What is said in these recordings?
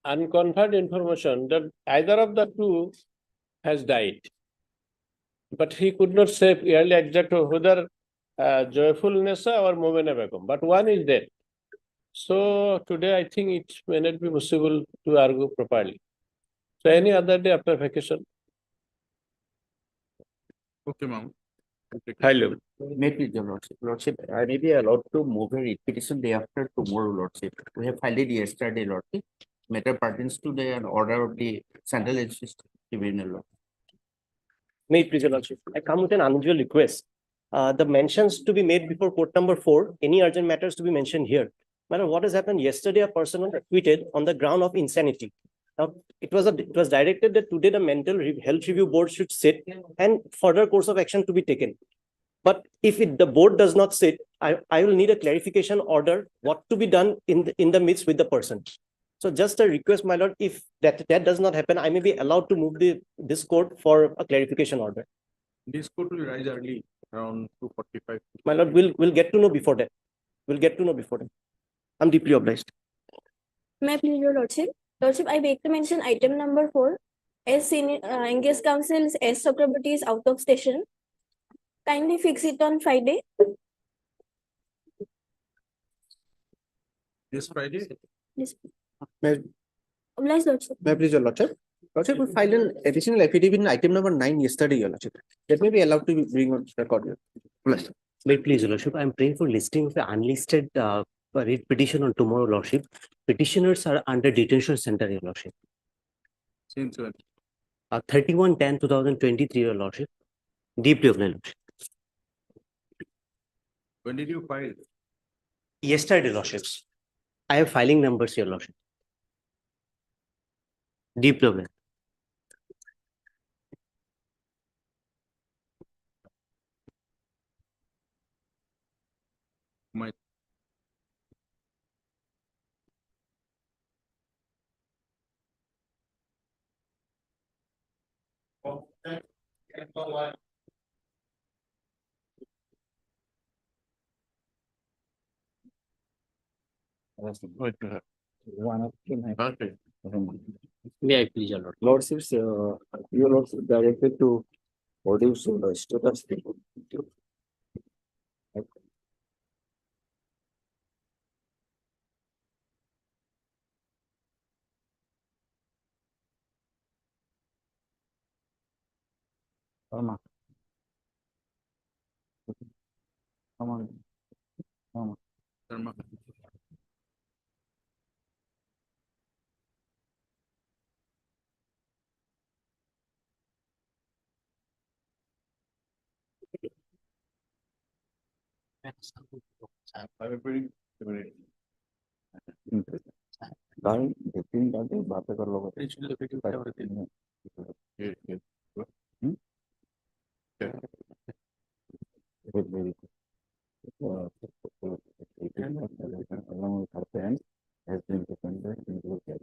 unconfirmed information that either of the two has died. But he could not say clearly exact whether Joyful Nessa or Momena Begum, but one is dead. So today I think it may not be possible to argue properly. So any other day after vacation. Okay, ma'am. Hello. Maybe, Your Lordship. Lordship, I may be allowed to move a writ petition day after tomorrow, Lordship. We have filed it yesterday, Lordship. Matter pertains to the order of the Central Legislative Tribunal. Lord. May it please your lordship, I come with an unusual request. The mentions to be made before court number 4, any urgent matters to be mentioned here. Madam, what has happened yesterday, a person was acquitted on the ground of insanity. Now, it was directed that today the health review board should sit and further course of action to be taken. But if the board does not sit, I will need a clarification order what to be done in the midst with the person. So just a request, my lord, if that does not happen, I may be allowed to move this court for a clarification order. This court will rise early, around 2:45. My lord, we'll get to know before that. We'll get to know before that. I'm deeply obliged. May I please your lordship? Lordship, I beg to mention item number 4. As senior engaged counsel S. Chakraborty is out of station. Kindly fix it on Friday. This Friday? Yes. May Obliged, lordship. I please your lordship? Lordship, we filed an additional affidavit in item number 9 yesterday, your lordship. That may be allowed to bring on record. Please. May it please, your lordship, I am praying for listing of the unlisted writ petition on tomorrow, lordship. Petitioners are under detention center, your lordship. Since when? 31/10/2023, your lordship. Deeply obliged, lordship. When did you file? Yesterday, lordships. I have filing numbers, your lordship. Deeply obliged. My One of them. okay. May I please, your lord? Lordships, your lordship directed to produce the status. Come on. Come on. Come on. Sharma. I will bring the गाड़ी तीन घंटे बातें कर लोगे along with her parents has been defended into the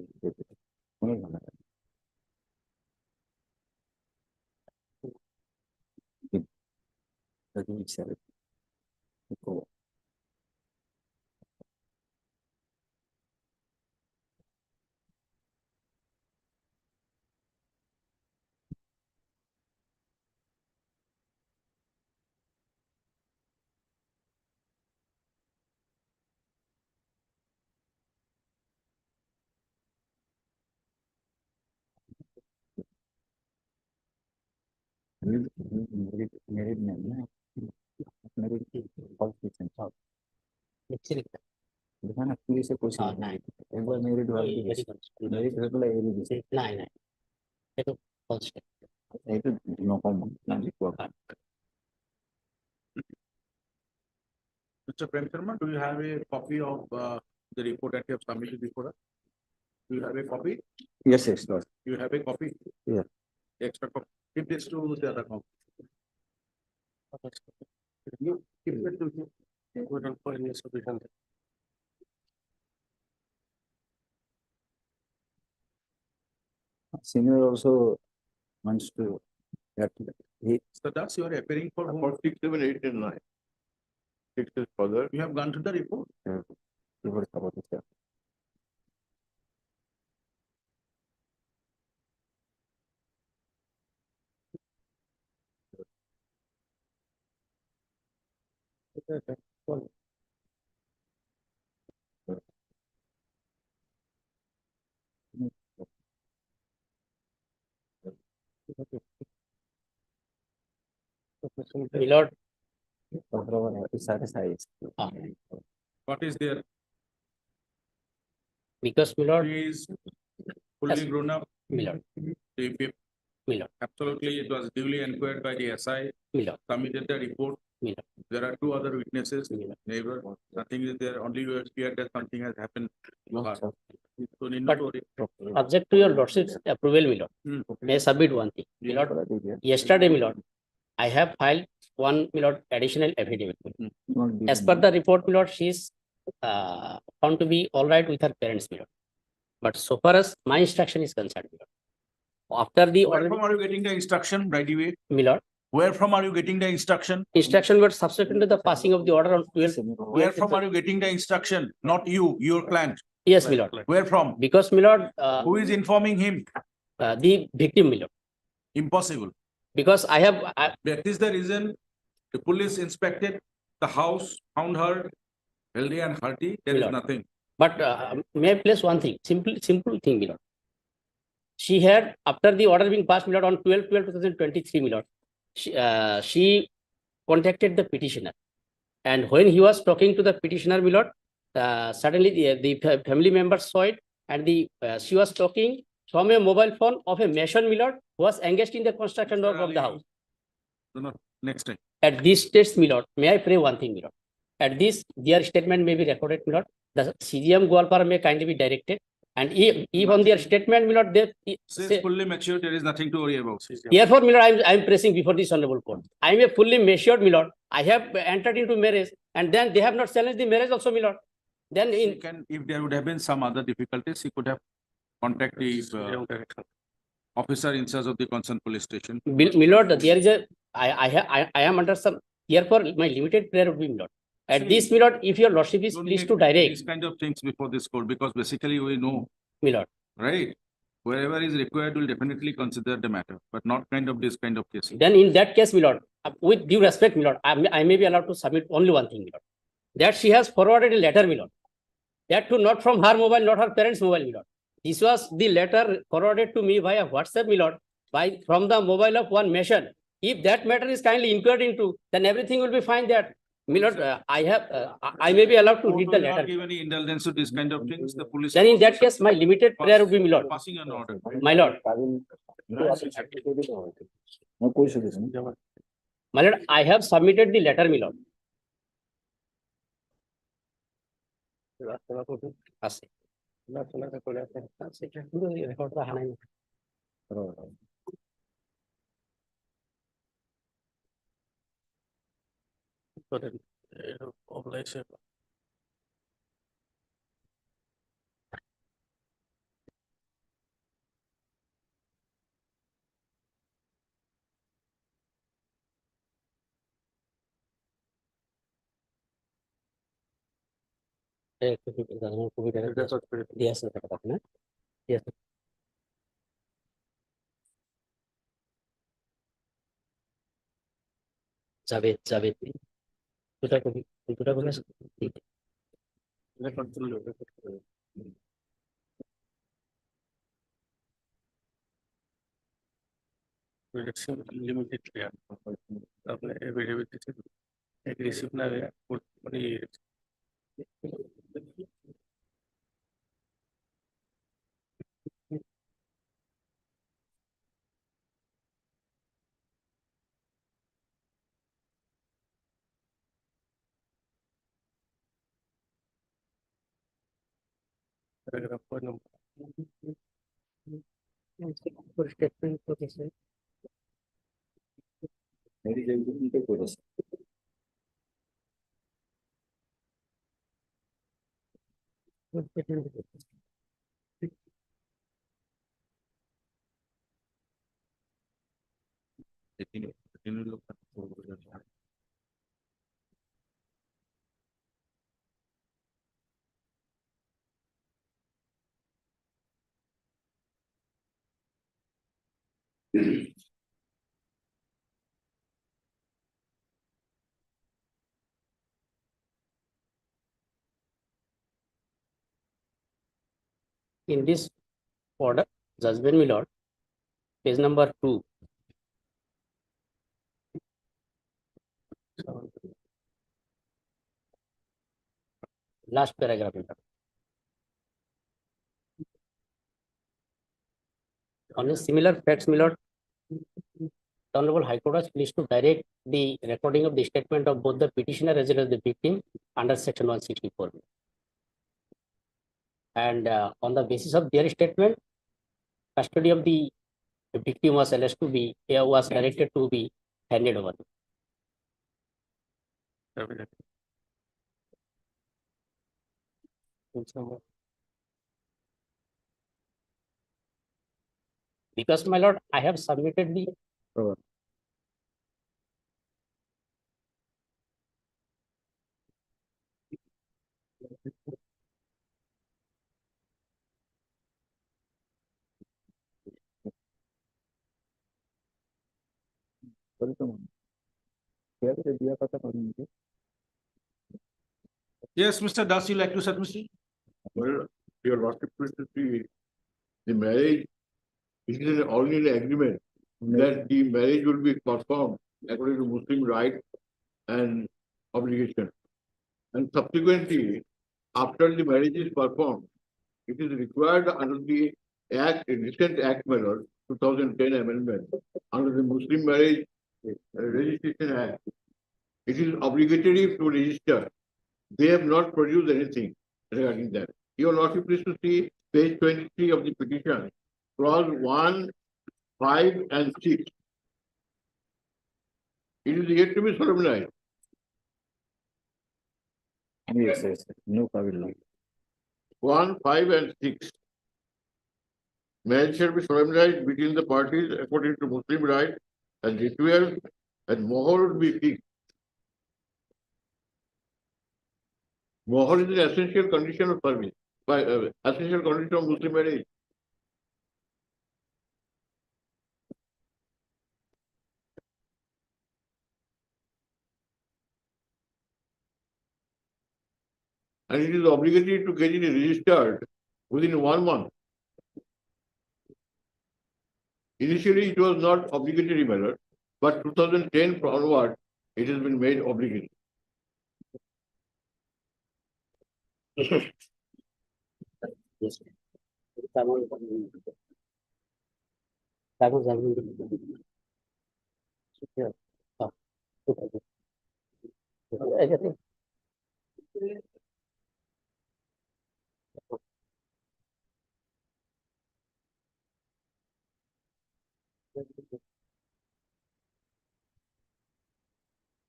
married man, married all kids and child. दिखाना police से कुछ नहीं एक बार मेरिट वाली मेरिट रेगुलर एरी दिस नहीं ये तो false है। ये तो नो कॉमन ना लिखवा Mr. Prem Sharma, do you have a copy of the report that you have submitted before us? Do you have a copy? yes Lord. You have a copy? Yeah. Extra copy. Give this to the other copy. You keep it to you. Go down for any solution. Senior also wants to that he So that's you are appearing for whom? 6, 7, 8, and 9. 6 is further. You have gone to the report. he was about to say My lord, What is there? because my lord, She is fully Yes. grown up. my lord, If my lord, absolutely, it was duly inquired by the SI, my lord, submitted the report. my lord. There are two other witnesses, my lord. neighbor, nothing is there, only you appeared that something has happened to her. sir. So need But- not worry. Subject to your lordship's approval, my lord. Hmm. May I submit one thing? My lord, yesterday, my lord, I have filed one, my lord, additional affidavit. As per the report, my lord, she is found to be all right with her parents, my lord. But so far as my instruction is concerned, my lord, after the Where order, from are you getting the instruction, right away? my lord, Where from are you getting the instruction? instruction was subsequent to the passing of the order on 12. Where from are you getting the instruction? Not you, your client. Yes, my lord. Where from? Because, my lord, Who is informing him? the victim, my lord. Impossible. Because I have, That is the reason the police inspected the house, found her healthy and hearty. There is Lord. nothing. but may I place one thing, simple thing, my lord. She had, after the order being passed, my lord, on 12/12/2023, my lord, she contacted the petitioner. And when he was talking to the petitioner, my lord, suddenly the family members saw it, and she was talking from a mobile phone of a mason, my lord, who was engaged in the construction work of the house. No, no, next time. At this stage, my lord, may I pray one thing, my lord? At this, their statement may be recorded, my lord. The CGM Gwalpara may kindly be directed. And if on their statement, my lord, they Says say, fully matured, there is nothing to worry about. therefore, my lord, I am pressing before this honorable court. I am a fully matured, my lord. I have entered into marriage, and then they have not challenged the marriage also, my lord. Then He in, can, if there would have been some other difficulties, he could have contacted the officer in charge of the concerned police station. my lord, there is a, I am under some, therefore, my limited prayer would be, my lord. At See, this, my lord, if your lordship is Don't pleased make to direct, these kind of things before this court, because basically we know, my lord. right? Wherever is required, we'll definitely consider the matter, but not kind of this kind of cases. Then in that case, my lord, with due respect, my lord, I may be allowed to submit only one thing, my lord. That she has forwarded a letter, my lord. That too not from her mobile, not her parents' mobile, my lord. This was the letter forwarded to me via WhatsApp, my lord, from the mobile of one mason. If that matter is kindly inquired into, then everything will be fine there. My lord, I may be allowed to Court read the will not letter. give any indulgence to this kind of things, the police. Then in that case, my limited prayer would be, my lord. Passing an order. My lord, my lord, I have submitted the letter, my lord. আছে। Record রাখা নাই। দিয়ে আছে না? দিয়ে আছে। যাবে দুটা কপি আছে? লিমিটেড ক্লিয়ার আপনার এফিডেভিট দিচ্ছে এগ্রেসিভ না মানে প্যারাগ্রাফ 4 নম্বর স্টেটমেন্ট করেছে। in this order, judgment, my lord, page number 2. Last paragraph, my lord. On a similar facts, my lord, the Honorable High Court was pleased to direct the recording of the statement of both the petitioner as well as the victim under section 164. And on the basis of their statement, custody of the victim was alleged to be, was directed to be handed over. Because, my lord, I have submitted the Yes, Mr. Das, you like to say, Mr.? Well, your lordship please to see the marriage, it is an ordinary agreement that the marriage will be performed according to Muslim right and obligation. And subsequently, after the marriage is performed, it is required under the act, a recent act, my lord, 2010 amendment, under the Muslim Marriage Registration Act. It is obligatory to register. They have not produced anything regarding that. Your lordship please to see page 23 of the petition, clause 1, 5, and 6. It is yet to be solemnized. Yes, no problem. 1, 5, and 6. Marriage shall be solemnized between the parties according to Muslim right and ritual, and mohar will be fixed. Mohar is an essential condition of service, essential condition of Muslim marriage. And it is obligatory to get it registered within 1 month. Initially, it was not obligatory matter, but 2010 onward, it has been made obligatory. yes.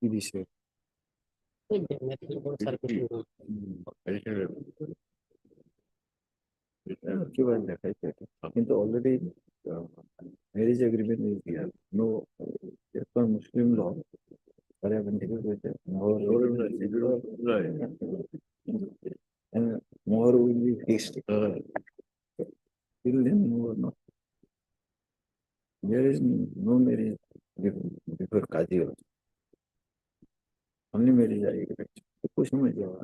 Additional কিন্তু already marriage agreement is here no as per Muslim law parliament হয়েছে and more will be fixed till then more not there is no marriage before kaji only marriage आएगा कुछ समझ जाओ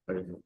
arrangement.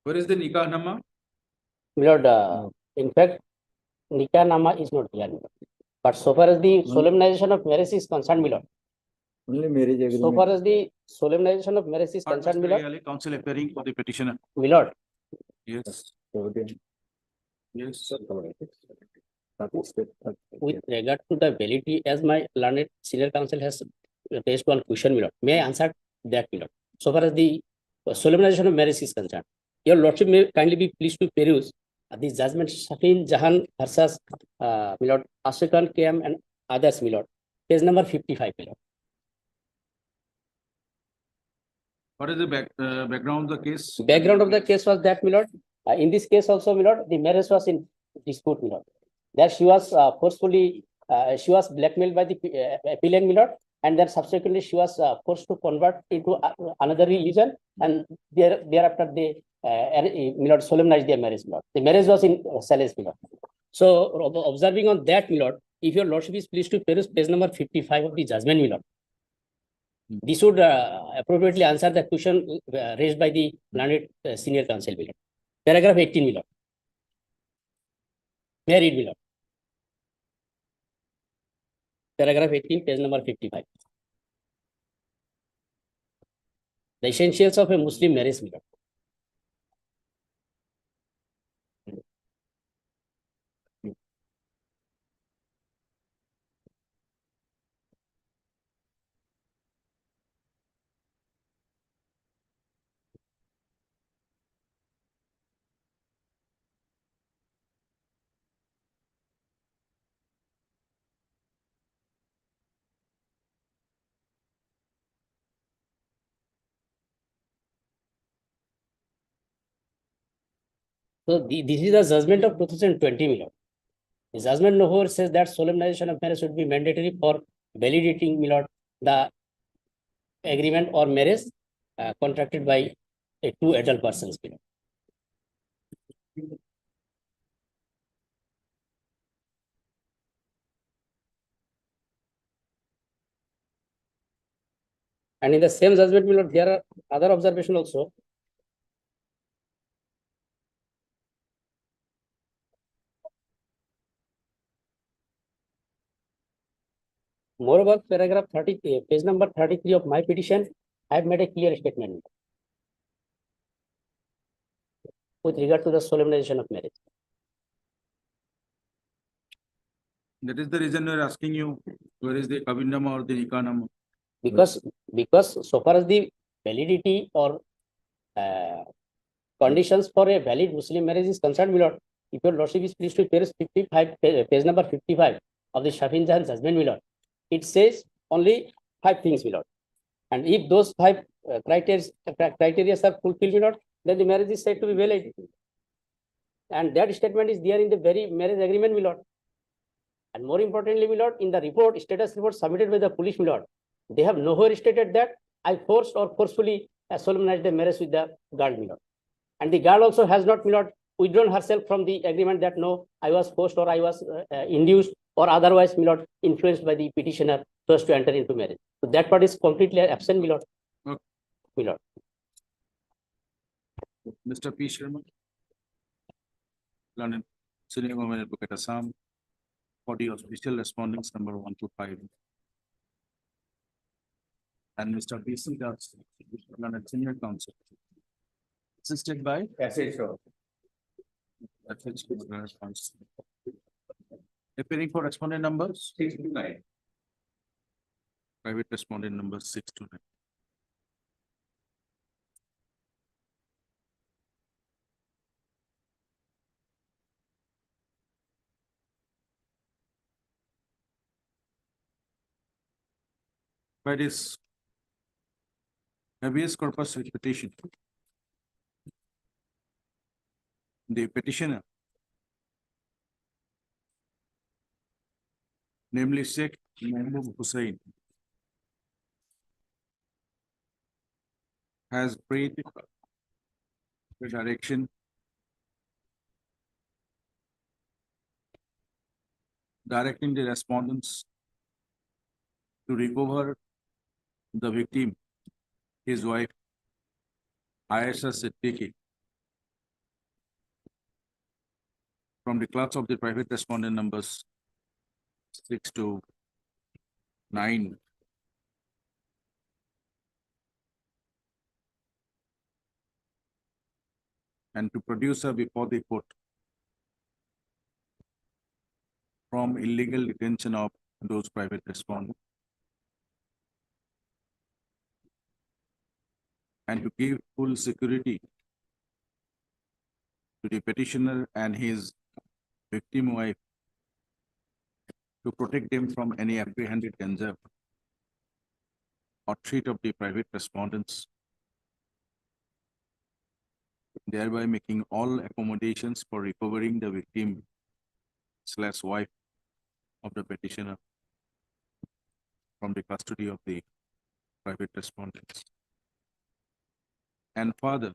Where is the nikah nama? My lord, in fact, Nikah Nama is not there, my lord. But so far as the solemnization of marriage is concerned, my lord, Only marriage so agreement. far as the solemnization of marriage is Heard concerned, my Mr. lord, Ayali, counsel appearing for the petitioner. my lord, Yes, So then, yes. with regard to the validity, as my learned senior counsel has raised one question, my lord, may I answer that, my lord? So far as the solemnization of marriage is concerned, your lordship may kindly be pleased to peruse the judgment Shafin Jahan versus my lord Ashikan KM and others, my lord, page number 55, my lord. What is the background of the case? Background of the case was that, my lord, in this case also, my lord, the marriage was in dispute, my lord. That she was forcefully, she was blackmailed by the appellant, my lord, and then subsequently she was forced to convert into another religion, and thereafter they, my lord, solemnized their marriage, my lord. The marriage was in Salem, my lord. So, observing on that, my lord, if your lordship is pleased to peruse page number 55 of the judgment, my lord, this would appropriately answer the question raised by the learned senior counsel, my lord. Paragraph 18, my lord. May I read, my lord? Paragraph 18, page number 55. The essentials of a Muslim marriage, my lord. So this is the judgment of 2020, my lord. The judgment nowhere says that solemnization of marriage should be mandatory for validating, my lord, the agreement or marriage contracted by two adult persons, my lord. And in the same judgment, my lord, there are other observations also. Moreover, paragraph 30, page number 33 of my petition, I have made a clear statement with regard to the solemnization of marriage. That is the reason we are asking you, where is the kabin nama or the nikah nama? Because so far as the validity or conditions for a valid Muslim marriage is concerned, my lord, if your lordship is pleased to page 55, page number 55 of the Shafin Jahan judgment, my lord, it says only 5 things, my lord. And if those 5 criteria are fulfilled, my lord, then the marriage is said to be valid. And that statement is there in the very marriage agreement, my lord. And more importantly, my lord, in the report, status report submitted by the police, my lord, they have nowhere stated that I forced or forcefully solemnized the marriage with the girl, my lord. And the girl also has not, my lord, withdrawn herself from the agreement that no, I was forced or I was induced or otherwise, my lord, influenced by the petitioner so as to enter into marriage. So that part is completely absent, my lord. Okay. My lord. Mr. P. Sharma. Learned Senior Women Advocate Assam. for the official respondents number 1 to 5. And Mr. B.C. Das, Senior Counsel. Assisted by SHO. Appearing for respondent numbers, 6 to 9. private respondent number 6 to 9. By this habeas corpus petition, the petitioner, namely Sheikh Mahmood Hussain, has prayed the direction directing the respondents to recover the victim, his wife, Ayesha Siddiqui, from the clerks of the private respondent numbers 6 to 9. And to produce her before the court from illegal detention of those private respondents, and to give full security to the petitioner and his victim wife, to protect them from any apprehended danger or threat of the private respondents, thereby making all accommodations for recovering the victim / wife of the petitioner from the custody of the private respondents. And further,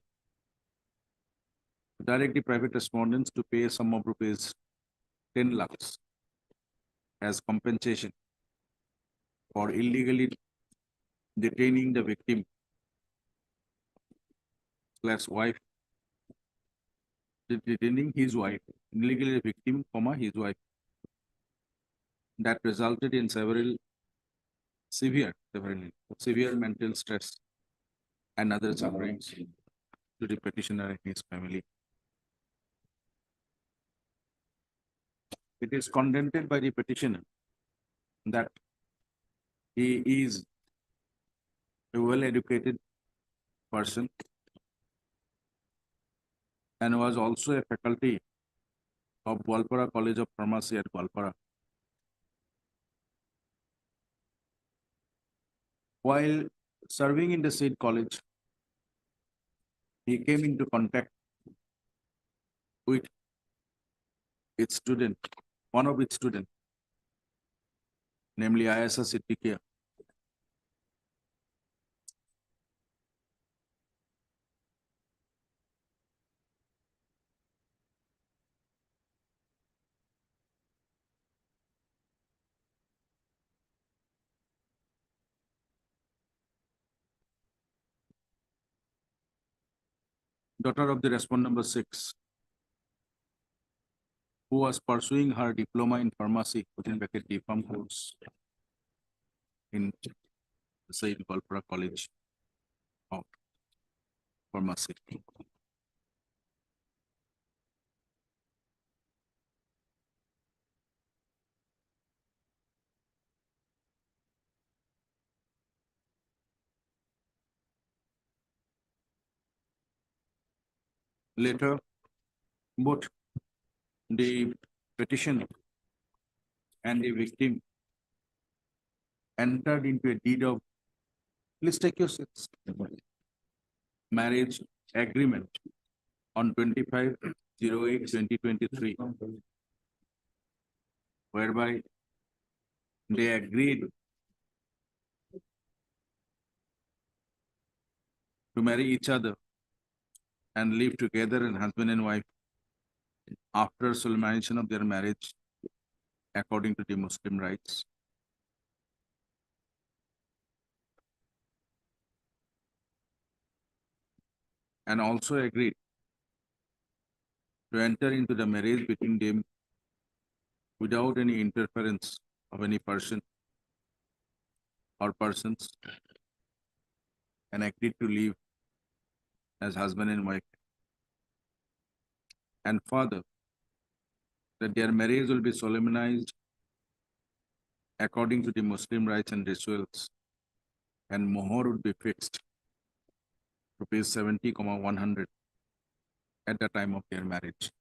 direct the private respondents to pay a sum of rupees 10 lakhs as compensation for illegally detaining the victim / wife, detaining his wife, illegally victim, his wife, that resulted in severe mental stress and other sufferings to the petitioner and his family. It is contended by the petitioner that he is a well-educated person and was also a faculty of Gwalpara College of Pharmacy at Gwalpara. While serving in the said college, he came into contact with its student, one of its students, namely Ayesha Siddiqui. Daughter of the respondent number 6, who was pursuing her diploma in pharmacy within bracket DPharm course in the said Gwalpara College of Pharmacy. Later, both the petitioner and the victim entered into a deed of, please take your seats, marriage agreement on 25/08/2023, whereby they agreed to marry each other and live together as husband and wife after solemnization of their marriage according to the Muslim rites. And also agreed to enter into the marriage between them without any interference of any person or persons, and agreed to live as husband and wife. And further, that their marriage will be solemnized according to the Muslim rites and rituals, and mohor would be fixed rupees 70,100 at the time of their marriage.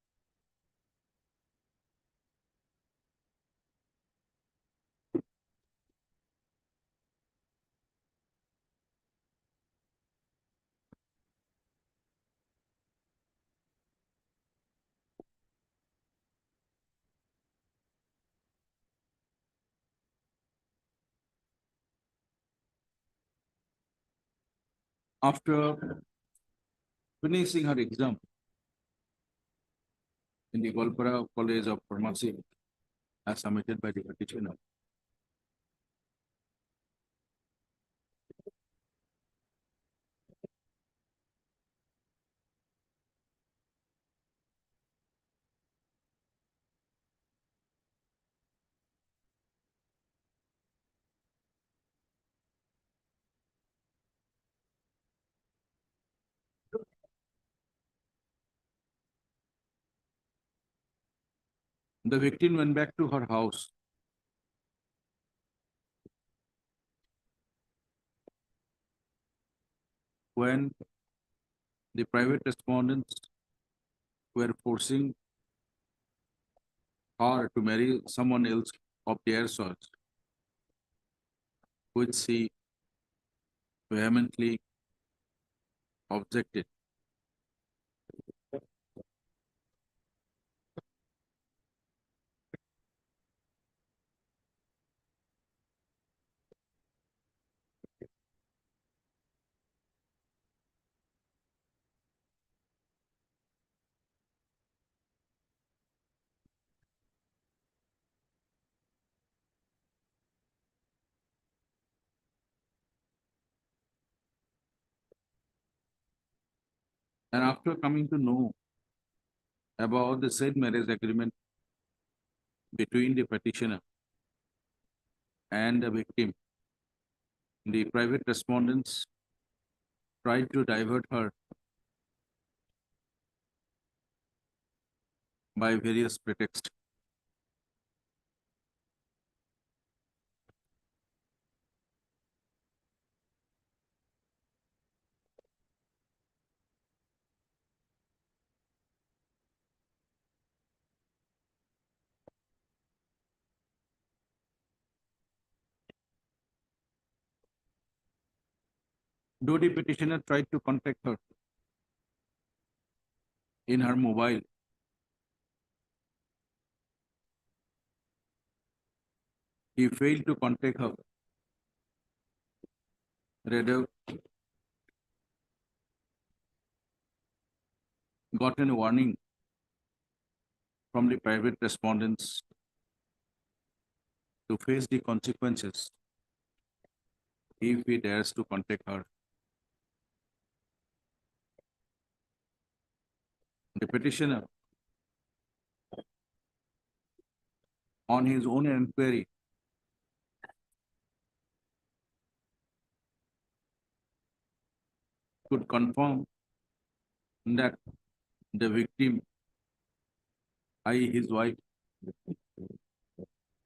After finishing her exam in the Golpara College of Pharmacy, as submitted by the petitioner, the victim went back to her house when the private respondents were forcing her to marry someone else of their choice, which she vehemently objected. And after coming to know about the said marriage agreement between the petitioner and the victim, the private respondents tried to divert her by various pretexts. Though the petitioner tried to contact her in her mobile, he failed to contact her. Rather, gotten a warning from the private respondents to face the consequences if he dares to contact her. The petitioner, on his own inquiry, could confirm that the victim, i.e. his wife,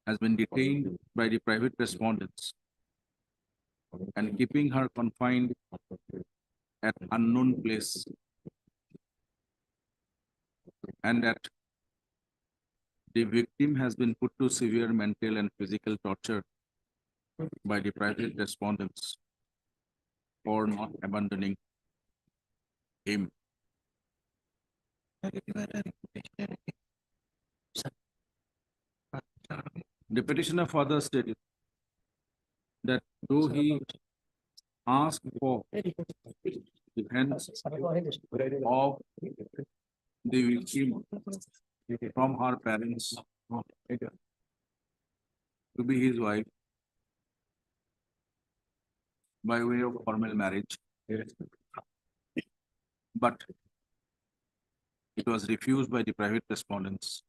has been detained by the private respondents and keeping her confined at unknown place, and that the victim has been put to severe mental and physical torture by the private respondents for not abandoning him. The petitioner further stated that though he asked for the hands of the victim from her parents to be his wife by way of formal marriage, but it was refused by the private respondents.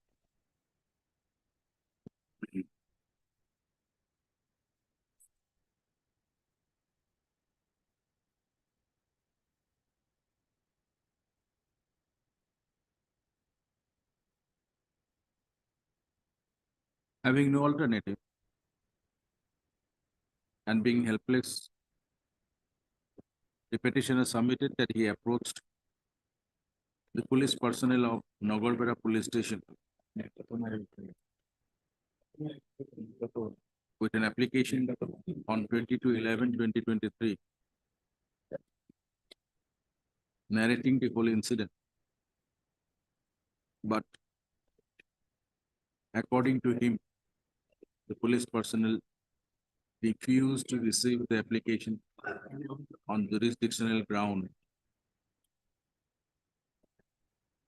Having no alternative and being helpless, the petitioner submitted that he approached the police personnel of Nagarpara Police Station with an application on 22/11/2023, narrating the whole incident. But according to him, the police personnel refused to receive the application on jurisdictional ground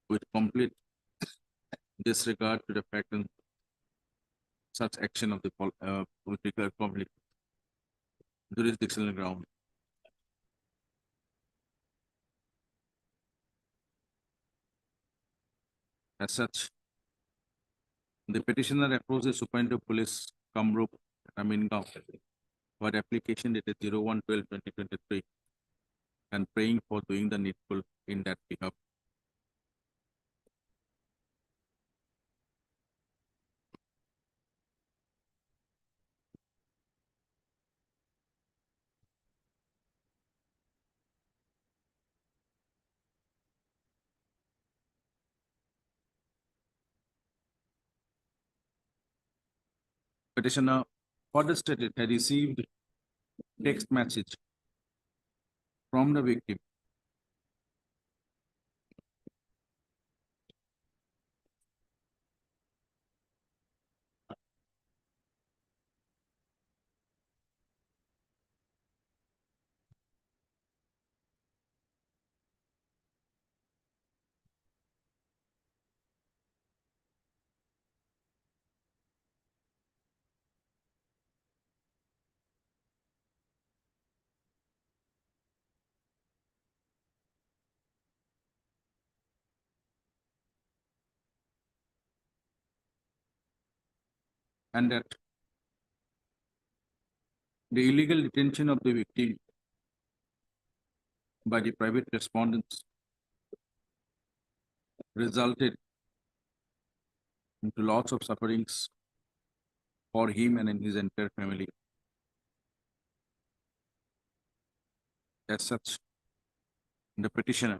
with complete disregard to the fact and such action of the political public jurisdictional ground. As such, the petitioner approached the Superintendent of Police Kamrup Ramingaon for application dated 01/12/2023 and praying for doing the needful in that behalf. Petitioner further stated had received text message from the victim and that the illegal detention of the victim by the private respondents resulted into lots of sufferings for him and in his entire family. As such, the petitioner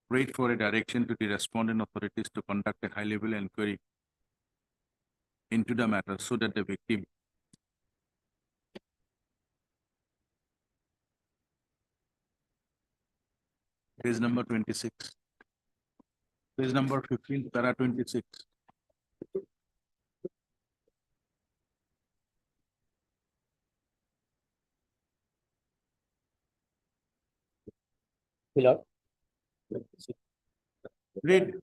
prayed for a direction to the respondent authorities to conduct a high-level inquiry into the matter so that the victim page number 26, page number 15, para 26. My lord, Read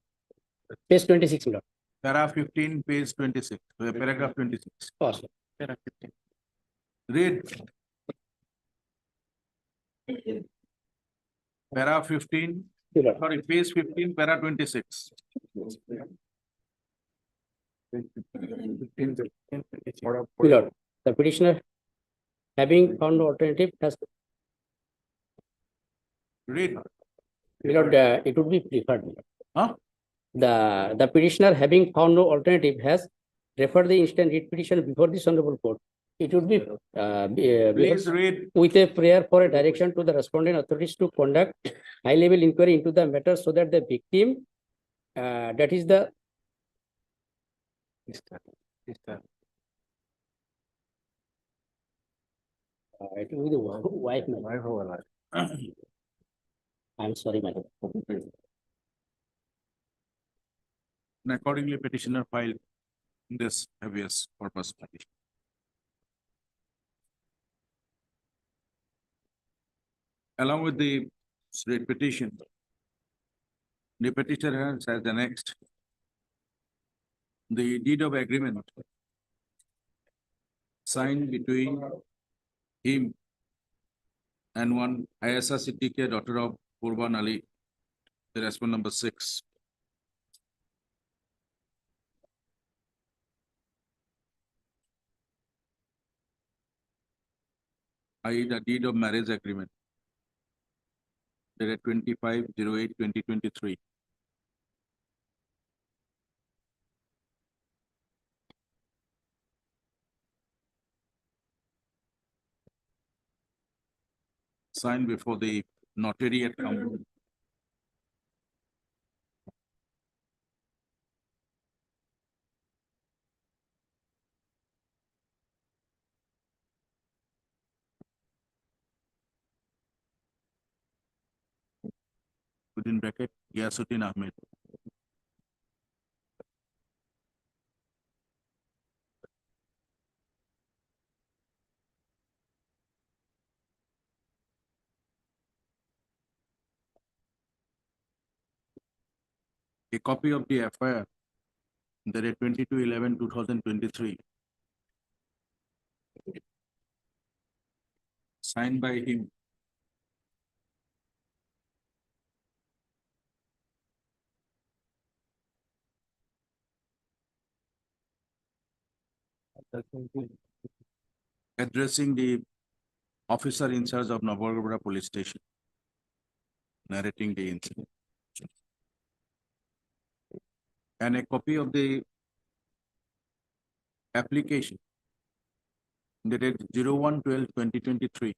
page 26, my lord. para 15, page 26, paragraph 26. Oh, sir. Para 15. Read. Para 15, My lord. sorry, page 15, para 26. My lord, the petitioner having found no alternative has, Read. my lord, it would be preferred. My lord. Huh? The petitioner having found no alternative has referred the instant writ petition before this honorable court. It would be, Please read. with a prayer for a direction to the respondent authorities to conduct high-level inquiry into the matter so that the victim, that is the, it will be the wife, my lord. I'm sorry, my lord. And accordingly, petitioner filed this habeas corpus petition. Along with the writ petition, the petitioner has annexed the deed of agreement signed between him and one Ayasa Siddiqui, daughter of Qurban Ali, the respondent number 6. I, the deed of marriage agreement dated 25/08/2023. Signed before the notary at Kamrup. Within bracket, Yasuddin Ahmed. A copy of the FIR dated 22/11/2023. Signed by him. Addressing the officer in charge of Navargobra Police Station, narrating the incident. And a copy of the application dated 01/12/2023,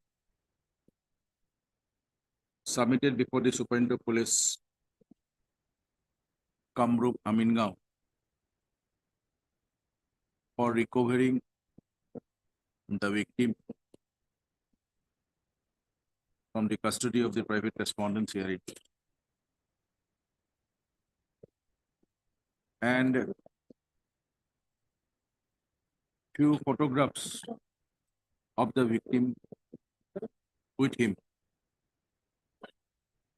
submitted before the Superintendent of Police, Kamrup Amingaon, for recovering the victim from the custody of the private respondents hearing. And few photographs of the victim with him,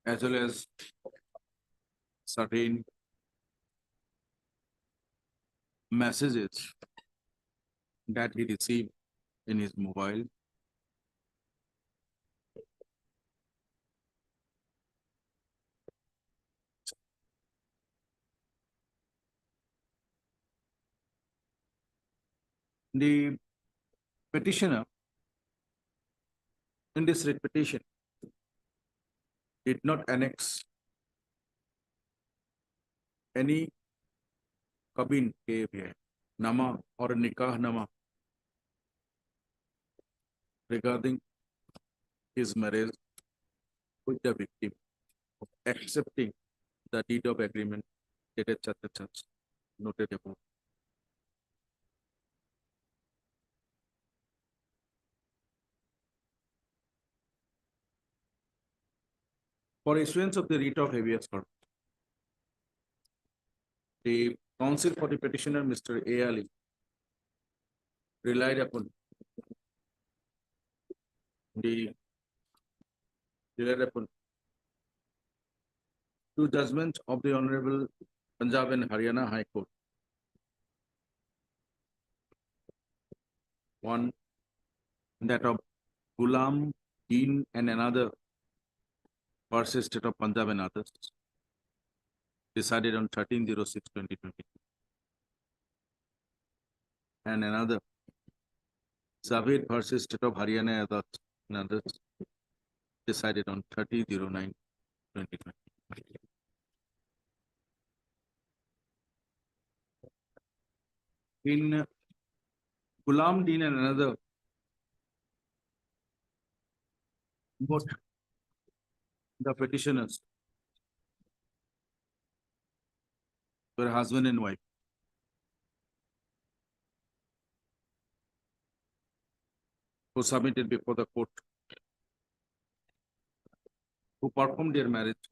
as well as certain messages that he received in his mobile. The petitioner in this writ petition did not annex any kabin ke nama or nikah nama regarding his marriage with the victim, of accepting the deed of agreement dated such noted above. For issuance of the writ of habeas corpus, the counsel for the petitioner, Mr. A. Ali, relied upon two judgments of the Honorable Punjab and Haryana High Court. One, that of Ghulam Deen and another versus State of Punjab and others, decided on 13/06/2020. And another, Zaved versus State of Haryana and others, decided on 30/09/2020. In Ghulam Deen and another, both the petitioners were husband and wife. Who submitted before the court, who performed their marriage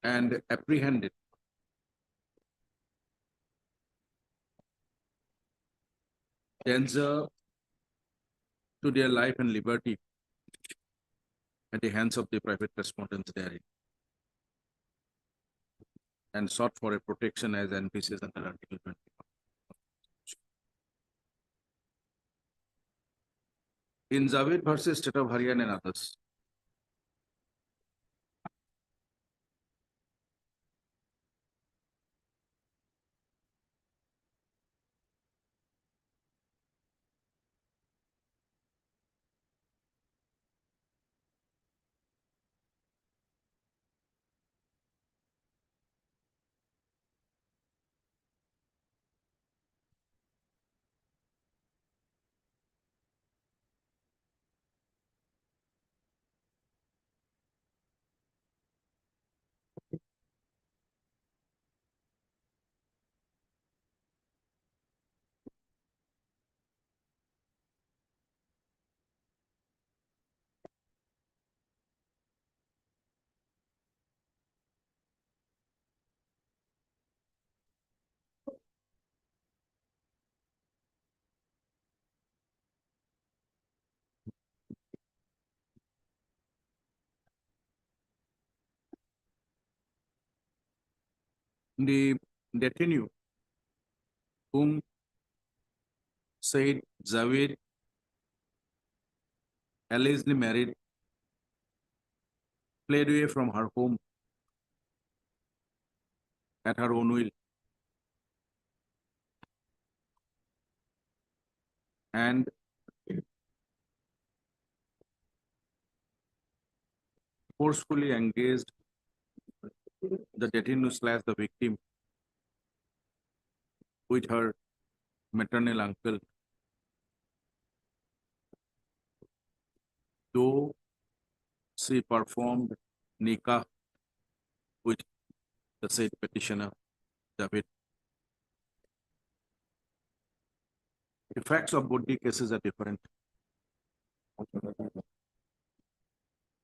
and apprehended danger to their life and liberty at the hands of the private respondents therein, and sought for a protection as envisaged under Article 21. In Zaved versus State of Haryana and others, The detainee whom Said Javed allegedly married fled away from her home at her own will and forcefully engaged the detainee slash the victim with her maternal uncle. Though she performed nikah with the said petitioner, Javed. The facts of both the cases are different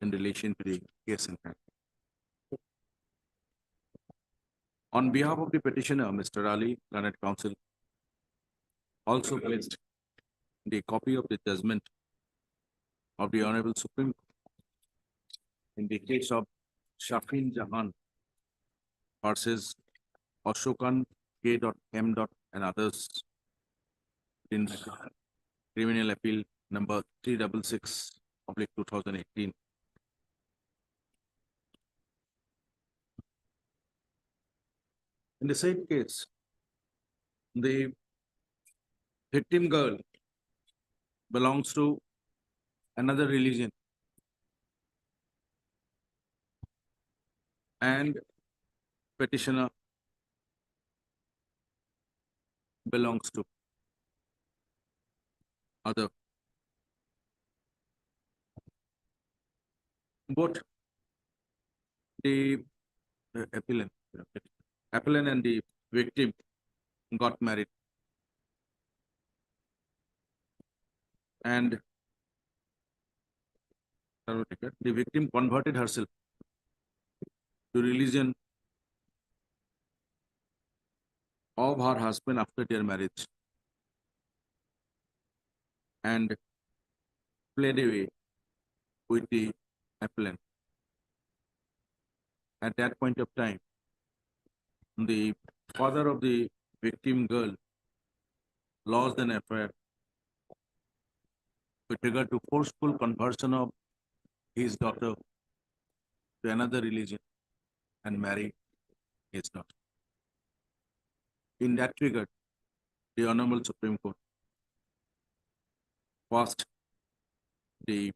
in relation to the case in hand. On behalf of the petitioner, Mr. Ali, learned counsel, also placed the copy of the judgment of the Honorable Supreme Court in the case of Shafin Jahan versus Ashokan K.M. and others in criminal appeal number 366/2018. In the same case, the victim girl belongs to another religion and petitioner belongs to other. Both the appellant and the victim got married. And the victim converted herself to religion of her husband after their marriage and fled away with the appellant. At that point of time, the father of the victim girl lost an affair with regard to forceful conversion of his daughter to another religion and marry his daughter. In that regard, the Honorable Supreme Court passed the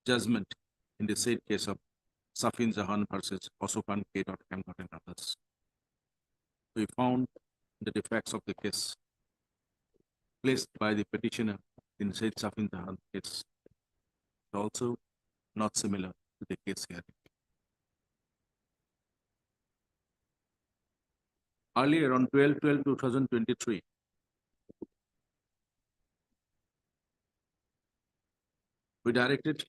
judgment in the said case of Safin Jahan versus Ashokan K.M. and others. We found the defects of the case placed by the petitioner in said Safin Jahan case also not similar to the case here. Earlier on 12/12/2023, we directed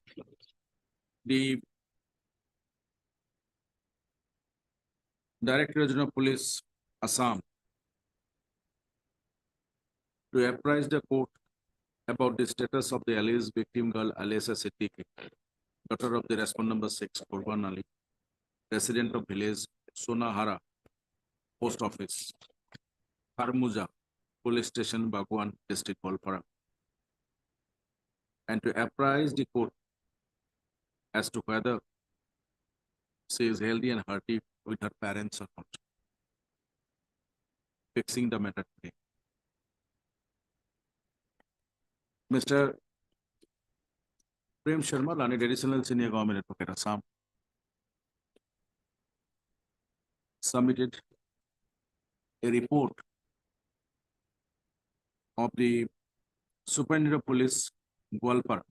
the Director General of Police, Assam, to apprise the court about the status of the alleged victim girl Alisa Siddiqui, daughter of the respondent number 6, Qurban Ali, resident of village Sonahara, Post Office, Harmuja, Police Station, Bagwan, District, Golpara, and to apprise the court as to whether she is healthy and hearty with her parents or not. Fixing the matter today. Mr. Prem Sharma, learned additional senior government advocate, Assam, submitted a report of the Superintendent of Police, Gwalpara,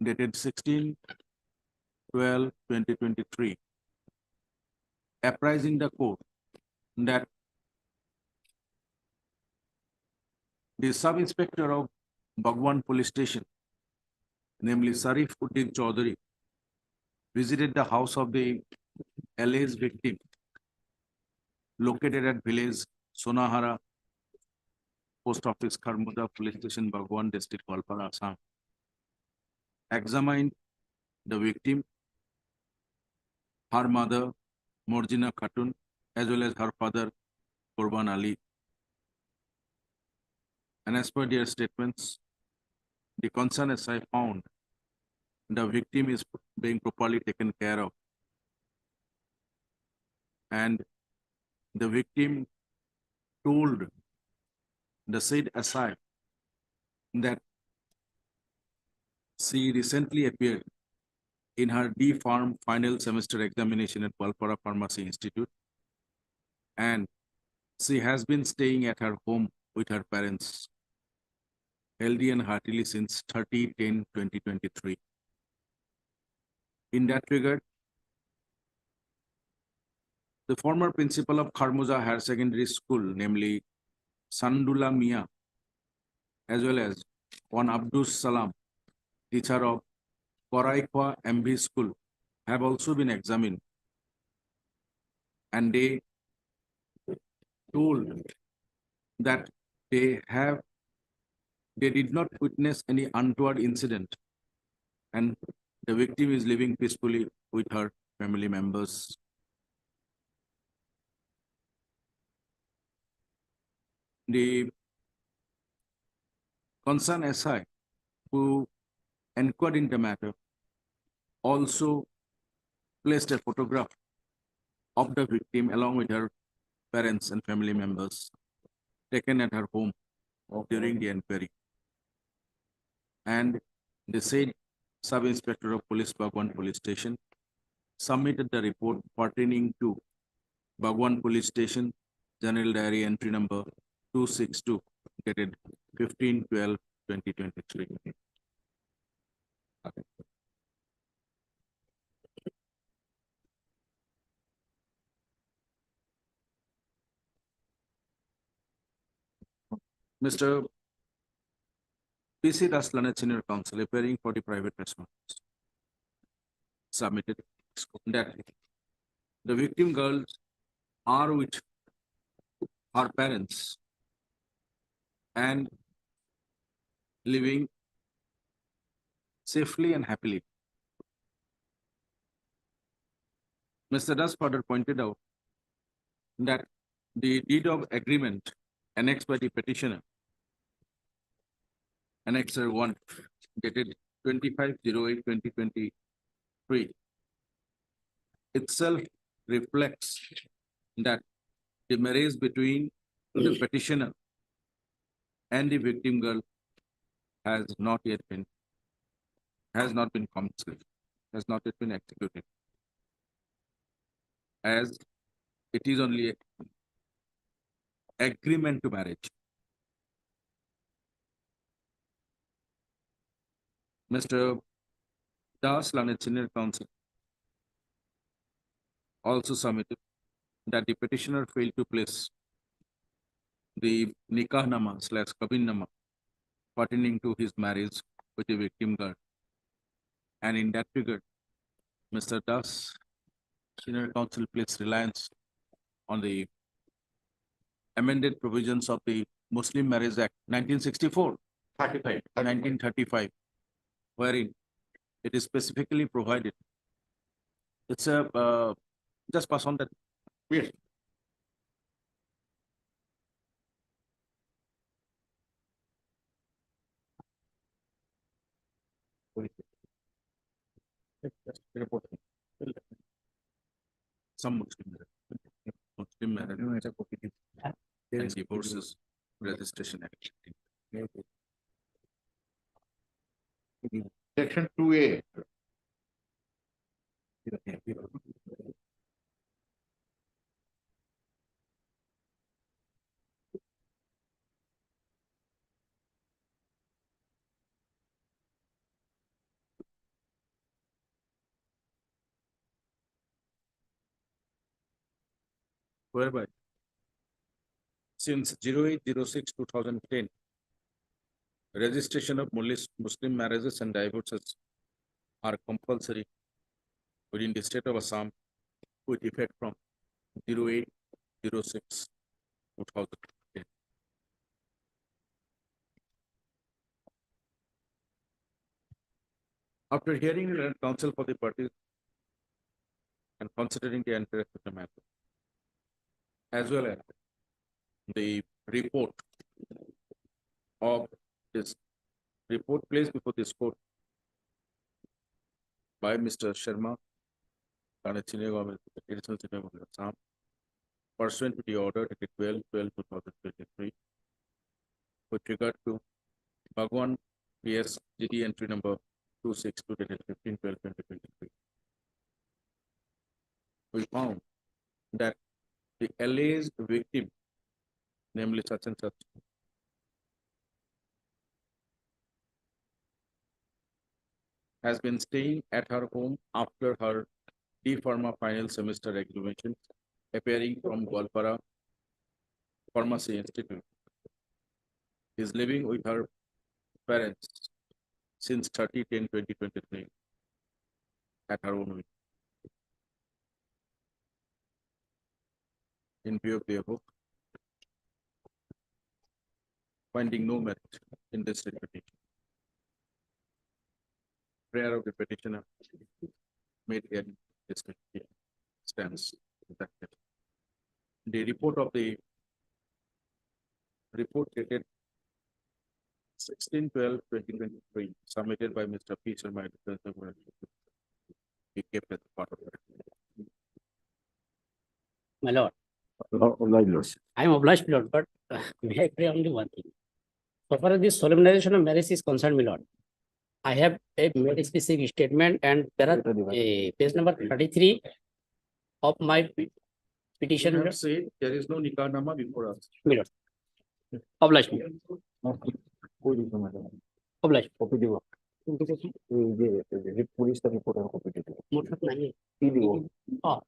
dated 16/12/2023, apprising the court that the sub-inspector of Bagwan Police Station, namely Sarif Uddin Chaudhary, visited the house of the alleged victim located at village Sonahara, Post Office, Kharmuda, Police Station, Bagwan, District, Golpara, Assam, examined the victim her mother, Morjina Khatun, as well as her father, Qurban Ali. And as per their statements, the concerned SI found the victim is being properly taken care of. And the victim told the said SI that she recently appeared in her D Farm final semester examination at Palpara Pharmacy Institute, and she has been staying at her home with her parents, healthy and heartily since 30/10/2023. In that regard, the former principal of Kharmuza Higher Secondary School, namely Sandula Mia, as well as one Abdus Salam, teacher of Koraikwa MV School, have also been examined, and they told that they did not witness any untoward incident, and the victim is living peacefully with her family members. The concerned SI who inquired in the matter also placed a photograph of the victim along with her parents and family members taken at her home during the inquiry. And the said Sub-Inspector of Police, Bhagwan Police Station, submitted the report pertaining to Bhagwan Police Station, General Diary entry number 262, dated 15/12/2023. Mr. P.C. Das Lanet, Senior Counsel, appearing for the private respondents, submitted that the victim girls are with her parents and living safely and happily. Mr. Das further pointed out that the deed of agreement annexed by the petitioner, Annexer 1, dated 25/08/2023, itself reflects that the marriage between the petitioner and the victim girl has not been consummated, has not yet been executed, as it is only an agreement to marriage. Mr. Das Lanet, Senior Counsel, also submitted that the petitioner failed to place the Nikahnama/Kabinnama pertaining to his marriage with the victim girl. And in that regard, Mr. Das, Senior Counsel, placed reliance on the amended provisions of the Muslim Marriage Act 1935, wherein it is specifically provided. It's a, just pass on that. Yes. Some Muslim marriage and divorces registration act. Section 2A. Whereby since 08/06/2010, registration of Muslim marriages and divorces are compulsory within the state of Assam with effect from 08/06/2010. After hearing the counsel for the parties and considering the interest of the matter, as well as the report of this report placed before this court by Mr. Sharma, Ghana Senior Government, Additional Senior Government, Assam, pursuant to the order dated 12/12/2023, with regard to Bhagwan PS GD entry number 262 dated 15/12/2023. We found that the alleged victim, namely such and such, has been staying at her home after her D Pharma final semester examination, appearing from Golpara Pharmacy Institute. Is living with her parents since 30/10/2023 at her own will. In view of the above, finding no merit in this petition, prayer of the petitioner made in this petition stands rejected. The report dated 16/12/2023 submitted by Mr. P. Sharma be kept as part of it. My lord, Obliged. I am obliged, my lord, but may I pray only one thing? So far as this solemnization of marriage is concerned, my lord, I have made a specific statement and there are page number 33 of my petition. We have said there is no nikah nama before us. My lord. Obliged, my lord. Obliged. Copy দিব এই যে পুলিশটা reporter copy দিতে মোট নাই। কি দিব Oh,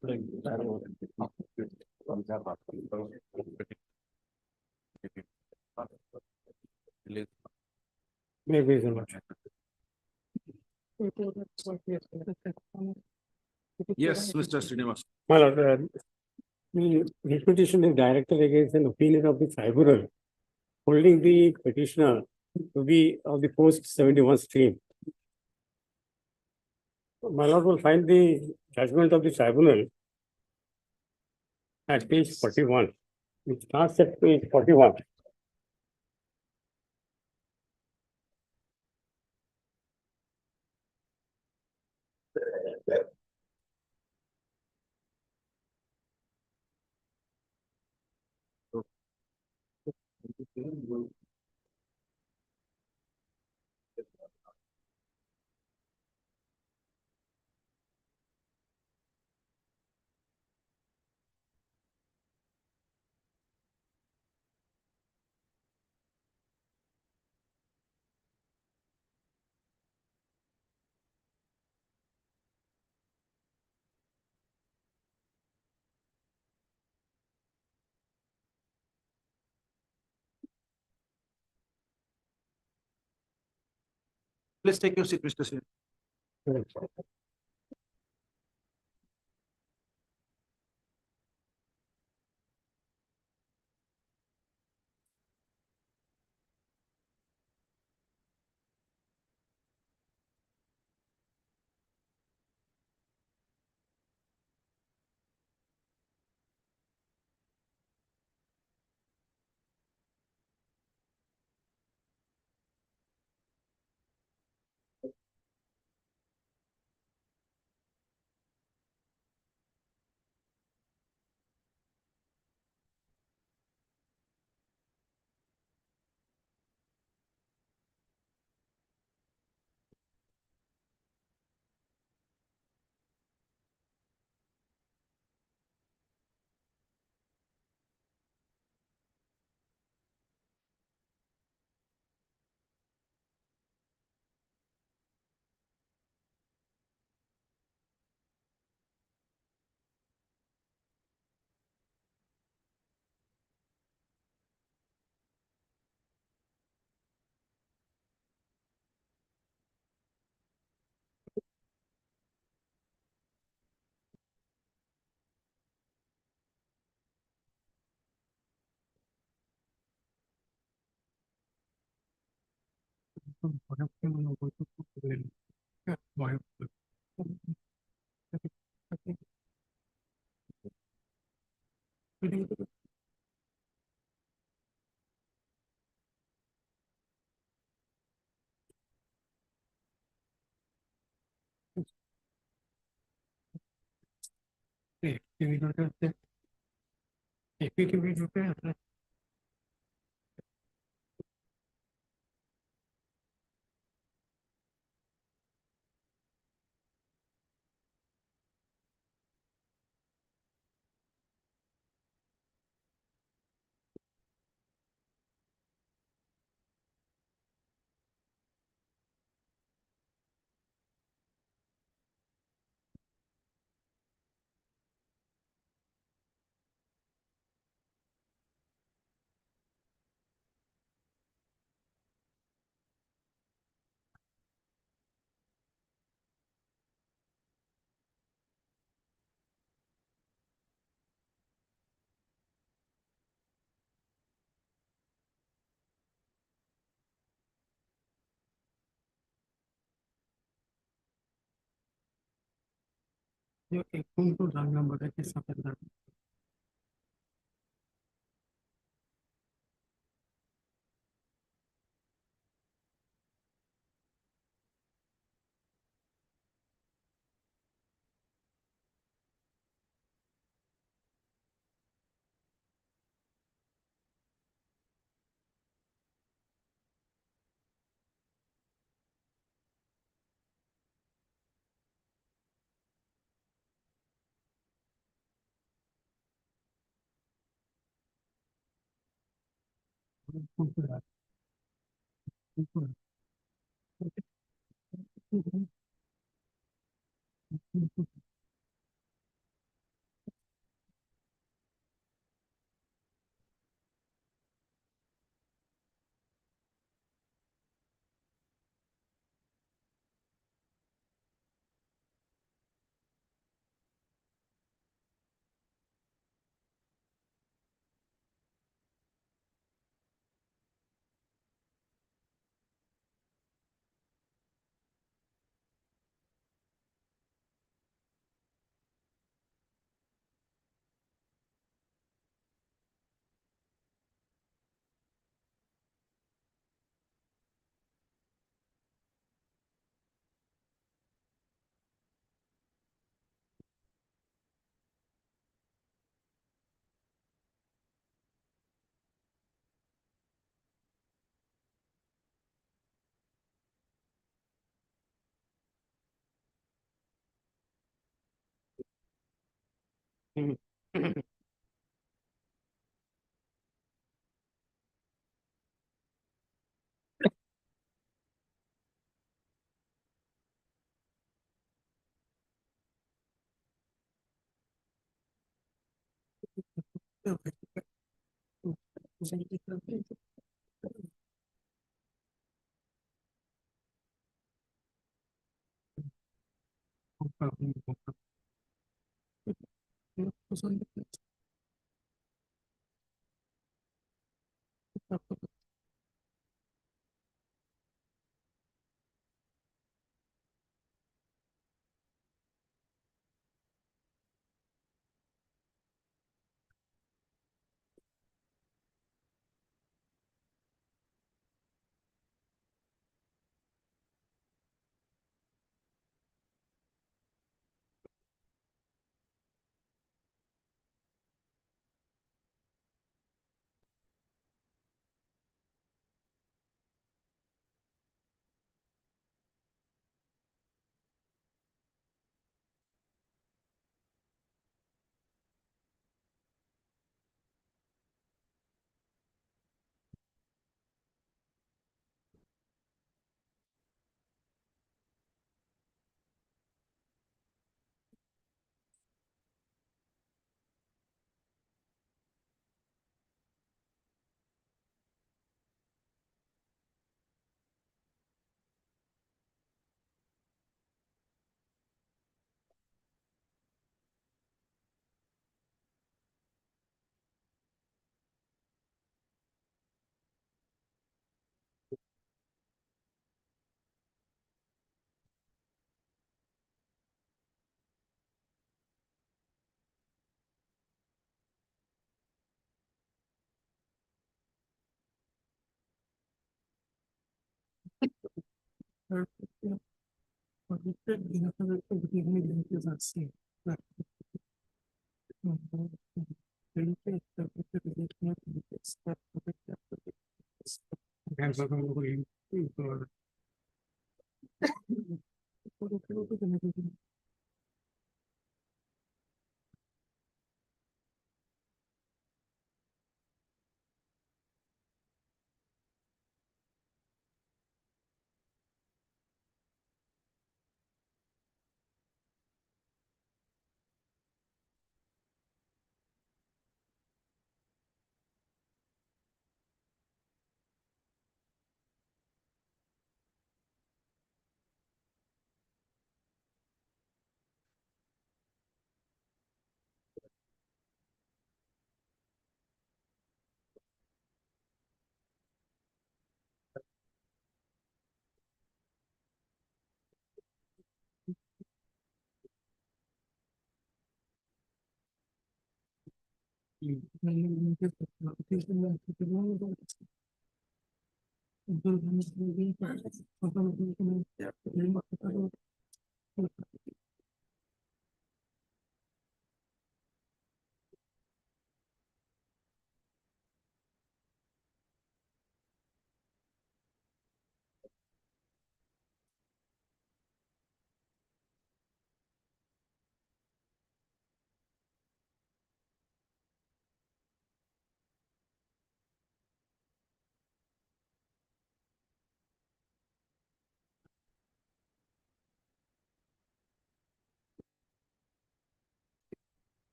Maybe. Yes, Mr. Srinivas. My lord, this petition is directed against an opinion of the tribunal holding the petitioner to be of the post-71 stream. My lord will find the judgment of the tribunal at page 41. It starts at page 41. Please take your seat, Mr. Srin.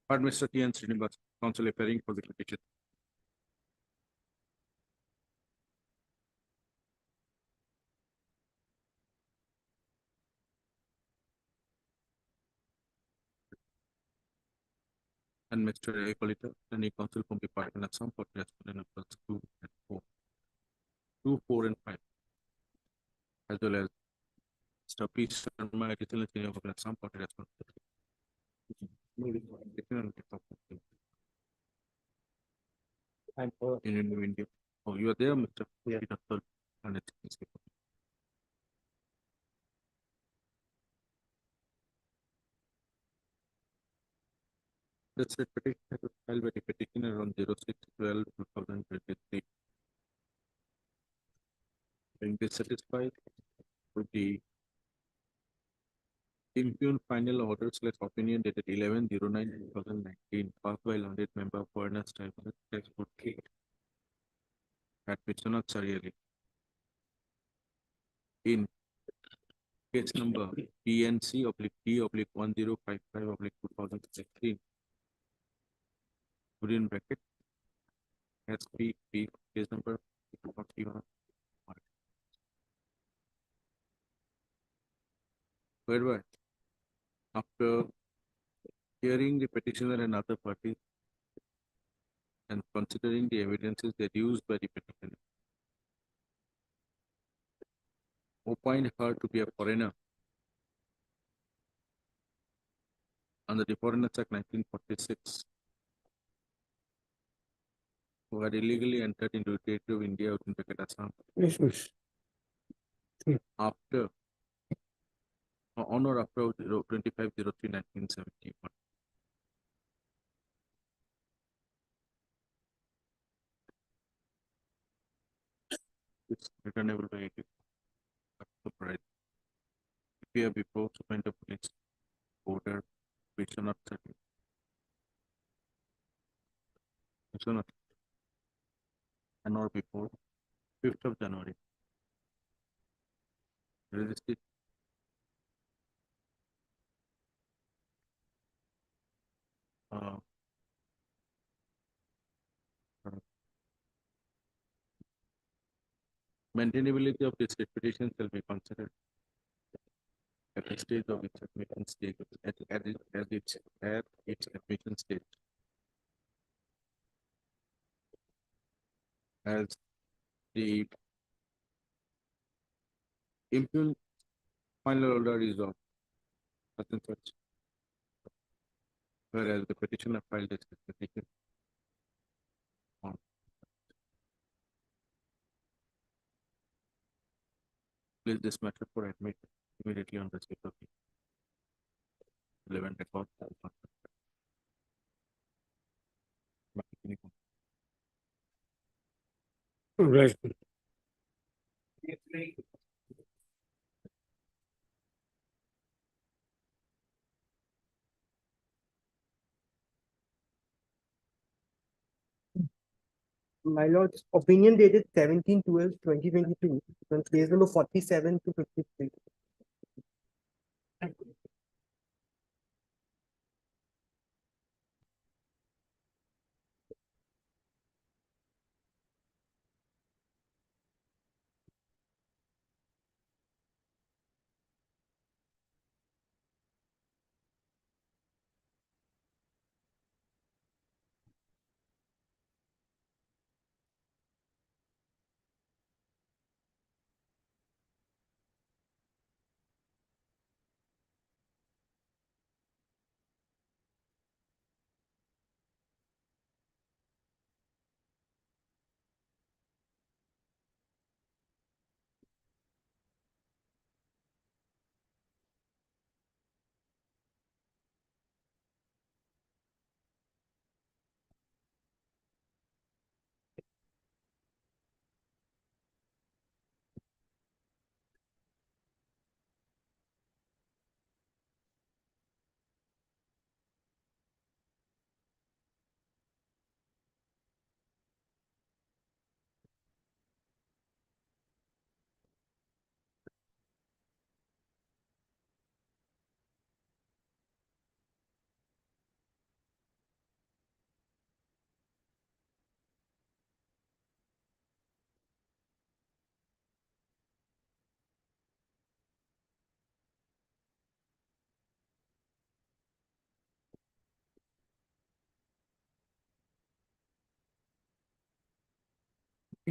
But Mr. T. N. Srinivas, counsel appearing for the petition. And Mr. A. Kalita, any counsel from the party and Assam for respondent numbers 2 and 4. 2, 4 and 5. As well as Mr. P. Sharma, additional senior of Assam party respondent. In New India. Oh, you are there, Mr. Yeah. Peter Thal, and it's- This is petition filed by the petitioner on 06/12/2023. Being dissatisfied with the Impugn final order slash opinion dated 11/09/2019, passed by learned member Fairness Tribunal, Textbook K. At Vishwanath Chariali. In case number PNC/P/1055/2016. Within bracket. SPP, case number 41. Whereby, after hearing the petitioner and other parties and considering the evidences deduced by the petitioner, opined her to be a foreigner under the Foreigners Act 1946, who had illegally entered into the territory of India within bracket Assam after on or after 25/03/1971. It's returnable by 80. Surprise. Appear before Superintendent of Police order Vishwanath Chariali. Vishwanath. An hour before 5th of January. Registered. Uh, Maintainability of this reputation shall be considered at the stage of its admission stage, at its admission stage. As the impugn final order is of such and such, whereas the petitioner filed its petition on place this matter for admit immediately on receipt of the relevant record. Right. My lord's opinion dated 17/12/2022, on case number 47 to 53.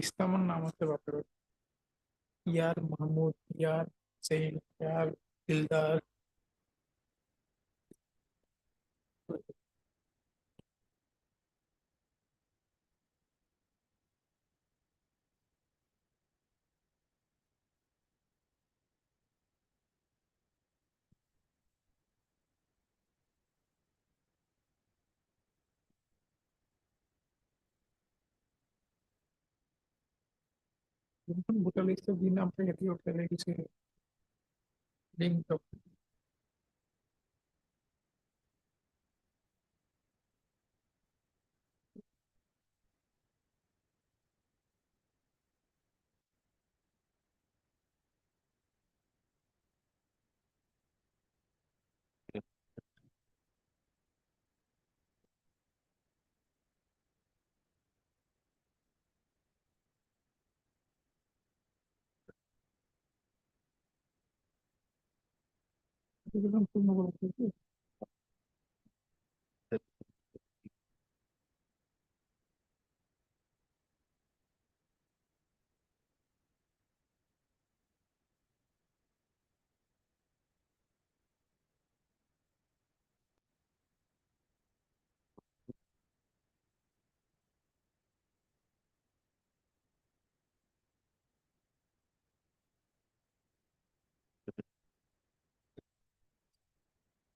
ইসলামের নাম হতে পারে ইয়ার মাহমুদ, ইয়ার chain, ইয়ার Dildar. Voter লিস্টের দিন আপনাকে কি করতে লেগেছে লিঙ্ক এরকম পূর্ণ করতে কি?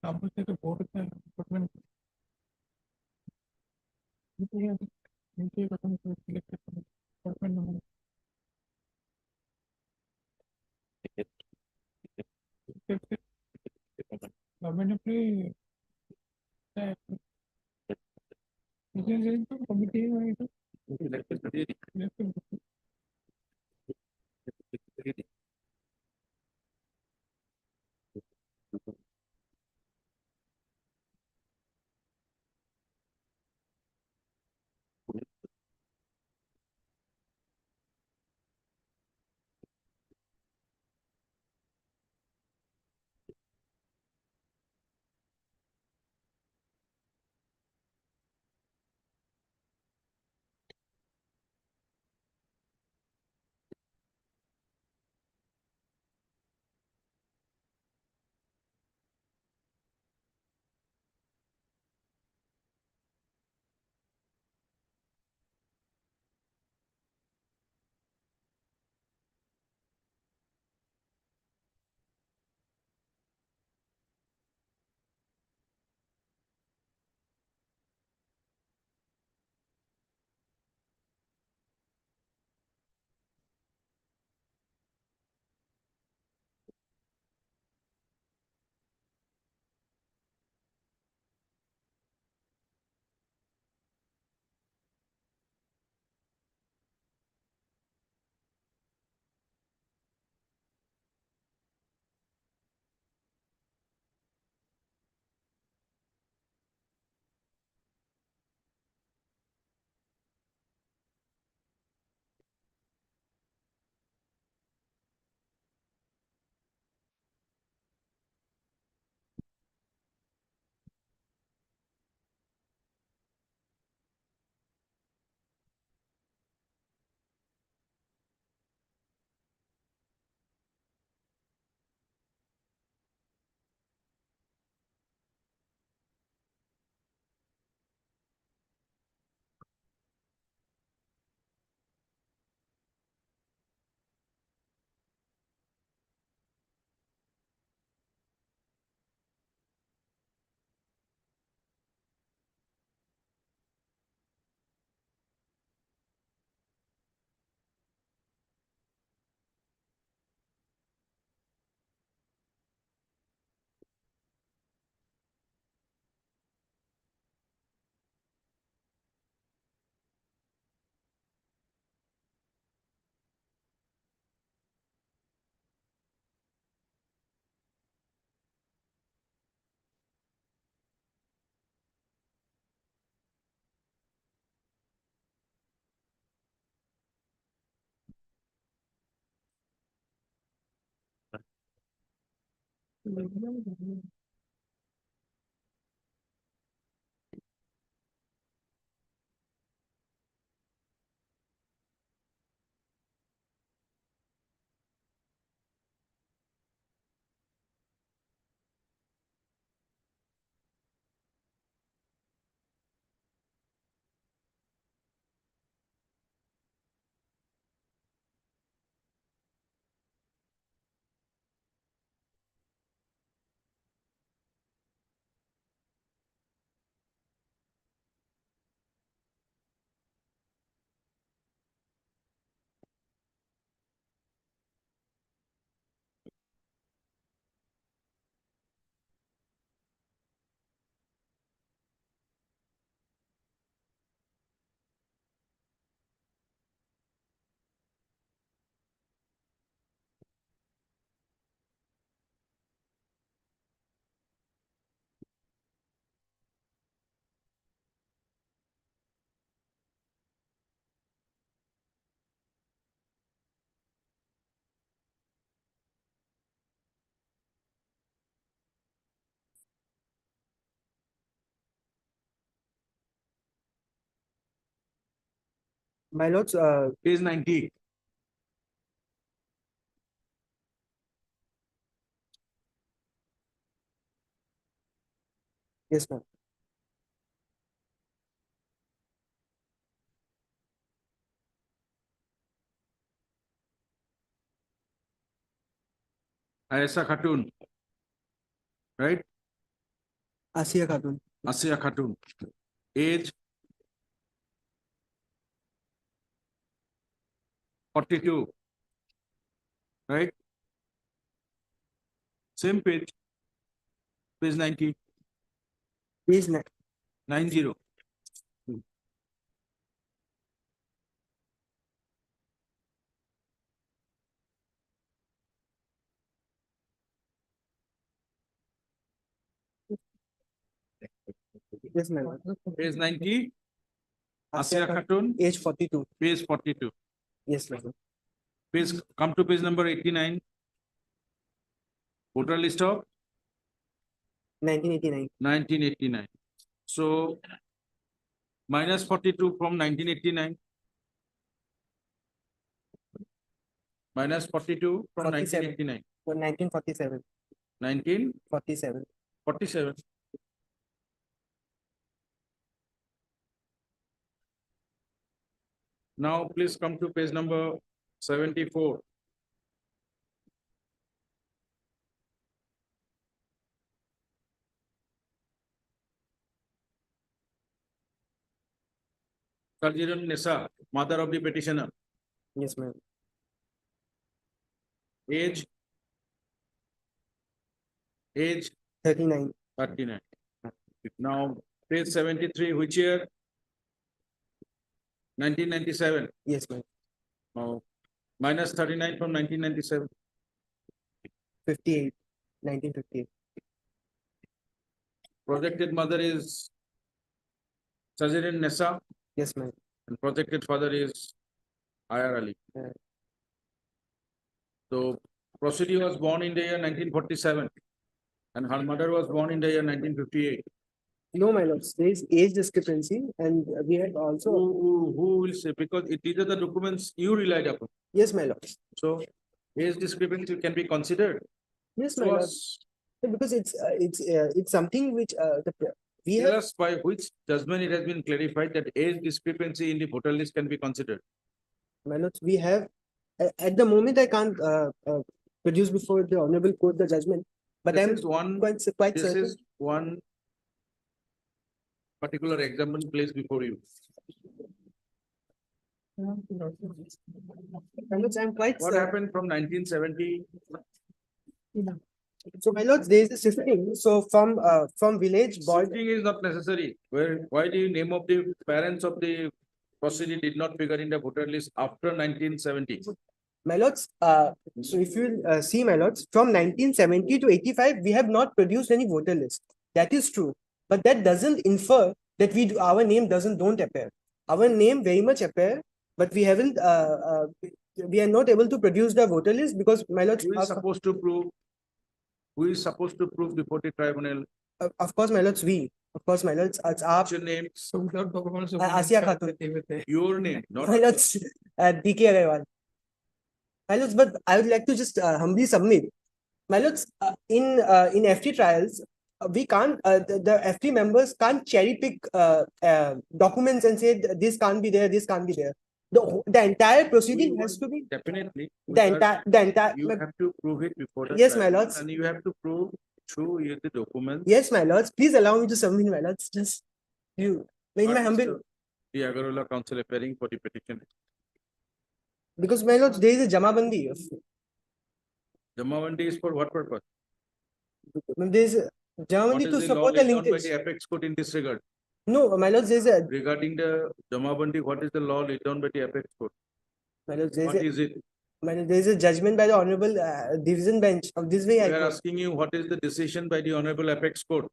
তারপর থেকে ভোটটা করবেন নিচে কথা সিলেক্ট করবেন না গভর্নমেন্ট আপনি committee My lords, Page 90. yes, ma'am. Ayesha Khatun. Right? Asiya Khatun, Asiya Khatun. Age 42. Right? Same page. Page 90. page 9. 90. Yes, my lord. Page 90. Asiya Khatun. Age 42. Page 42. Yes, my lord. Page, come to page number 89. Voter list of 1989. 1989. So minus 42 from 1989. Minus 42 from 47. 1989. For 1947. 1947. 47. Now please come to page number 74. Sarjiran Nisa, mother of the petitioner. Yes, ma'am. Age 39. 39. Now page 73, which year? 1997. Yes, ma'am. Now minus 39 from 1997. 58. 1958. Projected mother is Sarjiran Nisa Yes, ma'am. and projected father is Ayar Ali. Yeah. So Prosody was born in the year 1947 and her mother was born in the year 1958. No, my lords, there is age discrepancy and we had also, Who will say, because these are the documents you relied upon. yes, my lords. So age discrepancy can be considered. Yes, my So lords. Because it's something which, we tell have, us by which judgment it has been clarified that age discrepancy in the voter list can be considered. my lords, we have, at the moment, I can't, produce before the honorable court the judgment, but This I'm is one, quite this certain. is one particular example placed before you. My lords, I'm quite What certain. happened from 1970? So, my lords, there is a shifting. So from village board, Shifting is not necessary. Why the name of the parents of the proceeding did not figure in the voter list after 1970? my lords, so if you see, my lords, from 1970 to 85, we have not produced any voter list. That is true, but that doesn't infer that our name don't appear. Our name very much appear, but we haven't. We are not able to produce the voter list because, my lords, Who is supposed to prove? Who is supposed to prove before the tribunal? of course, my lords, of course, my lords, it's our What's your name? So without documents. Asiya Khatun. Your name, not My lords, DK Agarwal. My lords, but I would like to just humbly submit. My lords, in FT trials, we can't, the FT members can't cherry pick documents and say this can't be there, this can't be there. The entire proceeding has to be, definitely. the entire, You have to prove it before the Yes, my tribunal, lords. and you have to prove through the documents. yes, my lords, please allow me to submit, my lords, just you, in my What is humble, The Agarola Council appearing for the petition. because, my lords, there is a Jamabandi. Jamavandi is for what purpose? There is a What Jamabandi is to the law support the laid down by linkage. the apex court in this regard? No, my lords, there is a, Regarding the Jamavandi, what is the law laid down by the apex court? my lords, there is What a, is it? there is a judgment by the honorable division bench of this way. We I are go. asking you, what is the decision by the honorable apex court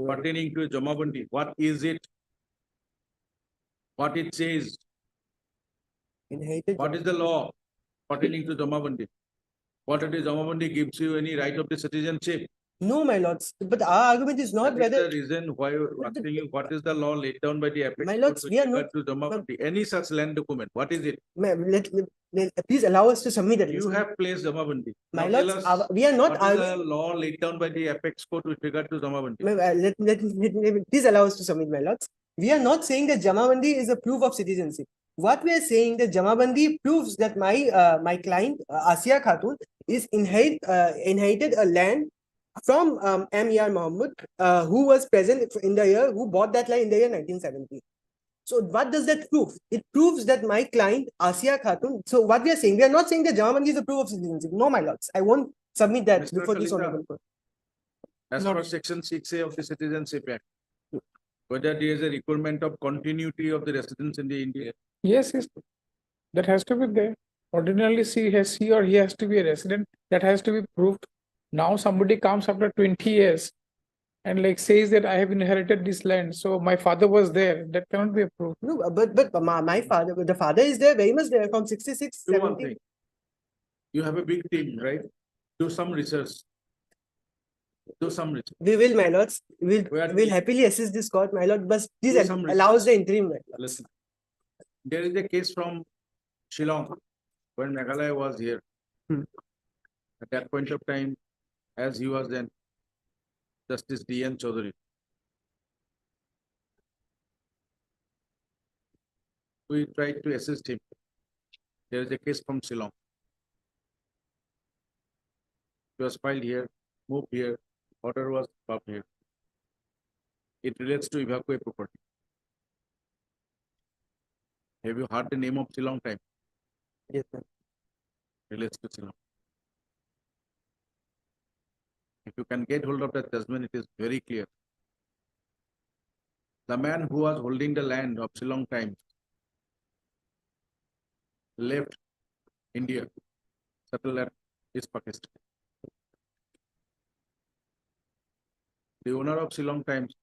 pertaining to Jamavandi? What is it? What it says? Inherited What is the law pertaining to Jamavandi? What it is, Jamavandi gives you any right of the citizenship? No, my lords, but our argument is not That is whether, the reason why we're asking you, what is the law laid down by the apex My court lords, with we are regard not- to Jamabandi? Any such land document, what is it? please allow us to submit that. You have placed Jamabandi. My Now tell lords, us, we are not what is the arguing. law laid down by the apex court with regard to Jamabandi? Please allow us to submit, my lords. We are not saying that Jamabandi is a proof of citizenship. What we are saying that Jamabandi proves that my client Asia Khatun is inherited a land from M.E.R. Mohammed, who was present in the year, who bought that land in the year 1970. So what does that prove? It proves that my client Asia Khatun. So what we are saying, we are not saying that Jamabandi is a proof of citizenship. No, my lords, I won't submit that Mr. before this Kalita. honorable court. As Not- per section 6A of the Citizenship Act, whether there is a requirement of continuity of the residence in the India. Yes, yes, that has to be there. Ordinarily, he or he has to be a resident. That has to be proved. Now somebody comes after 20 years and like says that I have inherited this land, so my father was there. That cannot be approved. No, but my father, the father is there, very much there from 66, Do one 70. thing. You have a big team, right? Do some research. Do some research. We will, my lords. We'll We- happily assist this court, my lord. But Do please some allow us the interim, my lords. Listen. There is a case from Shillong when Meghalaya was here. At that point of time, as he was then Justice D.N. Chaudhary. We tried to assist him. There is a case from Shillong. It was filed here, moved here, order was up here. It relates to evacuate property. Have you heard the name of Shillong time? Yes, sir. Relates to Shillong. If you can get hold of that judgment, it is very clear. The man who was holding the land of Shillong time left India, settled at East Pakistan. The owner of Shillong Times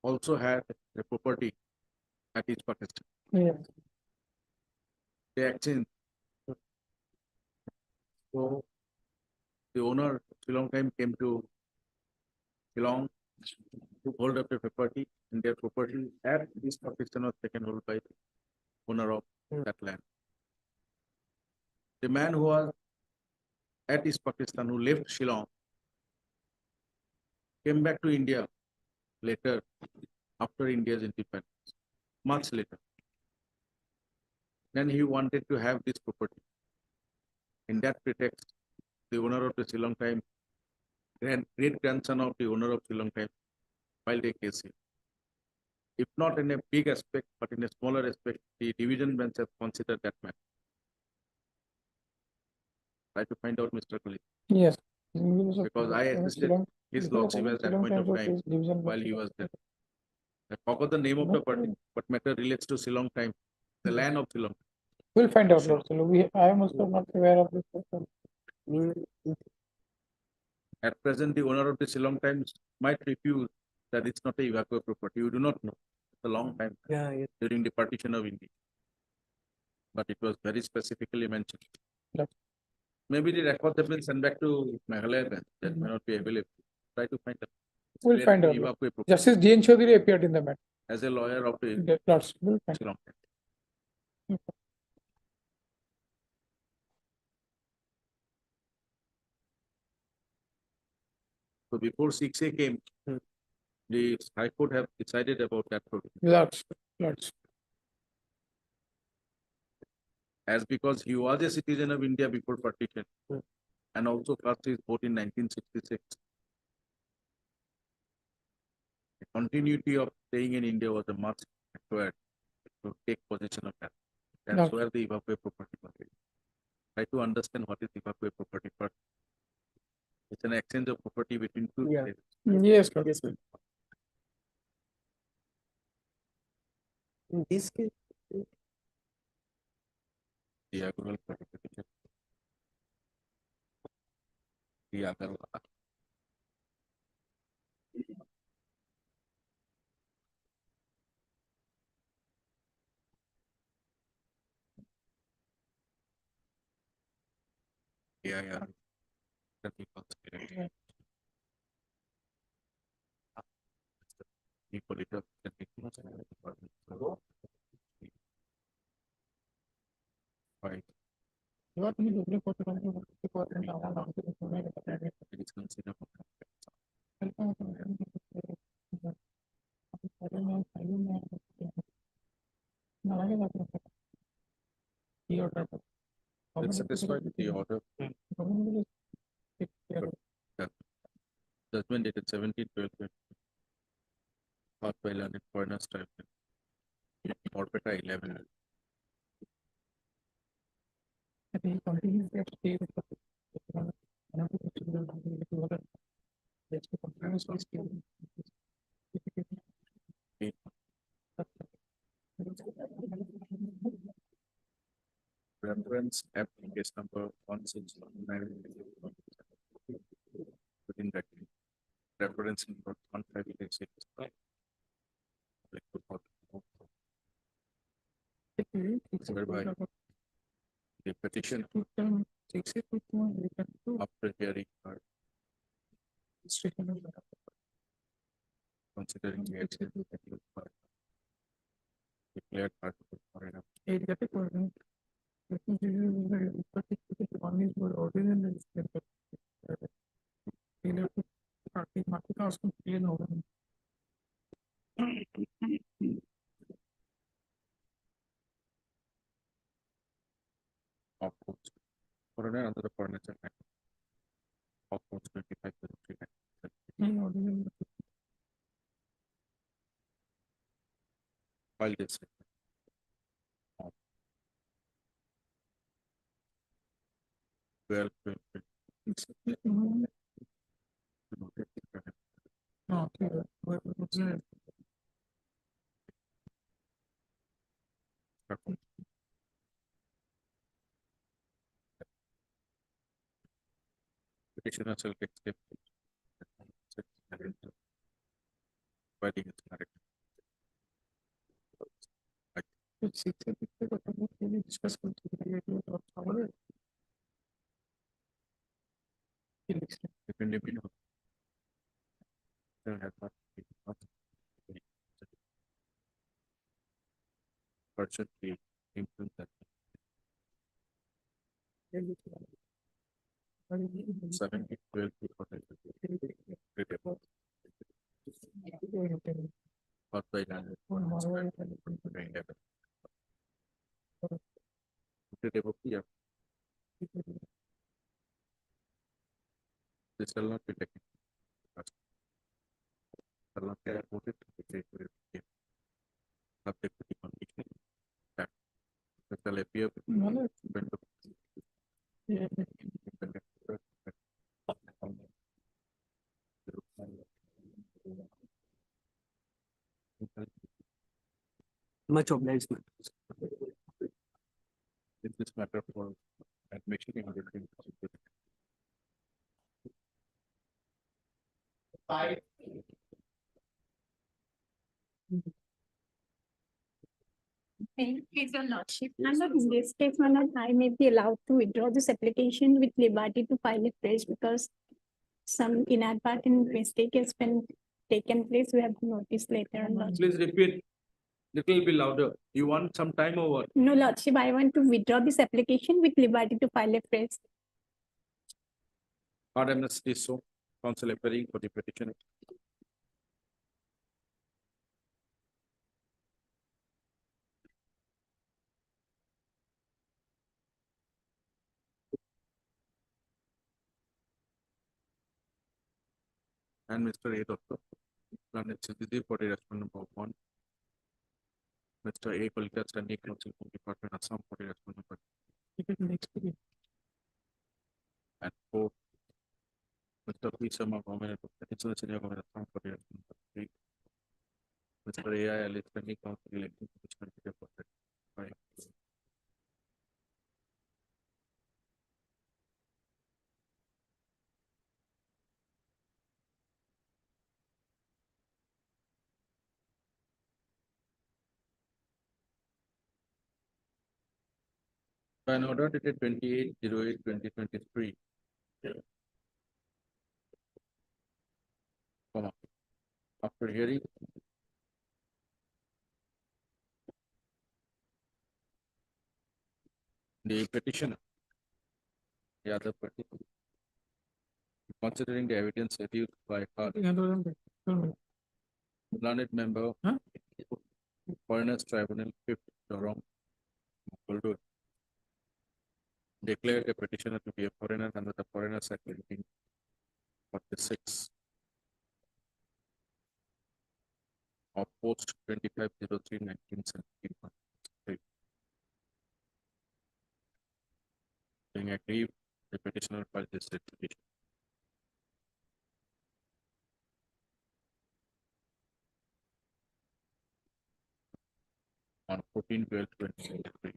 also had a property at East Pakistan. Yeah. They exchanged. So the owner of Shillong Time came to Shillong to hold up the property, and their property at East Pakistan was taken hold by the owner of that land. The man who was at East Pakistan, who left Shillong, came back to India later, after India's independence, much later. Then he wanted to have this property. In that pretext, the owner of the Shillong Time, great grandson of the owner of Shillong Time, filed a case here. If not in a big aspect, but in a smaller aspect, the division bench has considered that matter. Try to find out, Mr. Khalid, Yes. because I assisted his lordship at that point of time while he was there. I forgot the name of the party, but matter relates to Shillong Time, the land of Shillong. We'll find out, Lord. I am also not aware of this. At present, the owner of the Shillong Times might refuse that it's not a evacuate property. You do not know. It's a long time Yeah, yeah. during the partition of India. But it was very specifically mentioned. Yep. Maybe the records have been sent back to Meghalaya then, that may not be available. Try to find out. It's We'll clear find to out. evacuate property. Justice D.N. Chaudhary appeared in the matter. As a lawyer of the Lords, we'll find. Shillong Time. So before 6A came, the High Court have decided about that provision. Lords. As because he was a citizen of India before partition and also cast his vote in 1966. The continuity of staying in India was a must required to take possession of that. That's Okay. where the evacuate property was. Try to understand what is evacuate property first. It's an exchange of property between two Yeah. states. Yes, Lord. Yes, ma'am. In this case, Diagonal certification. Diagonal. Yeah. That we consider. Hippolyta. Five. What we do for the It is considered. Let's satisfy with the order. Judgment dated 17/12/20. Passed by learned foreigners tribunal. Orbita 11. He continues to stay with the Reference app case number 1619. Within that. Reference number 1586. Whereby the petition after hearing her considering the accident declared part of the foreigner. Of course, foreigner under the Furniture Act. Of course, 25. File this. Well, petitioner shall take steps. Filing is correct. Depending on there has not been person be influence that 7/12 Passed by learned this shall not be taken. Shall not be reported to the state for review. Subject to the condition that it shall appear when Much obliged, ma'am. in this matter for admission in the Please, your lordship, under this case, my lord, I may be allowed to withdraw this application with liberty to file it fresh because some inadvertent mistake has been taken place. We have to notice later on. lordship. Please repeat little bit louder. You want some time over? No, lordship, I want to withdraw this application with liberty to file it fresh. Pardon us, is so. Counsel appearing for the petition. And Mr. A. Doctor. Learned Citizen for the respondent number 1. Mr. A. Kolkata Standing Counsel from Department Assam for the respondent number. And 4. Mr. P. Sharma, Government of Peninsular Senior Government Assam for the respondent number 3. Mr. A. Ali Standing Counsel electing petitioner to the project. 5. By an order dated 28/08/2023. Comma. After hearing the petitioner, the other party, considering the evidence adduced by her learned member, Foreigners Tribunal, Fifth Durham, Muldoon, declared the petitioner to be a foreigner under the Foreigners Act 1946 of post 2503/1971. Being aggrieved, the petitioner filed this petition. On 14/12/2023.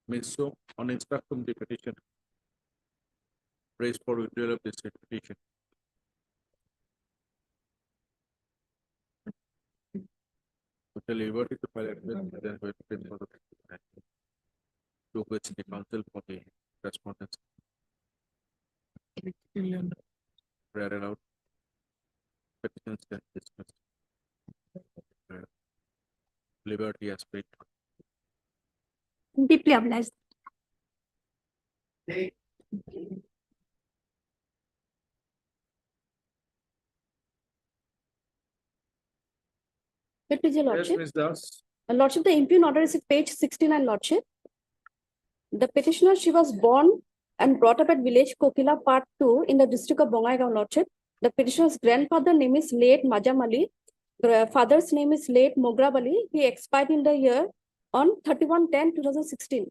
Ms. So, on instruction the petition, raised for withdrawal of this petition. With the liberty to file a bill, then wait for the to which the counsel for the respondents read aloud. Petitions then dismissed. Liberty has paid. Deeply obliged. It is your Yes, lordship. Ms. Das. Lordship, the impugn order is at page 69, lordship. The petitioner, she was born and brought up at village Kokila Part 2 in the district of Bongaigaon, lordship. The petitioner's grandfather name is late Majam Ali. Father's name is late Mograb Ali. He expired in the year on 31/10/2016.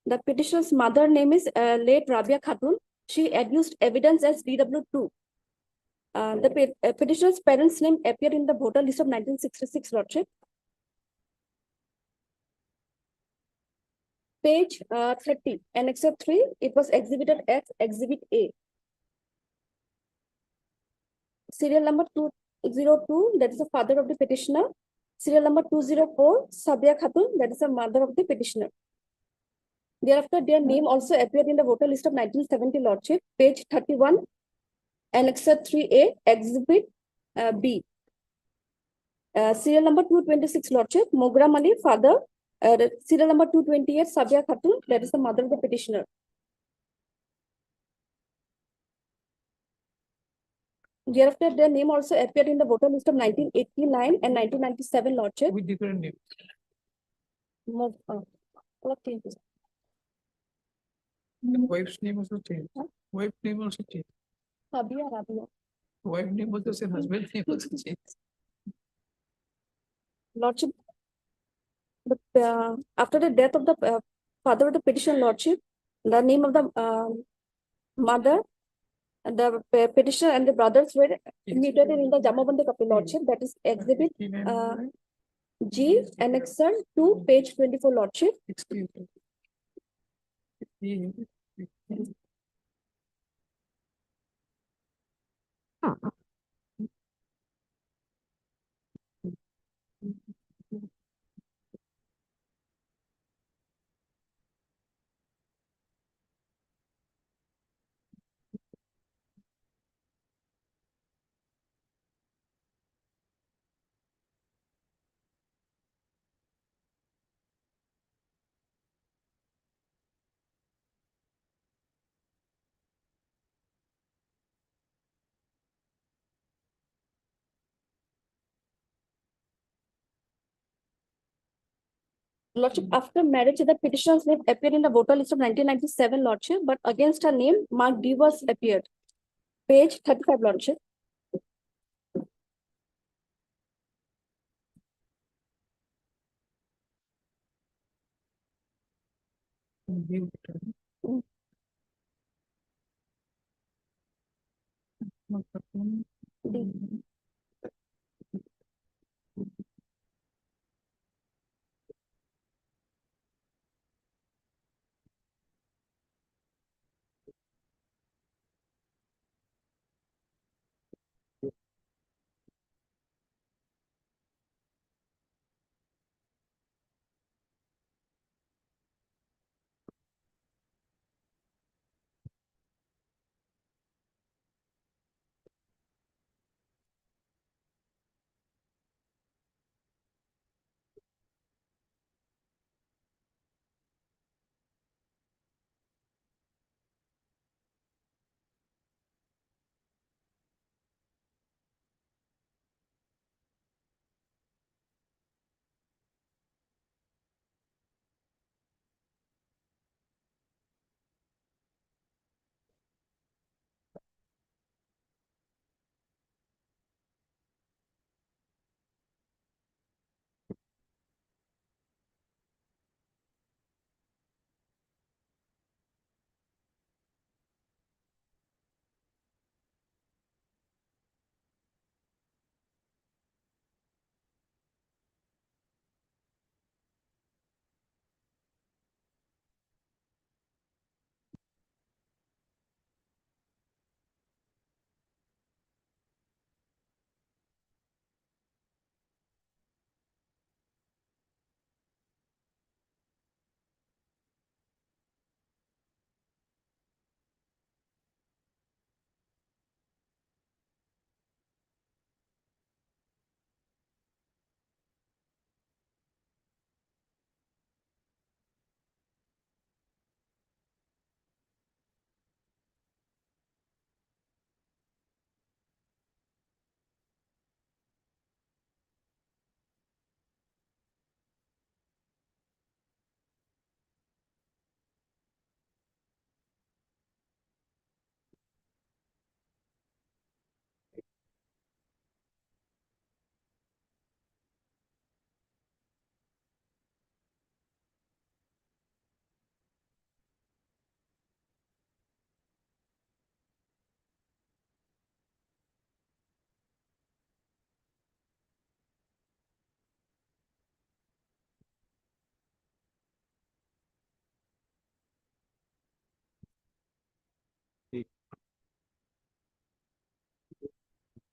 The petitioner's mother name is late Rabia Khatun. She adduced evidence as DW2. The petitioner's parents' name appeared in the voter list of 1966, lordship. Page 30, Annex 3, it was exhibited as Exhibit A. Serial number 202, that is the father of the petitioner. Serial number 204, Sabia Khatun, that is the mother of the petitioner. Thereafter, their name also appeared in the voter list of 1970, lordship. Page 31, Annex 3A, Exhibit B. Serial number 226, lordship, Mogram Ali, father. Serial number 228, Sabia Khatun, that is the mother of the petitioner. Thereafter, their name also appeared in the voter list of 1989 and 1997, lordship. With different name. What changes? The wife's name also changed. Wife name also changed. Rabia. Wife name also same, husband name also changed. Lordship, after the death of the father of the petitioner, lordship, the name of the mother, the petitioner and the brothers were immediately in the Jamabandi Kapil, lordship. That is Exhibit G, Annexer 2, page 24, lordship. 16. 15. Lordship, after marriage, the petitioner's name appeared in the voter list of 1997, lordship, but against her name, Mark Devers appeared. Page 35, lordship.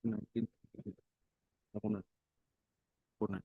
19. Opponent. Opponent.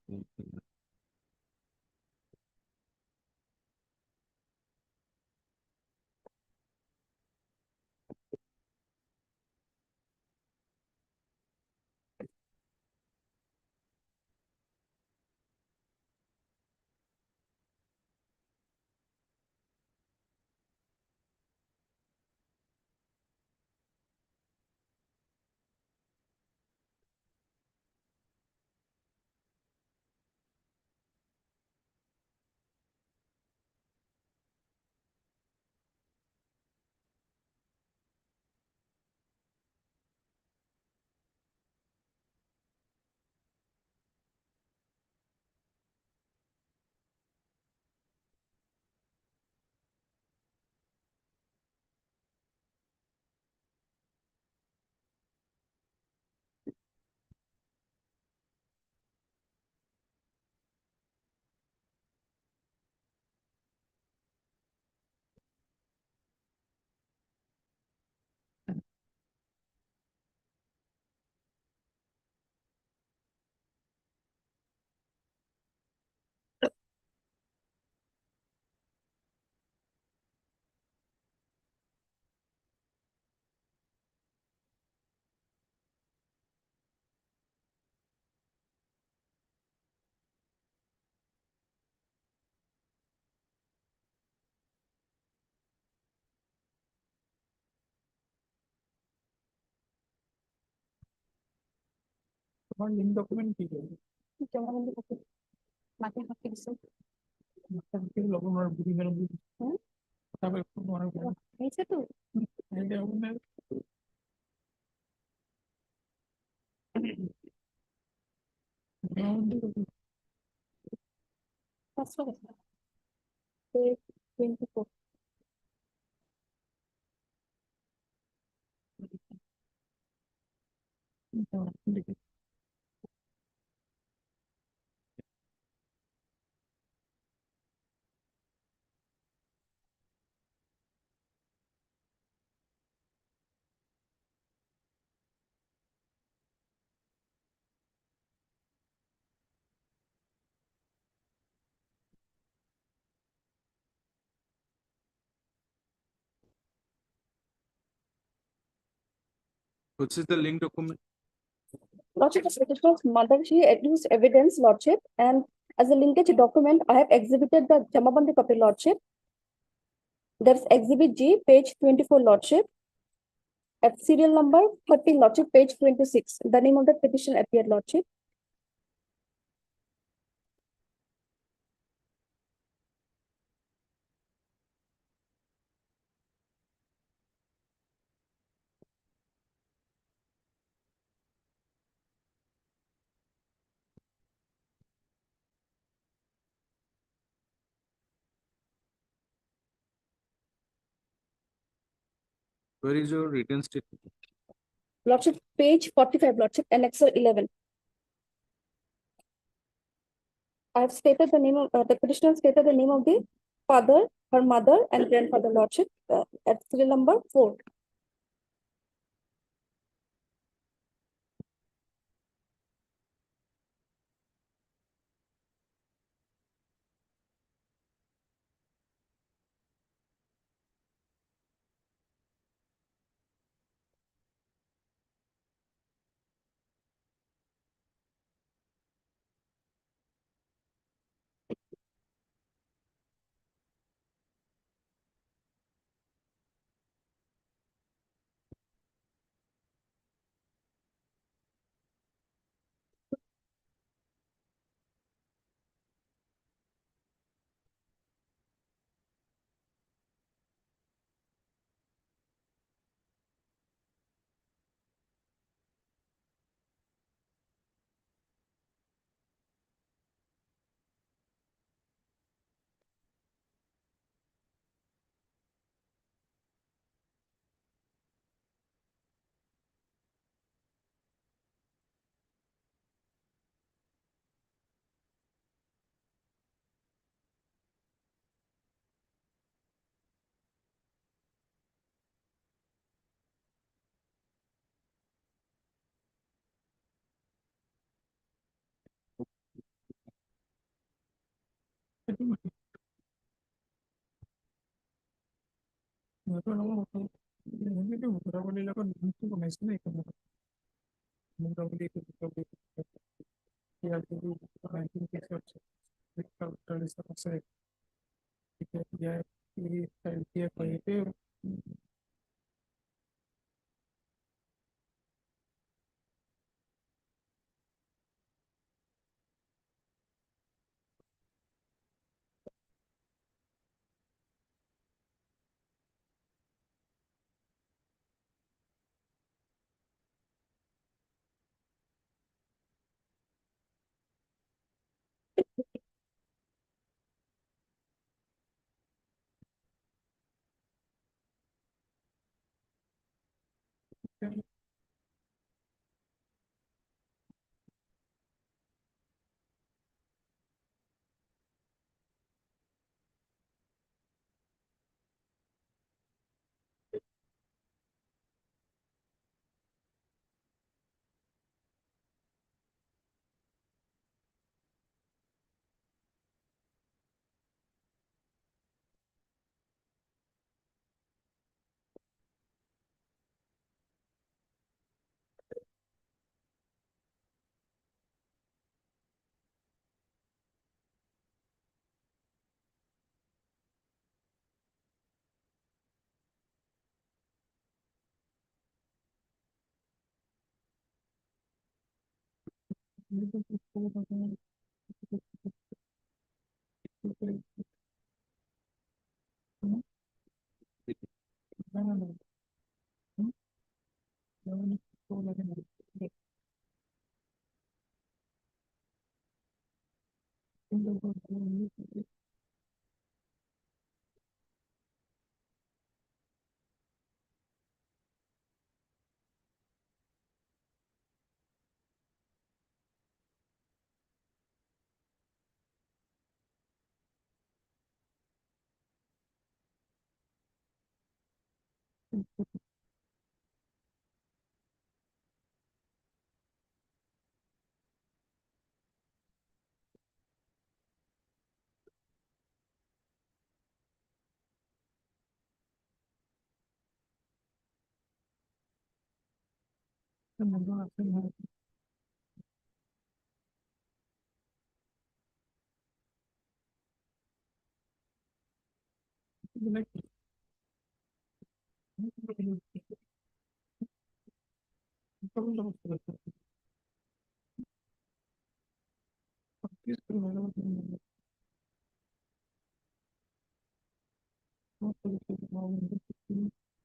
তোমার link document কি করবে? জমাবন্দি copy মাকে হাঁকি দিছো ওনার বুঝি গেল হুম? তারপরে হয়েছে তো পাঁচশো কথা 24 Which is the link document? Lordship, the petitioner's mother, she adduced evidence, Lordship, and as a linkage document, I have exhibited the Jamabandi copy, Lordship. There's exhibit G, page 24, Lordship. At serial number 30, Lordship, page 26. The name of the petition appeared, Lordship. Where is your written statement? Lordship, page 45, Lordship, annexer 11. I have stated the name of, the petitioner stated the name of the father, her mother, and grandfather, Lordship, at serial number 4. ঘোরাবলী লগত লিংকটো বনাইছে নে এইখন মোটামুটি এইটো ইয়াৰ যদি 19 আছে এতিয়া এতিয়া কৰিতে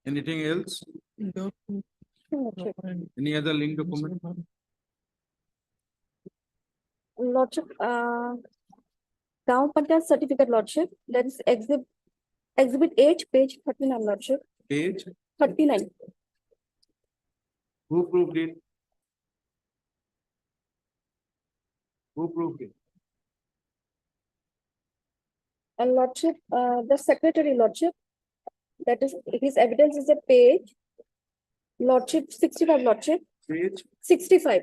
Anything else? Any other link document? Lordship, Town Panchayat certificate, Lordship, that is exhibit H, page 39, Lordship, Page, 39. who proved it? Who proved it? And Lordship, the secretary, Lordship, that is, his evidence is a page, Lordship, 65, Lordship, Page, 65.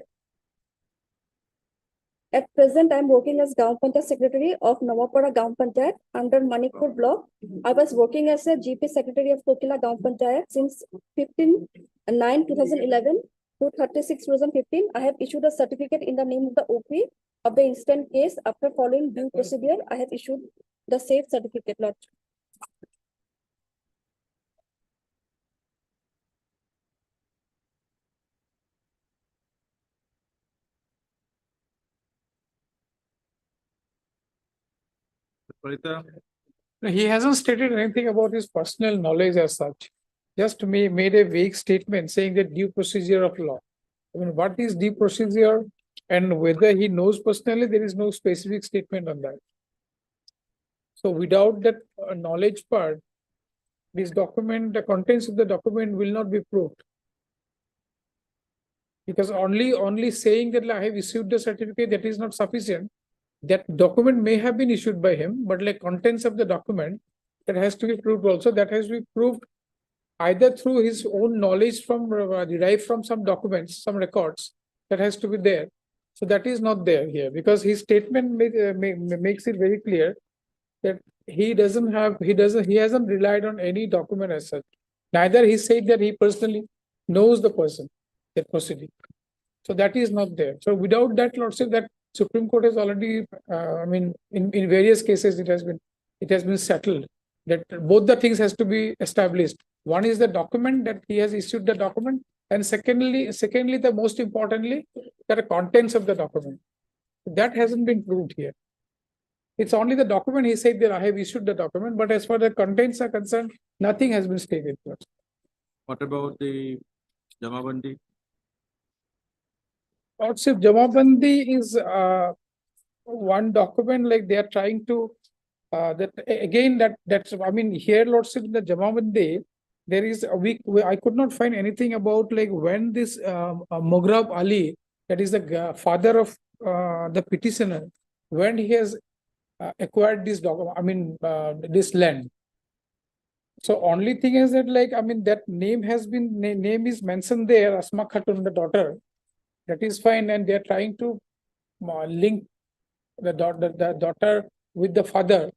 At present, I am working as Gaon Panchayat Secretary of Nawapara Gaon Panchayat under Manikpur block. I was working as a GP Secretary of Kokila Gaon Panchayat since 15/9/2011 to 36/2015. I have issued a certificate in the name of the OP of the instant case. After following due procedure, I have issued the safe certificate, Lord. Parita, No, he hasn't stated anything about his personal knowledge as such. Just made a vague statement saying that due procedure of law. I mean, what is due procedure and whether he knows personally, there is no specific statement on that. So without that knowledge part, this document, the contents of the document will not be proved. Because only saying that I have issued the certificate, that is not sufficient. That document may have been issued by him, but like contents of the document, that has to be proved also. That has to be proved either through his own knowledge from derived from some documents, some records, that has to be there. So that is not there here because his statement makes it very clear that he hasn't relied on any document as such. Neither he said that he personally knows the person, that proceeding. So that is not there. So without that, Lordship, that Supreme Court has already, in various cases, it has been settled that both the things has to be established. One is the document that he has issued the document, and secondly, the most importantly, the contents of the document. That hasn't been proved here. It's only the document he said that I have issued the document, but as far as the contents are concerned, nothing has been stated. What about the Jamabandi? Lordship, Jamabandi is one document like they are trying to here Lordship, in the Jamabandi, there is I could not find anything about like when this Mugrab Ali, that is the father of the petitioner, when he has acquired this document, this land. So only thing is that that name has been name is mentioned there, Asma Khatun, the daughter. That is fine, and they are trying to link the daughter with the father.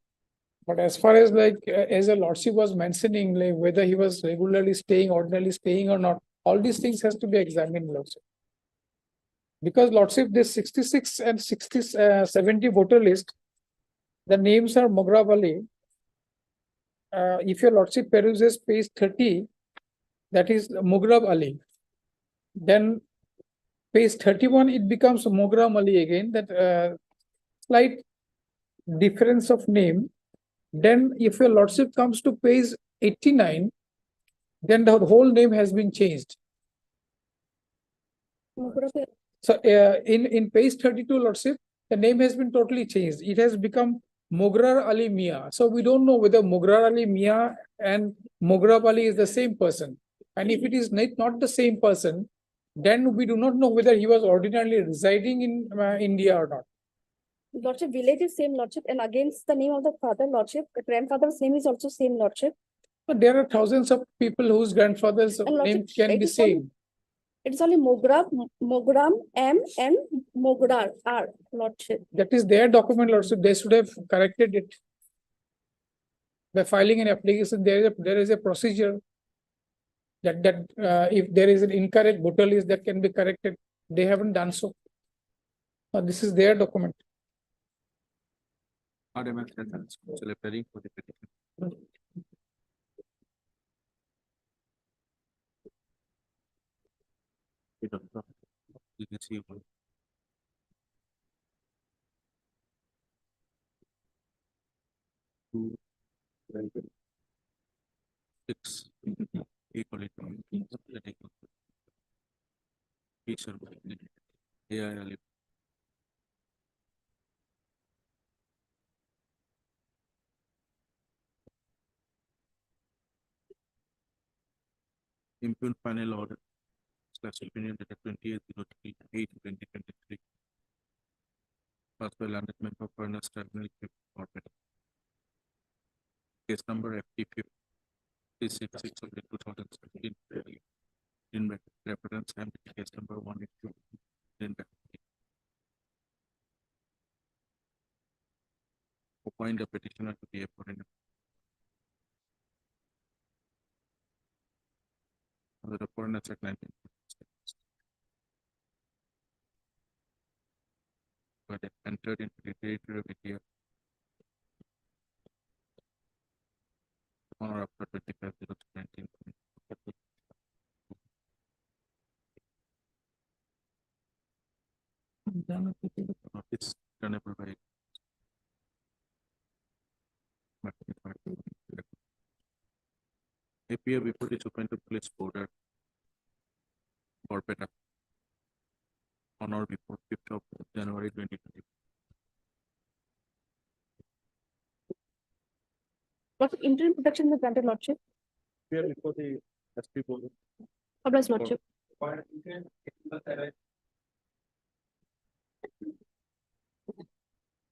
But as far as as a Lordship was mentioning, like whether he was regularly staying, ordinarily staying or not, all these things has to be examined, Lordship. Because Lordship, this 66 and 70 voter list, the names are Mugrab Ali. If your Lordship peruses page 30, that is Mugrab Ali. Then page 31, it becomes Mugrab Ali again, that slight difference of name. Then if your Lordship comes to page 89, then the whole name has been changed. So in page 32, Lordship, the name has been totally changed. It has become Mugrar Ali Mia. So we don't know whether Mugrar Ali Mia and Mugrab Ali is the same person. And if it is not the same person, then we do not know whether he was ordinarily residing in India or not. Lordship, village is same, Lordship, and against the name of the father, Lordship, the grandfather's name is also same, Lordship. But there are thousands of people whose grandfather's And Lordship, name can it be is only- same. It's only Mogram, M, and Mograr, R, Lordship. That is their document, Lordship. They should have corrected it. By filing an application, there is a procedure that if there is an incorrect voter list, that can be corrected. They haven't done so. This is their document. RMS has actually appearing for the petition. You can see one. Two, 6, equally to Peace or AI Ali. Impugn final order / opinion dated 28/03/2023. Passed by landed member Furnace Tribunal Corporate. Case number FT 56 of 2017. In reference and case number 182. Appoint the petitioner to be a foreigner. Under the Foreign Act 19. But it entered into the territory of India on or after 25/0/19. Notice tenable by appear before the Supreme Police Border Borpeta on or before 5th of January 2020. What interim protection is granted, Lordship? Appear before the SP Border. Obliged, Lordship.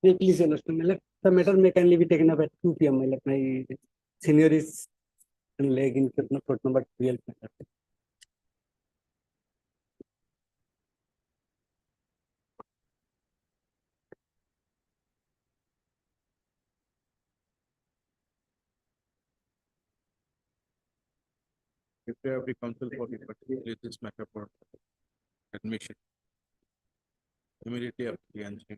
Please, Your Lordship, the matter may kindly be taken up at 2 p.m. My senior is leg in court number 12. If they have the counsel for it, particularly this matter for admission. Immediately after the answer.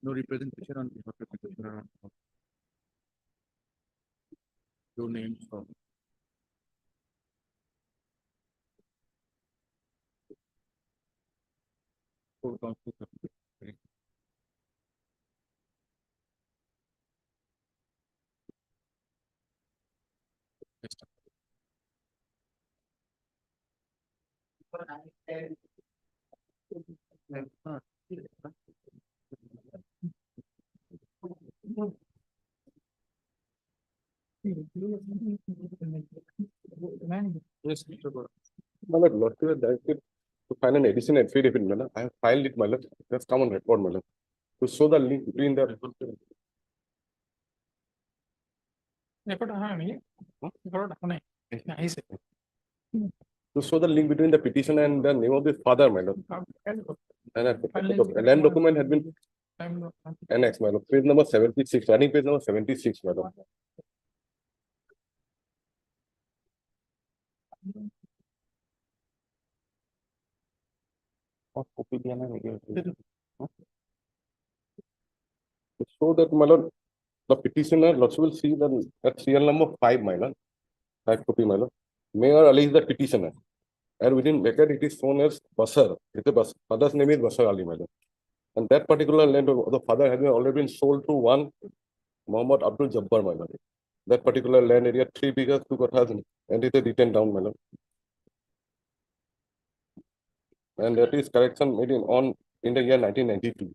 No representation on behalf of the petitioner. Two names of. Full counsel. Yes, Mr. Gaurav. My lord, Lord, you are directed to file an addition affidavit, my lord. I have filed it, my lord. Just come on record, my lord. To show the link between the record হ্যাঁ আমি record হয় না আইছে to show the link between the petition and the name of the father, my lord. And a land document had been annexed, my lord. Page number 76, running page number 76, my lord. What copy the To show that, my lord, the petitioner, Lord, will see that serial number 5, my lord. 5 copy, my lord. Mayor Ali is the petitioner. And within record, it is shown as Basar. Father's name is Basar Ali, my lord. And that particular land of the father has already been sold to one Muhammad Abdul Jabbar, my lord. That particular land area, 3 acres, 2 kathas, and it is written down, my lord. And that is correction made in the year 1992.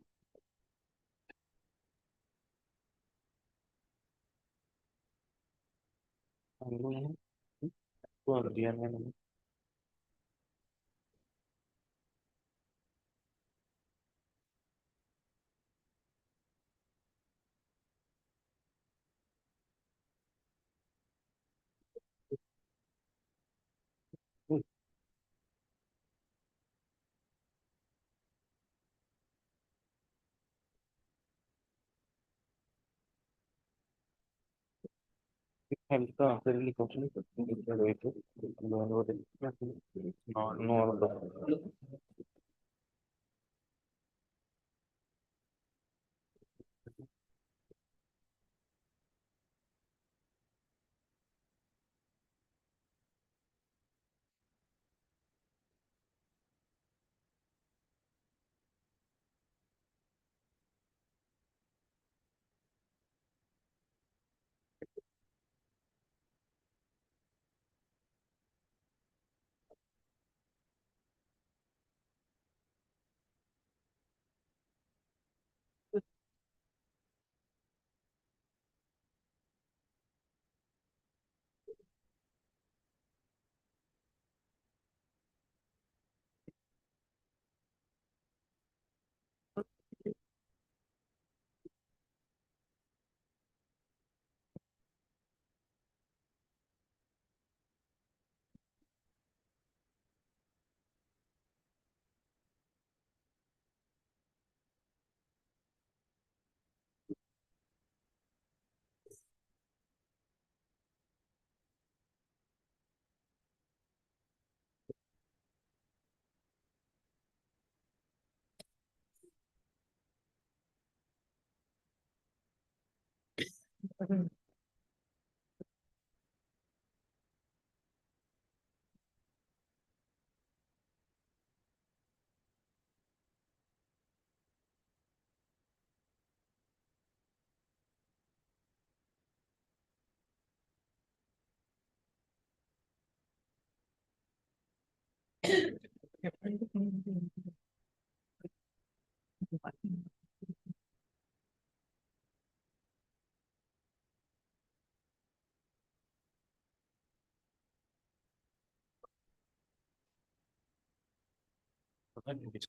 Yes.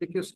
Because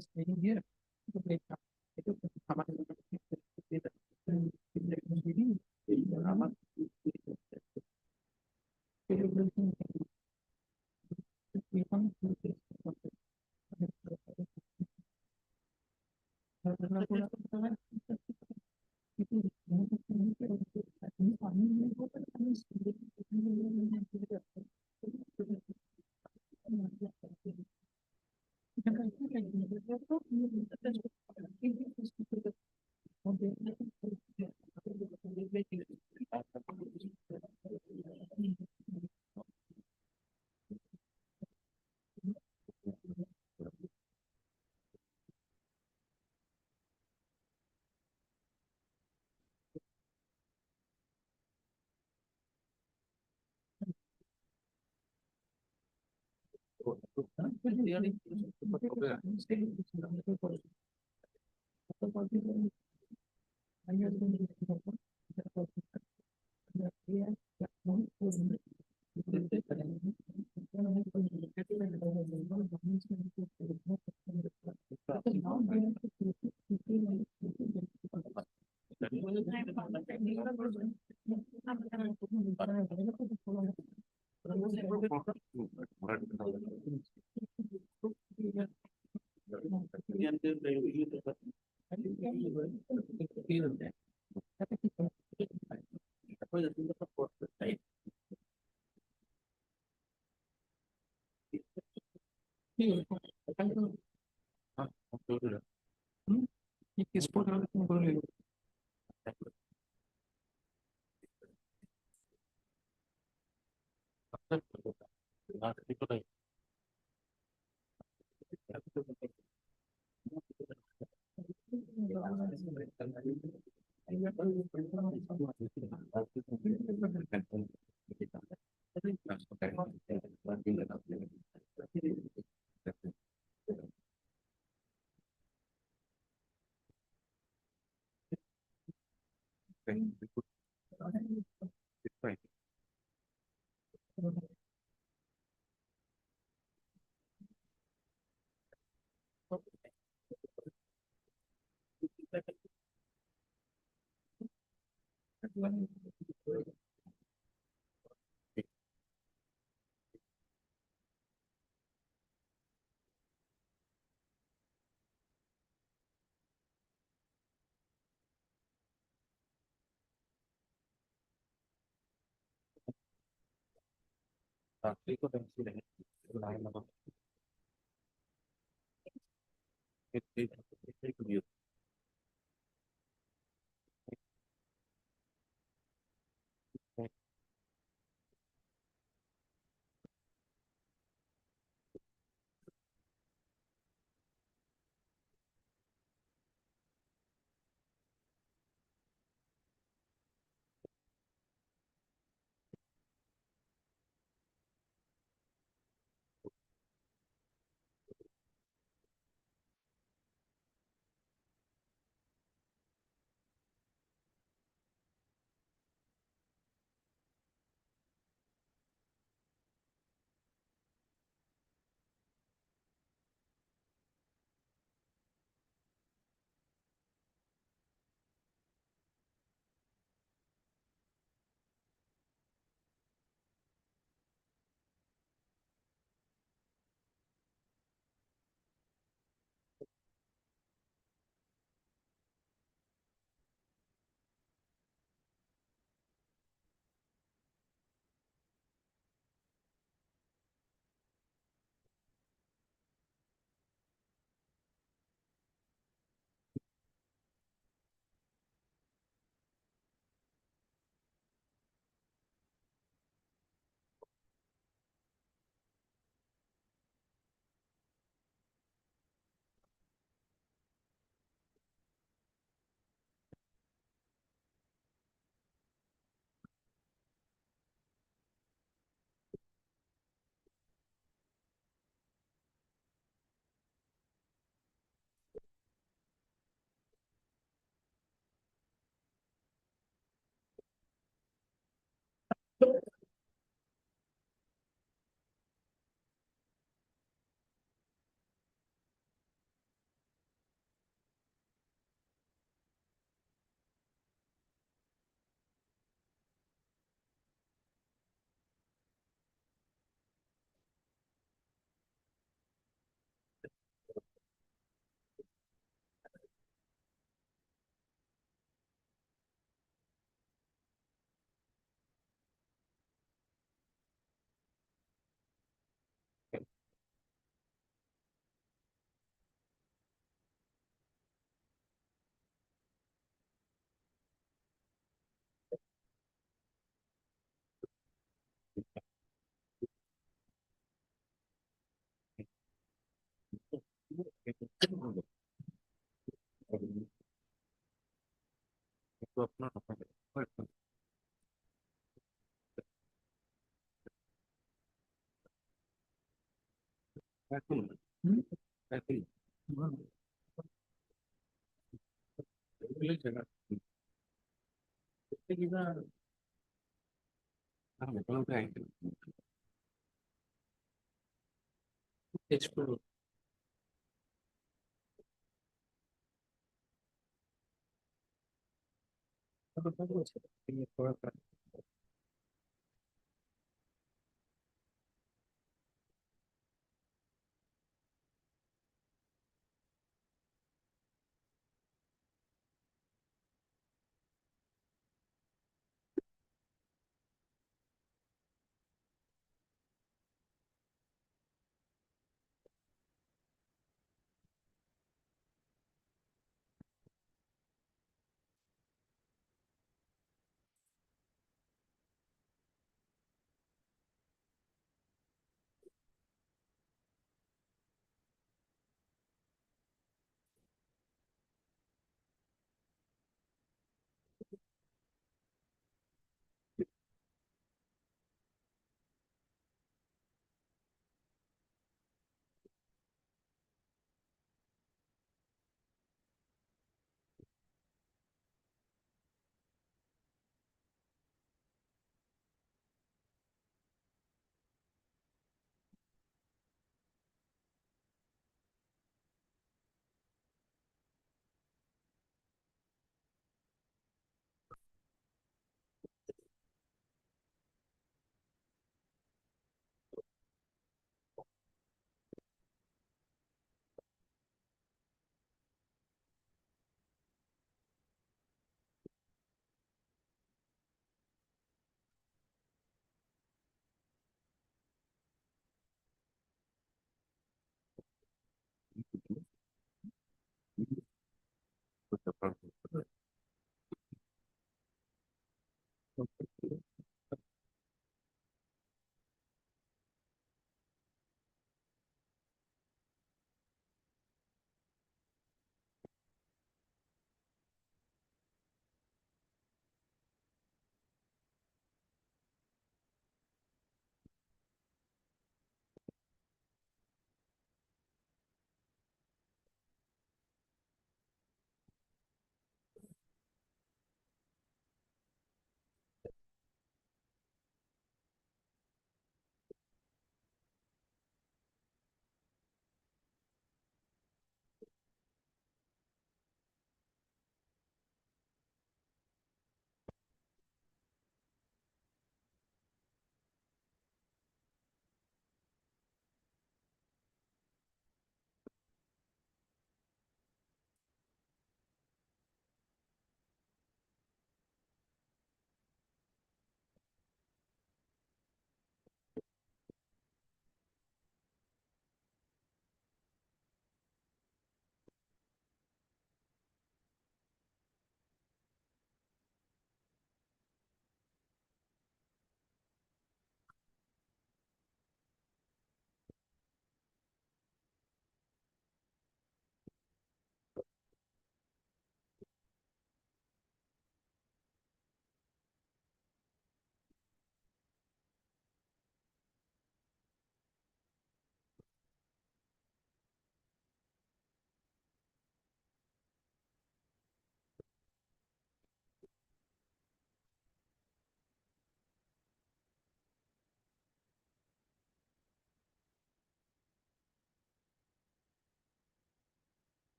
staying here.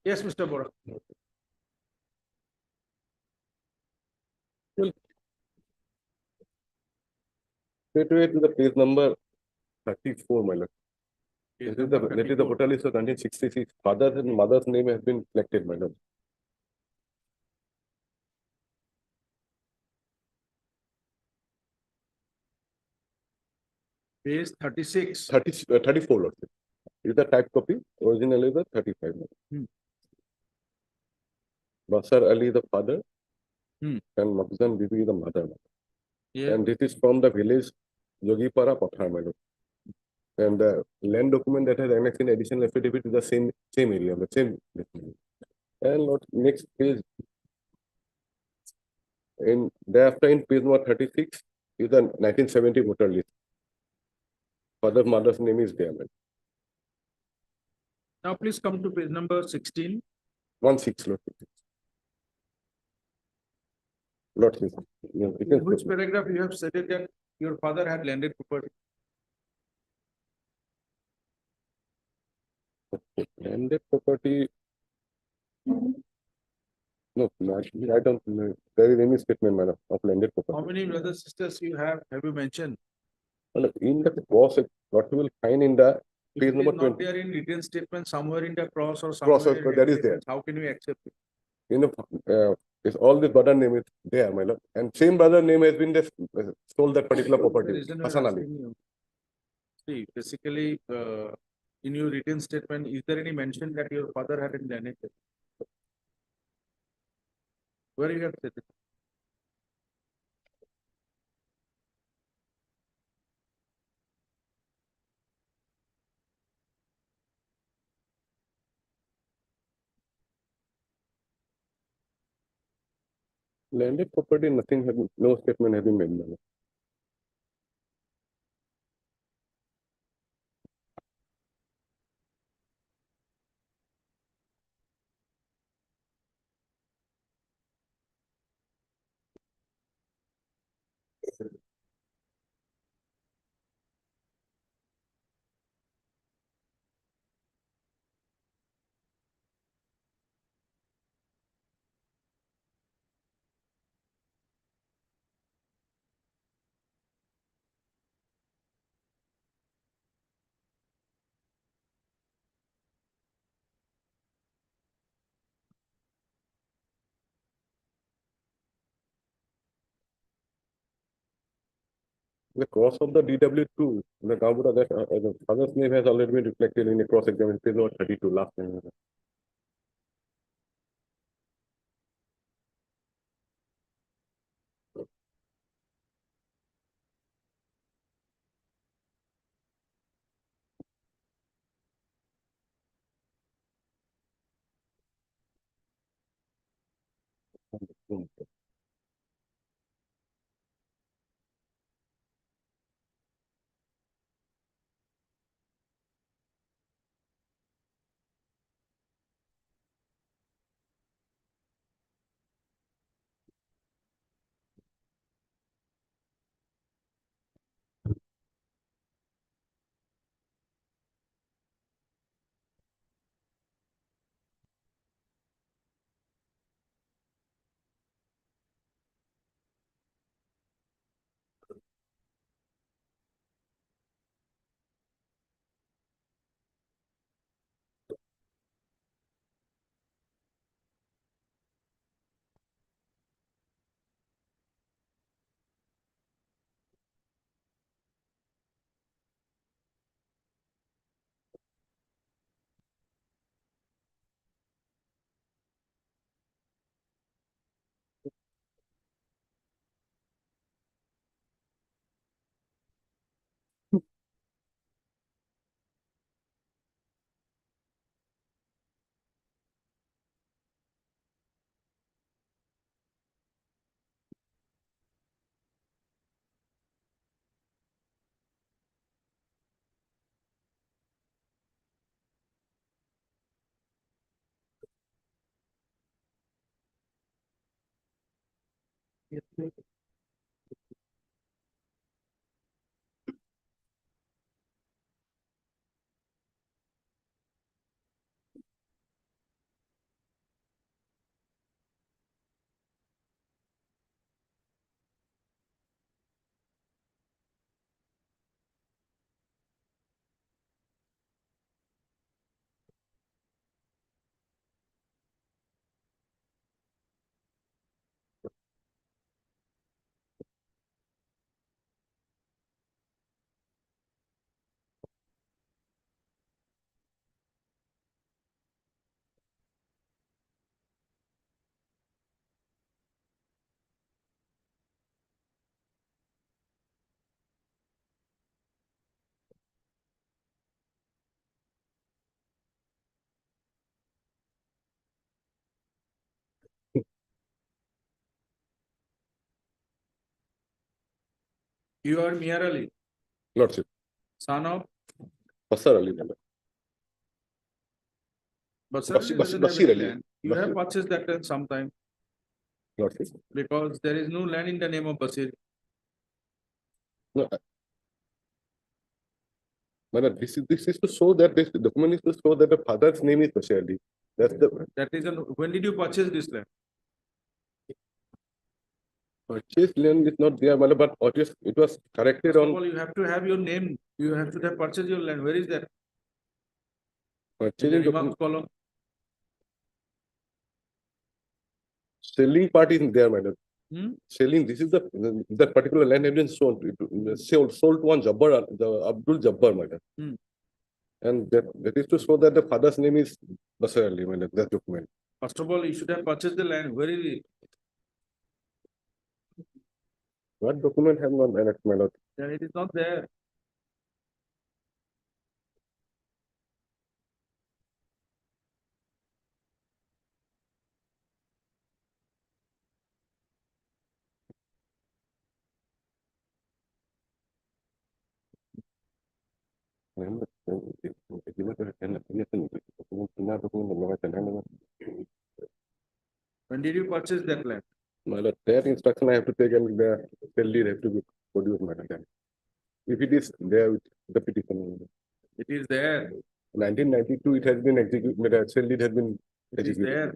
Yes, Mr. Bora. Straightway to the page number 34, my lord. That is the voter list of 1966. Father's and mother's name has been selected, my lord. Page 36. 34, lord. Is the type copy. Original is the 35. Basar Ali the father and Makzan Bibi the mother. Yeah. And this is from the village Yogipara Pathar, my lord. And the land document that has annexed in additional affidavit is the same area, the same. And Lord, next page. In thereafter, in page number 36 is the 1970 voter list. Father, mother's name is there. Now please come to page number 16. 16, Lord. Lord, please. Yeah, you In can which put- paragraph you have stated that your father had landed property? landed property. No, I don't know. There is any statement, madam, of landed How property. many brothers, sisters you have you mentioned? Well, in the cross, what you will find in the If page it is number not 20. there in written statement somewhere in the cross or Cross, somewhere in that is there. affidavits, how can we accept it? You know, is all this brother name is there, my lord. And same brother name has been just sold that particular The property, reason we are Hassan Ali. asking you. See, basically, in your written statement, is there any mention that your father had landed? Where you have said it? Landed property, nothing has, no statement has been made, my lord. the cross of the DW2, the Kambuda, that the father's name has already been reflected in a cross examination, page number 32, last time. You are Miar Ali, Lordship, son of Basar Ali, my lord. Basar Ali doesn't have Bashir any Ali. land. You have Bashir. purchased that land sometime Lordship. because there is no land in the name of Basir. No, my lord, this is to show that this document is to show that the father's name is Bashir Ali. That's the That is, when did you purchase this land? purchase land is not there, my lord, but it was corrected First of on all, you have to have your name. You have to have purchased your land. Where is that? In the purchasing remarks document. column. Selling part is there, my lord. Hmm? Selling, this is that particular land has been sold to one Jabbar, the Abdul Jabbar, my lord. Hmm. And that is to show that the father's name is Basar Ali, my lord, that document. First of all, you should have purchased the land. Where is it? What document have not annexed, my lord? Then it is not there. When did you purchase that land? My lord, that instruction I have to take and the cell deed have to be produced, my lord. If it is there with the petition. It is there. 1992, it has been executed, the cell deed has been It is executed. there.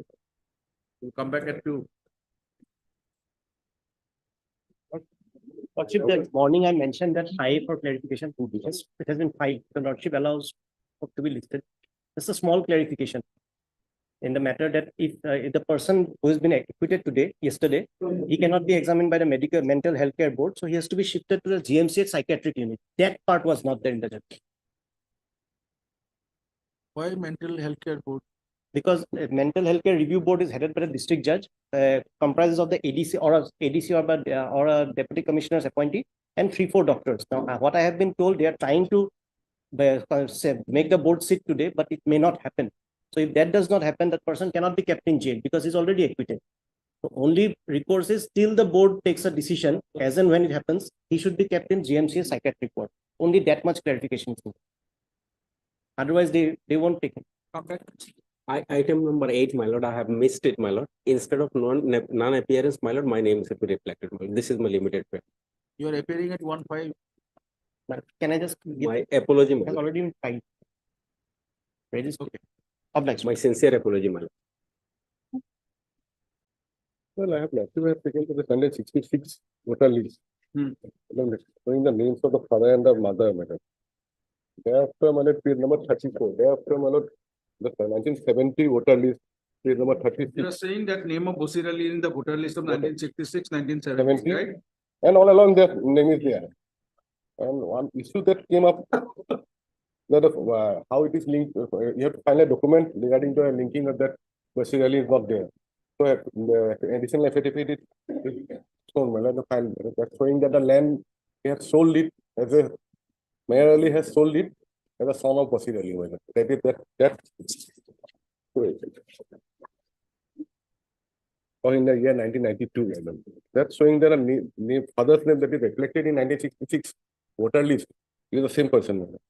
We'll come back at 2. Lordship, that morning I mentioned that 5 for clarification. Yes, it has been 5. The Lordship allows to be listed. Just a small clarification. in the matter that if the person who has been acquitted yesterday, he cannot be examined by the mental health care board, so he has to be shifted to the GMCH psychiatric unit. That part was not there in the judgment. Why mental health care board? Because mental health care review board is headed by the district judge, comprises of the ADC or a deputy commissioner's appointee and 3-4 doctors. Now, what I have been told, they are trying to make the board sit today, but it may not happen. So if that does not happen, that person cannot be kept in jail because he's already acquitted. So only recourse is till the board takes a decision, as and when it happens, he should be kept in GMCA psychiatric ward. Only that much clarification is needed. Otherwise, they won't take him. Okay. Item number 8, my lord, I have missed it, my lord. Instead of non-appearance, my lord, my name is to be reflected. My lord. This is my limited prayer. You are appearing at 1-5. But can I just give My apology, my has lord. already been filed. Register. Okay. Obliged. My sincere apology, my lord. Well, I have taken to the 166 voter list. Showing the names of the father and the mother, madam. Thereafter, my lord, page number 34. Thereafter, my lord, the 1970 voter list, page number 36. You are saying that name of Basir Ali in the voter list of 1966, 1970, 70, right? and all along their name is there. And one issue that came up, that of how it is linked, you have to find a document regarding the linking of that Basir Ali is not there. So the additional affidavit is shown, my lord, the file that's showing that the land he has sold it as a Mayor Ali has sold it as a son of Basir Ali. My lord. That is that. Or in the year 1992, my lord. That's showing that a father's name that is reflected in 1966 voter list is the same person. My lord.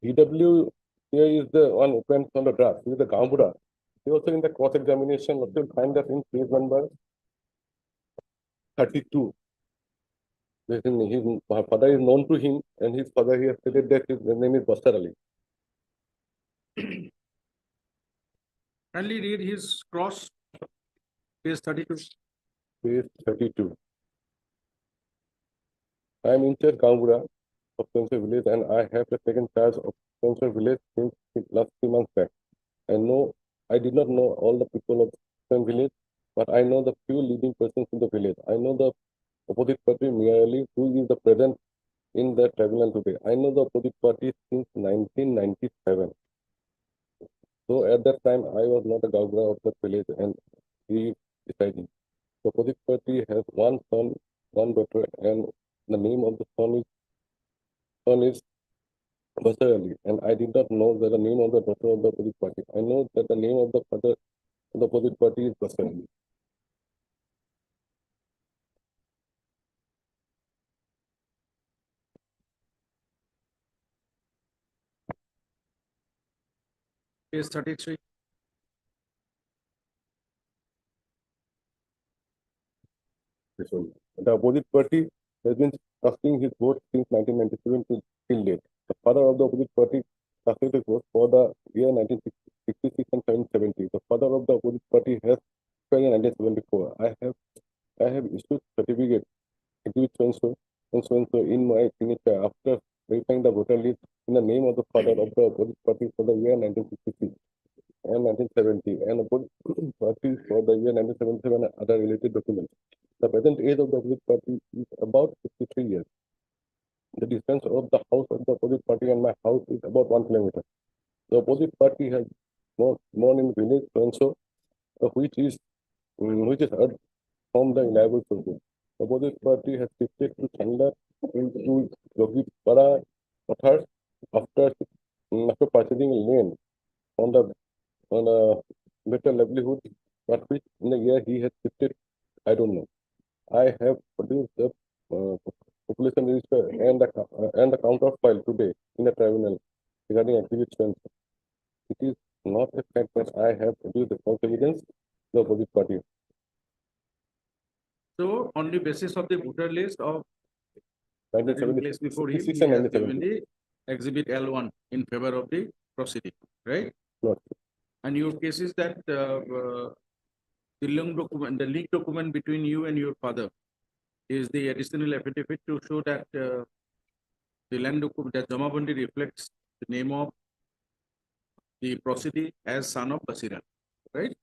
VW here is the one open on the draft. This is the Gambura. He also in the cross examination, you'll find that in page number 32. His father is known to him, and his father he has stated that his name is Basir Ali. Kindly read his cross, page 32. Page 32. I am in charge Gambura of Spencer Village, and I have taken charge of Spencer Village since last 3 months back. I did not know all the people of Spencer Village, but I know the few leading persons in the village. I know the opposite party merely who is the present in the tribunal today. I know the opposite party since 1997. So at that time, I was not a Gambura of the village, and he decided. The opposite party has one son, one daughter, and the name of the son is Basir Ali, and I did not know that the name of the daughter of the opposite party. I know that the name of the father of the opposite party is Basir Ali. Page 33. The opposite party has been casting his vote since 1997 to till date. The father of the opposite party casted his vote for the year 1966 and 1970. The father of the opposite party has in 1974. I have issued certificate exhibit so and so in my signature after verifying the voter list in the name of the father of the opposite party for the year 1966 and 1970 and opposite party for the year 1977 and other related documents. The present age of the opposite party is about 53 years. The distance of the house of the opposite party and my house is about 1 kilometer. The opposite party has born in village so which is heard from the reliable sources. The opposite party has shifted to Chanda into Jogipara Pathar after purchasing land on a better livelihood, but which in a year he has shifted, I don't know. I have produced the population register and the count of file today in the tribunal regarding activity. It is not a fact that I have produced the false evidence to the opposite party. So on the basis of the voter list of in 1970 place before him, 66 he and has given 1970. the exhibit L1 in favor of the proceeding, right? Not And your case is that the leaked document between you and your father is the additional affidavit to show that the land document, that Jamabandi reflects the name of the proceeding as son of Basira, right?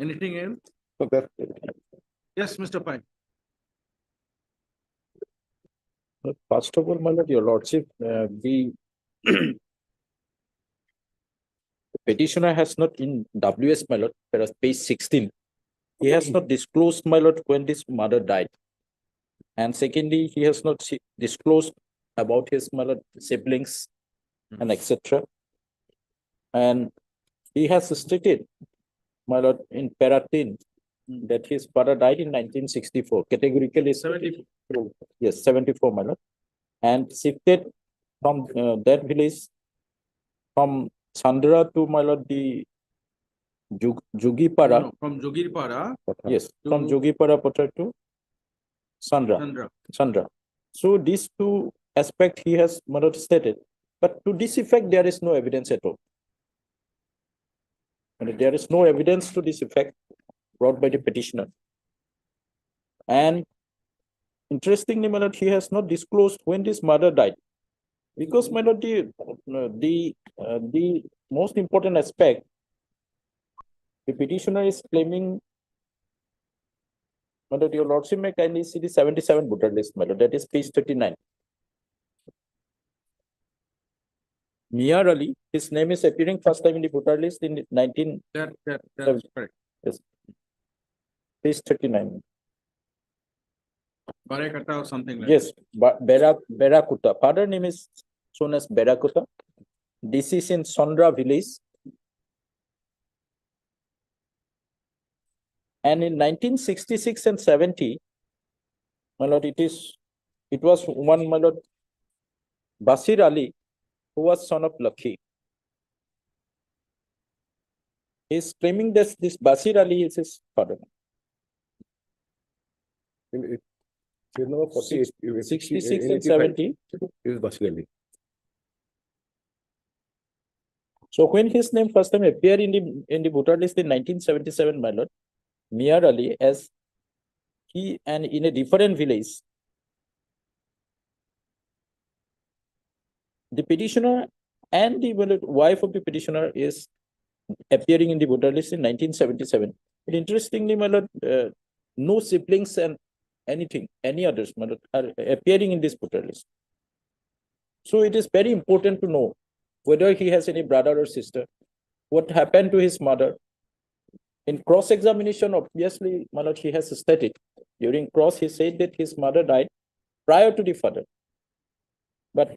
Anything else? so that Yes, Mr. Pai. First of all, my lord, your lordship, the petitioner has not in WS, my lord, whereas page 16, he has not disclosed, my lord, when this mother died. And secondly, he has not disclosed about his, my lord, siblings and etc. And he has stated, my lord, in Paratin, that his father died in 1964, categorically 74. Yes, 74, my lord. And shifted from that village from Chandra to, my lord, the Jugipara. No, from Jogirpara Yes, from to Jugipara Potter to Chandra. Chandra. So these two aspects he has, my lord, stated. But to this effect, there is no evidence at all. And there is no evidence to this effect brought by the petitioner. And interestingly, my lord, he has not disclosed when this mother died. Because, my lord, the most important aspect, the petitioner is claiming, my lord, your lordship may kindly see the 77 voter list, my lord, that is page 39. Miyar Ali, his name is appearing first time in the voter list in 19. That's correct. Yes. Page 39. Barekata or something like Yes, Berakuta. Father name is shown as Berakuta. This is in Sondra village. And in 1966 and 70, my lord, it was one, my lord, Basir Ali, who was son of Lakhi. He is claiming that this Basir Ali is his father. in number 48, 66 in and 70. is Basirali. So when his name first time appeared in the voter list in 1977, my lord, Miyar Ali, as he and in a different village, the petitioner and the wife of the petitioner is appearing in the voter list in 1977. But interestingly, my lord, no siblings and any others, my lord, are appearing in this voter list. So it is very important to know whether he has any brother or sister, what happened to his mother. In cross-examination, obviously, my lord, he has stated, during cross, he said that his mother died prior to the father. But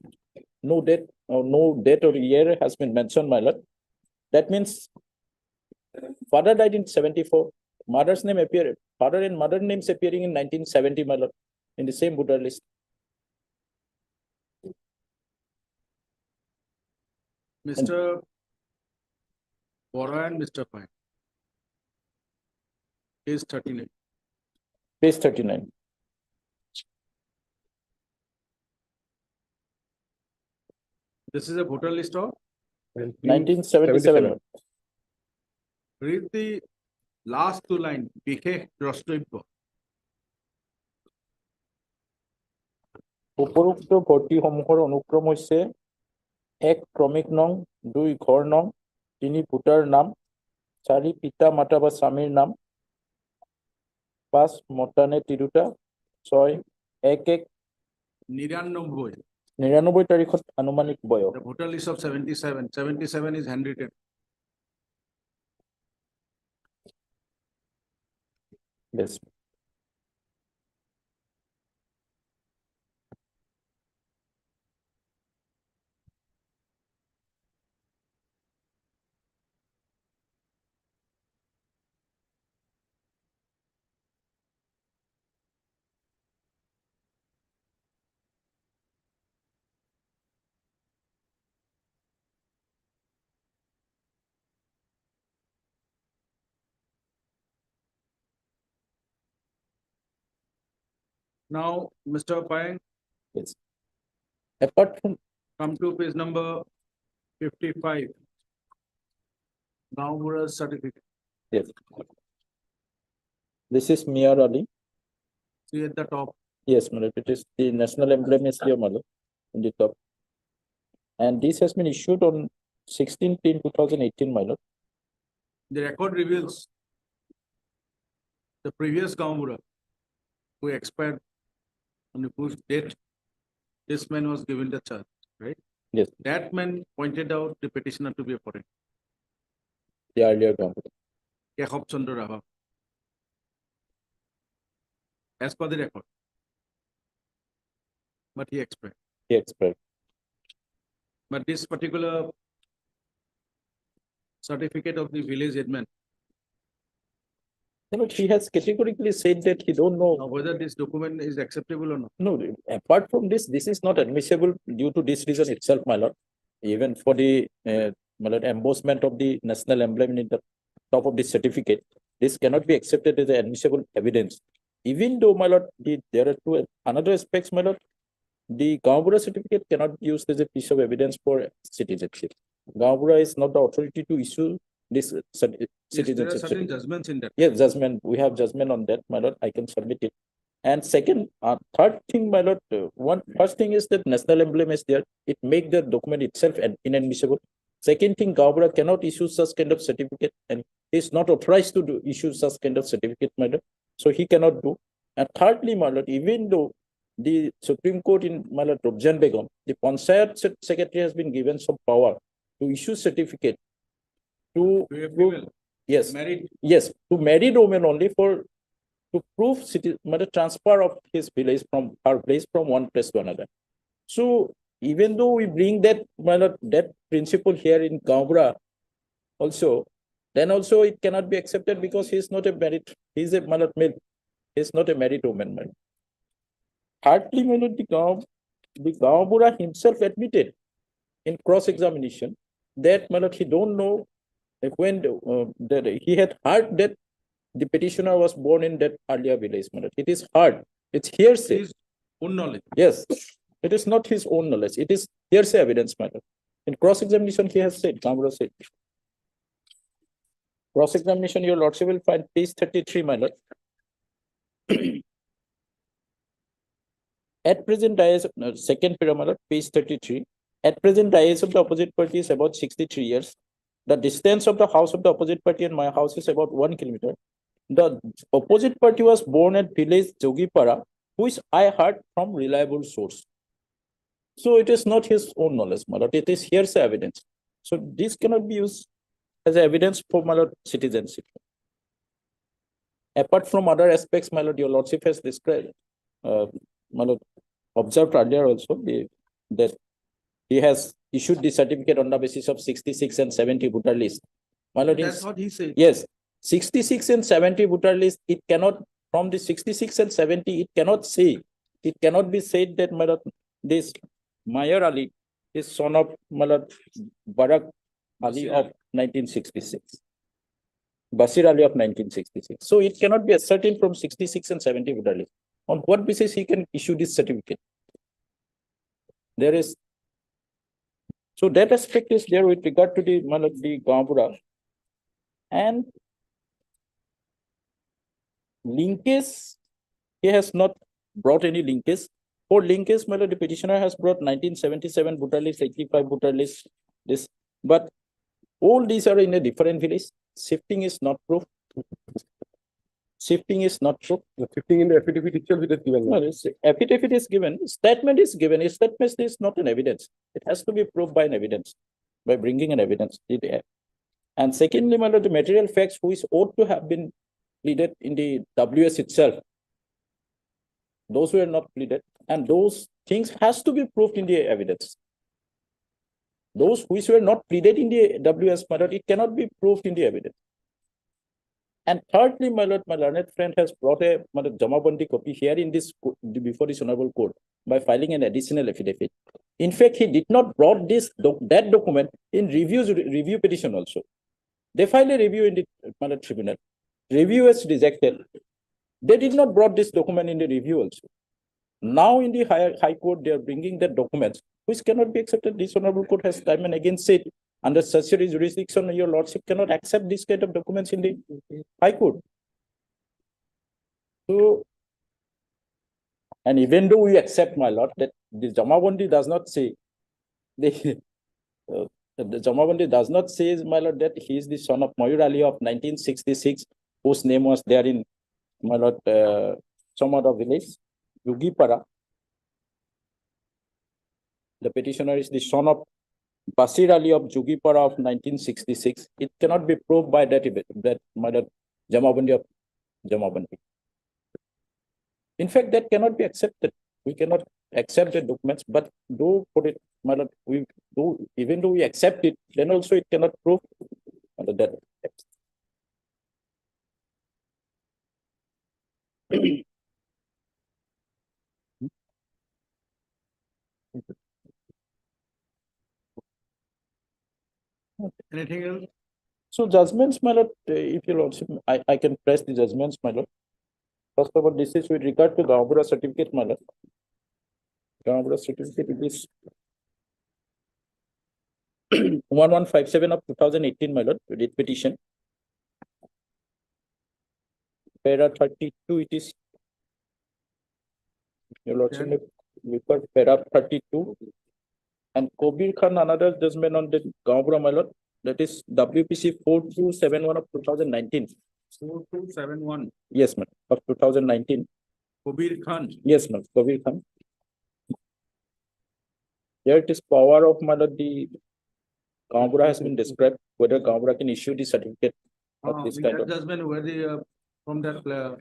no date or year has been mentioned, my lord. That means father died in 74, mother's name appeared, father and mother names appearing in 1970, my lord, in the same voter list. Mr. Bora and Mr. Pai. Page 39. Page 39. This is a voter list of 1977. read the last two lines. Bikhe Drostobya. উপৰোক্ত ভৰ্তিসমূহৰ অনুক্ৰম হৈছে 1 ক্ৰমিক নং, 2 ঘৰ নং, 3 voter নাম, 4 পিতা মাতা বা স্বামীৰ নাম, 5 মতা নে তিৰোতা, 6 99 তাৰিখত আনুমানিক বয়স। The voter list of 77. 77 is handwritten. Yes. Now, Mr. Payang, Yes. Apart from, come to page number 55. Gaumura certificate. yes. This is Mia Ali. See at the top. Yes, my lord, it is the national emblem is here, my lord, in the top. And this has been issued on 16/10/2018, my lord. The record reveals the previous Gaumura who expired on whose date this man was given the charge, right? Yes, That man pointed out the petitioner to be a foreigner, the earlier government. Yakob Chandra Raha. As per the record. But he expired. He expired. But this particular certificate of the village headman, No, but he has categorically said that he don't know. whether this document is acceptable or not. No, apart from this, this is not admissible due to this reason itself, my lord. Even for the my lord, embossment of the national emblem in the top of the certificate, this cannot be accepted as admissible evidence. Even though, my lord, there are two another aspects, my lord. The Gaumura certificate cannot be used as a piece of evidence for citizenship. Gaumura is not the authority to issue this Yes, there are citizenship certain certificate. judgments in that. Yes, judgment. We have judgment on that, my lord. I can submit it. And second, third thing, my lord, first thing is that national emblem is there. It make the document itself inadmissible. Second thing, Gaumura cannot issue such kind of certificate, and he is not authorized to issue such kind of certificate, my lord. So he cannot do. And thirdly, my lord, even though the Supreme Court in my lord Robjan Begum, the Panchayat secretary has been given some power to issue certificate to prove, yes, Married. yes, to married women only for to prove transfer of his village from her place from one place to another. So even though we bring that that principle here in Gaumura also, then also it cannot be accepted because he is not a married, he is a male, he is not a married woman. Man. Thirdly, the Gaumura himself admitted in cross-examination that he don't know when that he had heard that the petitioner was born in that earlier village. It is hard. It's hearsay. His own knowledge. Yes, it is not his own knowledge. It is hearsay evidence matter. In cross-examination, he has said, Gaumura said. Cross-examination, your lordship will find page 33, my lord. At present, second pyramid, page 33. At present, the age of the opposite party is about 63 years. The distance of the house of the opposite party and my house is about 1 kilometer. The opposite party was born at village Jogipara, which I heard from reliable source. So it is not his own knowledge, my lord. It is hearsay evidence. So this cannot be used as evidence for my lord citizenship. Apart from other aspects, my lord, your lordship has described, my lord, observed earlier also that he has issued the certificate on the basis of 66 and 70 voter list. My lord, That's what he said. yes, 66 and 70 voter list, it cannot, from the 66 and 70, it cannot be said that my lord, this Mayor Ali is son of my lord Barak Ali of 1966. Basir Ali of 1966. So it cannot be ascertained from 66 and 70 voter list. On what basis he can issue this certificate? There is, so that aspect is there with regard to the Gaumura. And linkage, he has not brought any linkage. For linkage, the petitioner has brought 1977 voter list, 85 voter list, this, but all these are in a different village. Shifting is not proof. Shifting is not proof. The shifting in the affidavit itself it is given. No, affidavit is given, statement is given. A statement is not an evidence. It has to be proved by an evidence, by bringing an evidence. And secondly, the material facts which ought to have been pleaded in the WS itself, those were not pleaded, and those things has to be proved in the evidence. Those which were not pleaded in the WS, it cannot be proved in the evidence. And thirdly, my learned friend has brought a Jamabandi copy here in this before this honorable court by filing an additional affidavit. In fact, he did not brought that document in review petition also. They filed a review in the tribunal. Review was rejected. They did not brought this document in the review also. Now in the high court, they are bringing the documents, which cannot be accepted. This honorable court has time and again said, under certiorari jurisdiction, your lordship cannot accept this kind of documents in the high court. So, and even though we accept, my lord, that the Jamabandi does not say, the Jamabandi does not say, my lord, that he is the son of Mayur Ali of 1966, whose name was there in, my lord, some other village, Yugipara. The petitioner is the son of Basir Ali of Jugipara of 1966. It cannot be proved by that my lord, Jamabandi of Jamabandi. In fact, that cannot be accepted. We cannot accept the documents, but do put it, my lord, we do, even though we accept it, then also it cannot prove that. Anything else? So judgments, my lord, if you lordship, I can press the judgments, my lord. First of all, this is with regard to Gambura certificate, my lord. Gambura certificate, it is 1157 of 2018, my lord, with petition. Para 32, it is, your lordship, refer para 32. And Kobir Khan, another judgment on the Gambura, my lord, that is WPC 4271 of 2019. 4271. Yes, ma'am, of 2019. Kabir Khan. Yes, ma'am, Kabir Khan. Here it is power of, my lord, the Gambura has been described, whether Gambura can issue the certificate of this kind of. Judgment where the, from that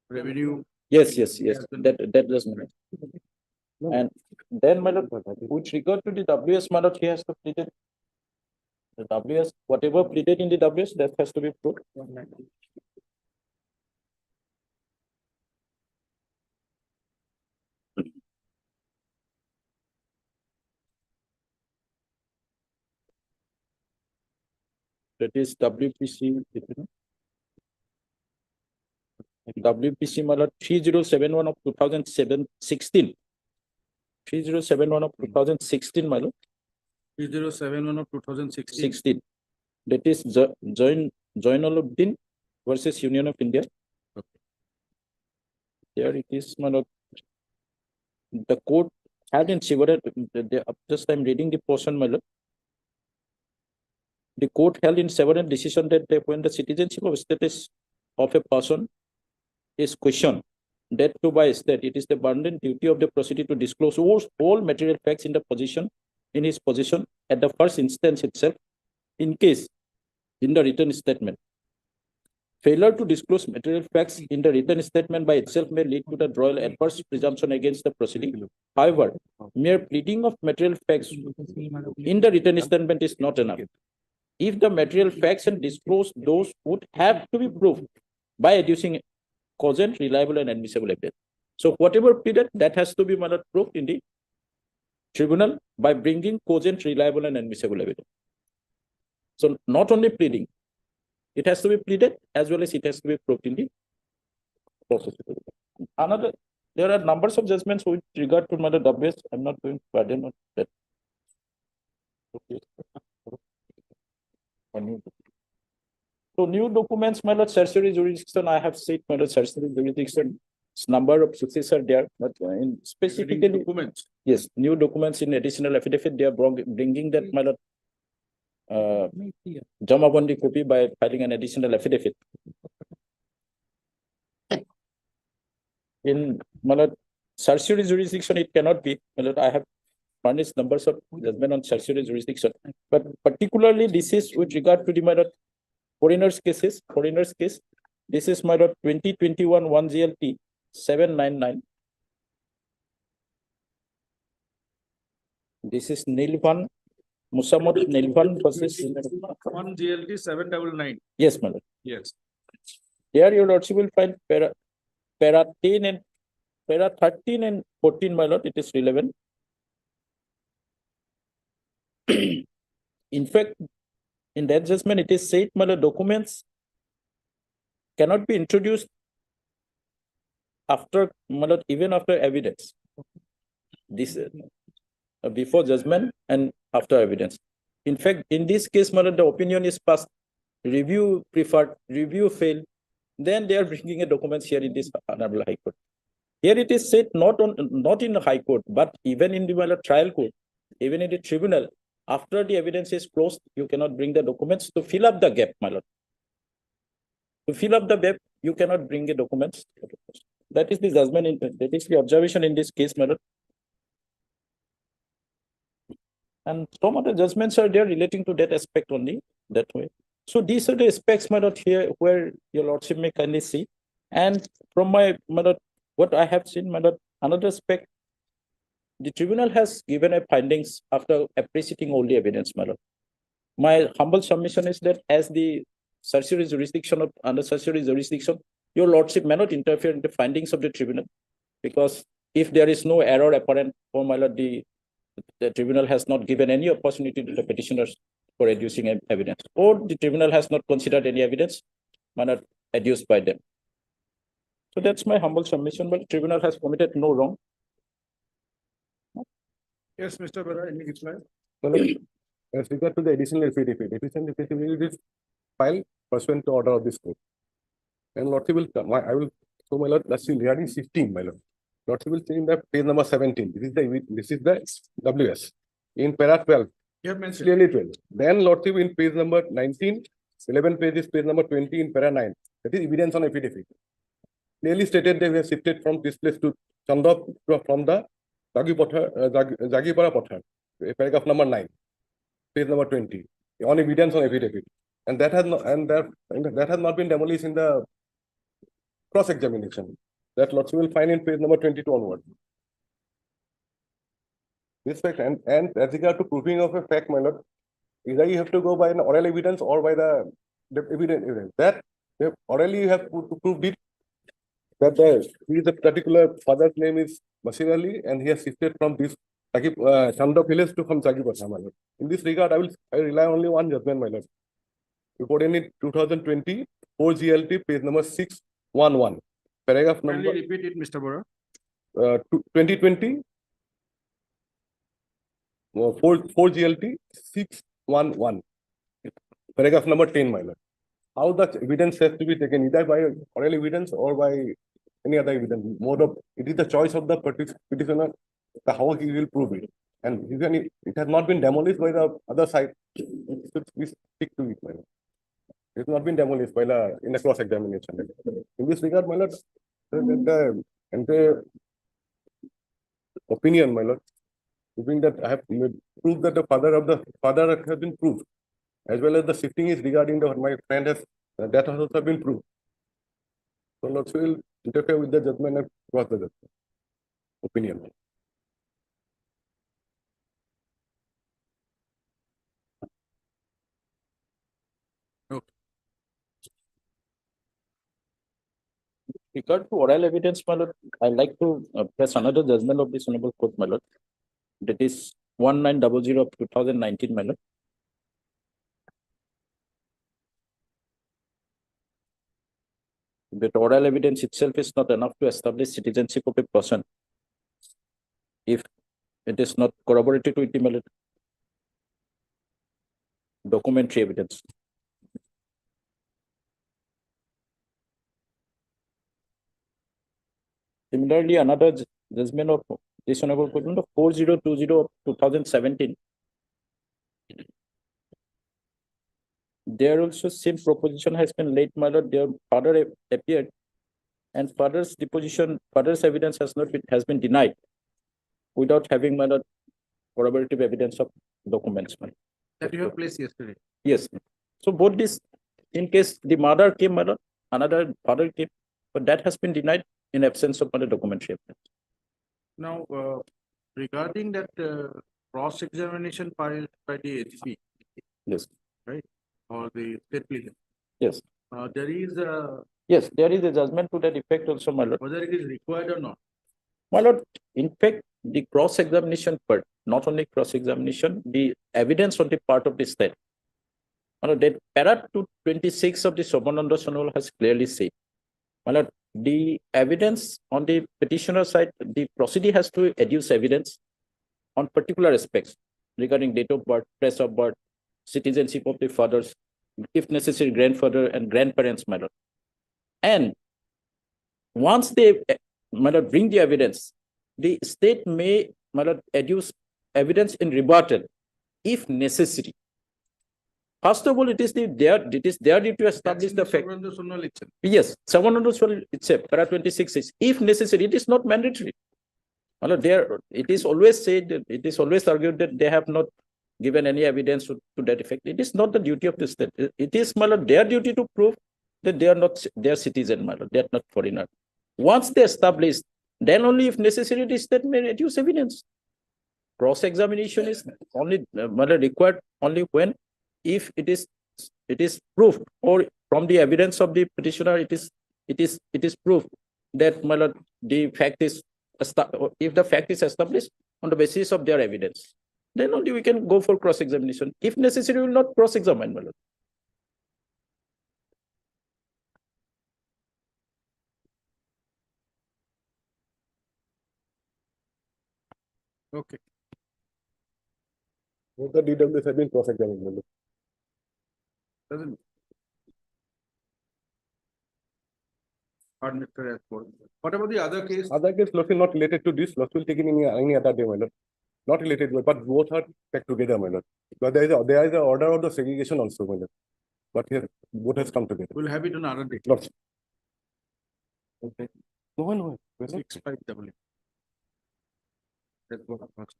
revenue. Yes, that judgment. And then, my lord, with regard to the WS, my lord, he has to plead it. The WS, whatever pleaded in the WS, that has to be proved. That is WPC. WPC, my lord, 3071 of 2016. 3071 of 2016, my lord. 3071 of 2016. 16. That is Joinaluddin versus Union of India. Okay. There it is, my lord. The court had in Shivarat, just I'm reading the portion, my lord. The court held in several decision that when the citizenship of status of a person is questioned, that too by state, it is the bounden duty of the proceeding to disclose all material facts in his possession at the first instance itself, in case in the written statement. Failure to disclose material facts in the written statement by itself may lead to the drawal adverse presumption against the proceeding. However, mere pleading of material facts in the written statement is not enough. If the material facts and disclosed, those would have to be proved by adducing cogent, reliable, and admissible evidence. So whatever pleaded, that has to be proved in the tribunal by bringing cogent, reliable, and admissible evidence. So not only pleading, it has to be pleaded as well as it has to be proved in the process. There are numbers of judgments with regard to WS. I'm not going to pardon on that. Okay. So new documents, my lord, certiorari jurisdiction, I have said, my lord, certiorari jurisdiction, number of success are there, but in specifically documents. Yes, new documents in additional affidavit, they are bringing that, my lord, Jamabandi copy by filing an additional affidavit. In, my lord, certiorari jurisdiction, it cannot be, my lord, I have furnished numbers of judgment on certiorari jurisdiction, but particularly this is with regard to the, my lord, foreigners case. This is, my lord, 2021 1 GLT 799. This is Nilvan, Musammat Nilvan versus 1 GLT 799. Yes, my lord. Yes. Here your lordship will find para 10 and para 13 and 14, my lord, it is relevant. In fact, in that judgment, it is said, my lord, documents cannot be introduced after, my lord, even after evidence. This before judgment and after evidence. In fact, in this case, my lord, the opinion is passed, review preferred, review failed. Then they are bringing a documents here in this Honorable High Court. Here it is said not in the High Court, but even in the, my lord, trial court, even in the tribunal. After the evidence is closed, you cannot bring the documents to fill up the gap, my lord. To fill up the gap, you cannot bring the documents. That is the judgment, that is the observation in this case, my lord. And some other judgments are there relating to that aspect only, that way. So these are the aspects, my lord, here where your lordship may kindly see. And from my lord, what I have seen, my lord, another aspect, the tribunal has given a findings after appreciating all the evidence, my lord. My humble submission is that as the certiorari jurisdiction of under certiorari jurisdiction, your lordship may not interfere in the findings of the tribunal, because if there is no error apparent, for my lord, the tribunal has not given any opportunity to the petitioners for adducing evidence, or the tribunal has not considered any evidence, my lord, adduced by them. So that's my humble submission, but the tribunal has committed no wrong. Yes, Mr. Bera, any reply? As regard to the additional affidavit, is filed pursuant to order of this court. And lordship will come, I will, so my lord, that's in regarding 16, my lord. Lordship will change the page number 17. This is the WS. In para 12, You have mentioned. clearly 12. Then lordship in page number 19, 11 pages, page number 20 in para 9. That is evidence on affidavit. Clearly stated they were shifted from this place to Chandra from the Jagipara Pothar, paragraph number 9, page number 20, on evidence on affidavit. And that has not, that has not been demolished in the cross-examination. That lordship will find in page number 22 onward. This fact, and as regard to proving of a fact, my lord, either you have to go by an oral evidence or by the evidence. That orally you have to prove it, that the particular father's name is Basir Ali, and he has shifted from this Chandra village to from Jagipatha, my lord. In this regard, I rely only on judgment, my lord. Report in 2020, 4 GLT, page number 611. Paragraph number. Kindly repeat it, Mr. Bora. 2020, 4 GLT 611. Paragraph number 10, my lord. How the evidence has to be taken, either by oral evidence or by any other evidence. It is the choice of the petitioner, how he will prove it. And even it has not been demolished by the other side, we stick to it, my lord. It has not been demolished by in the cross-examination. In this regard, my lord, the opinion, my lord, proving that I have proved that the father has been proved, as well as the shifting is regarding my friend has, that has also been proved. So lord will interfere with the judgment and cross the judgment. Opinion. Regard to oral evidence, my lord, I like to press another judgment of this honorable court, my lord. That is 1900 of 2019, my lord. That oral evidence itself is not enough to establish citizenship of a person if it is not corroborated with the documentary evidence. Similarly, another judgment of this honorable court, 4020 of 2017. There also same proposition has been laid, my lord. Their father appeared, and father's deposition, father's evidence has been denied without having, my lord, corroborative evidence of documents. That you have placed yesterday. Yes. So both this, in case the mother came, my lord, another father came, but that has been denied in absence of other documentary evidence. Now, regarding that cross-examination filed by the HP, yes, right, or the state police, yes, there is a, yes, there is a judgment to that effect also, my lord. whether it is required or not. My lord, in fact, the cross-examination part, not only cross-examination, the evidence on the part of the state. My lord, that para 226 of the Sobananda Sonal has clearly said My lord, the evidence on the petitioner side, the proceeding has to adduce evidence on particular aspects regarding date of birth, place of birth, citizenship of the fathers, if necessary, grandfather and grandparents, my lord. And once they, my lord, bring the evidence, the state may, my lord, adduce evidence in rebuttal if necessary. First of all, it is their duty to establish the fact. Yes, someone itself, para 26 says, if necessary, it is not mandatory. My lord, it is always said, that it is always argued that they have not given any evidence to that effect. It is not the duty of the state. It is, my lord, their duty to prove that they are not their citizen, my lord, they are not foreigner. Once they establish, then only if necessary, the state may reduce evidence. Cross-examination is only required only when, if it is proved, or from the evidence of the petitioner, it is proved that, my lord, the fact is, if the fact is established on the basis of their evidence, then only we can go for cross-examination. If necessary, we will not cross-examine, my lord. Okay. Both the DWs have been cross-examined, my lord. Doesn't. Pardon, Mr. Asford. What about the other case? Other case, Lord, not related to this, Lord, will take in any other day, my lord. Not related, but both are kept together, my lord. But there is an order of the segregation also, my lord. But here, both has come together. We'll have it on another day. Lord. Okay. No. 6588. Let's go first.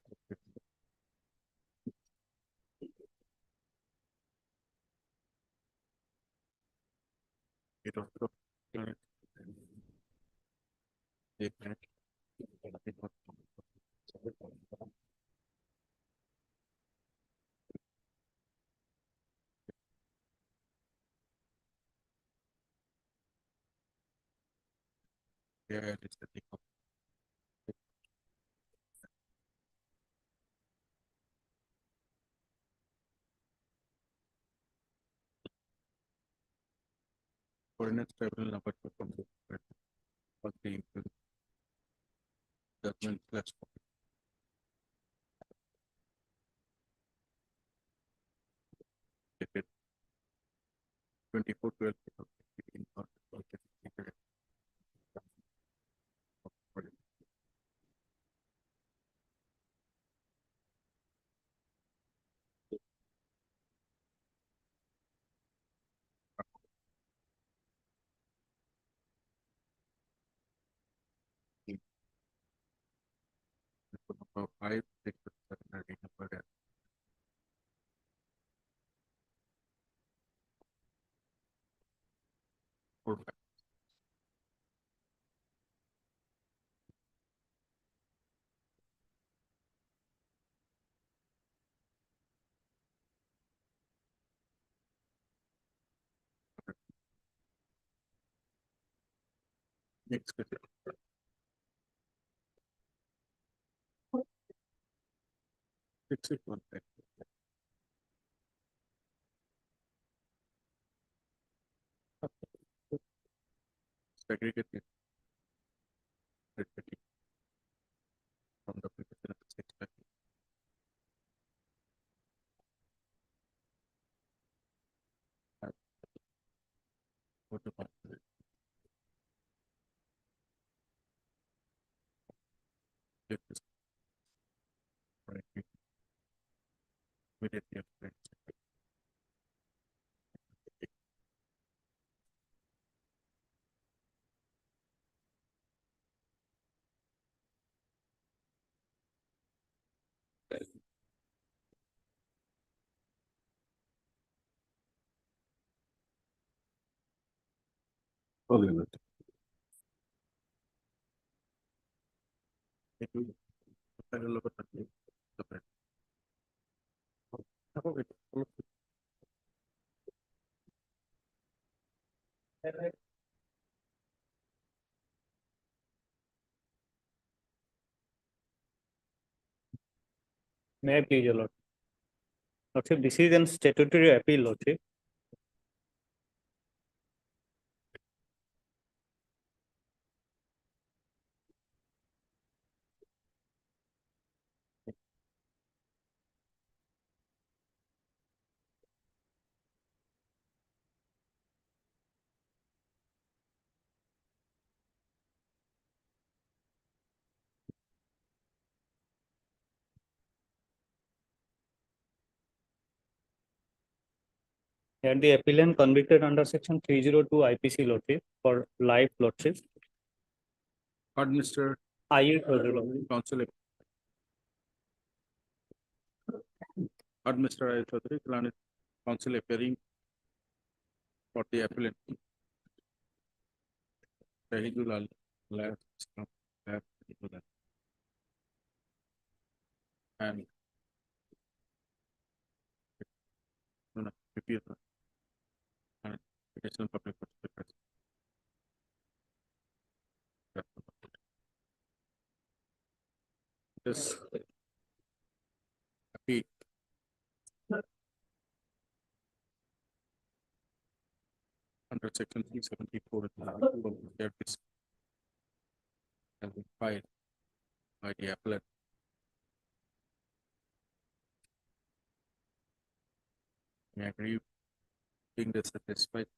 It was. एक minute Yeah, it's the thing. Ordinance tribunal number 2 from the judgment plus 24/12. Number 5, 6, 7, 8, number 4, 5. Next question. Fix it one time. Segregate it. From the petition of 6. Go to part. Get this. Right. Immediately after. Okay, Lord. It will. I don't know what that means. May I please, your lord? Lordship, this is an statutory appeal, lordship. Here the appellant convicted under section 302 IPC lordship for life lordship. Heard Mr. I. Chaudhary. Council. Heard Mr. Ayur Chaudhary, council appearing for the appellant. Shahidul Al. And no, PPS. And additional public participants. This appeal under section 374 has been filed by the appellant. May I agree being dissatisfied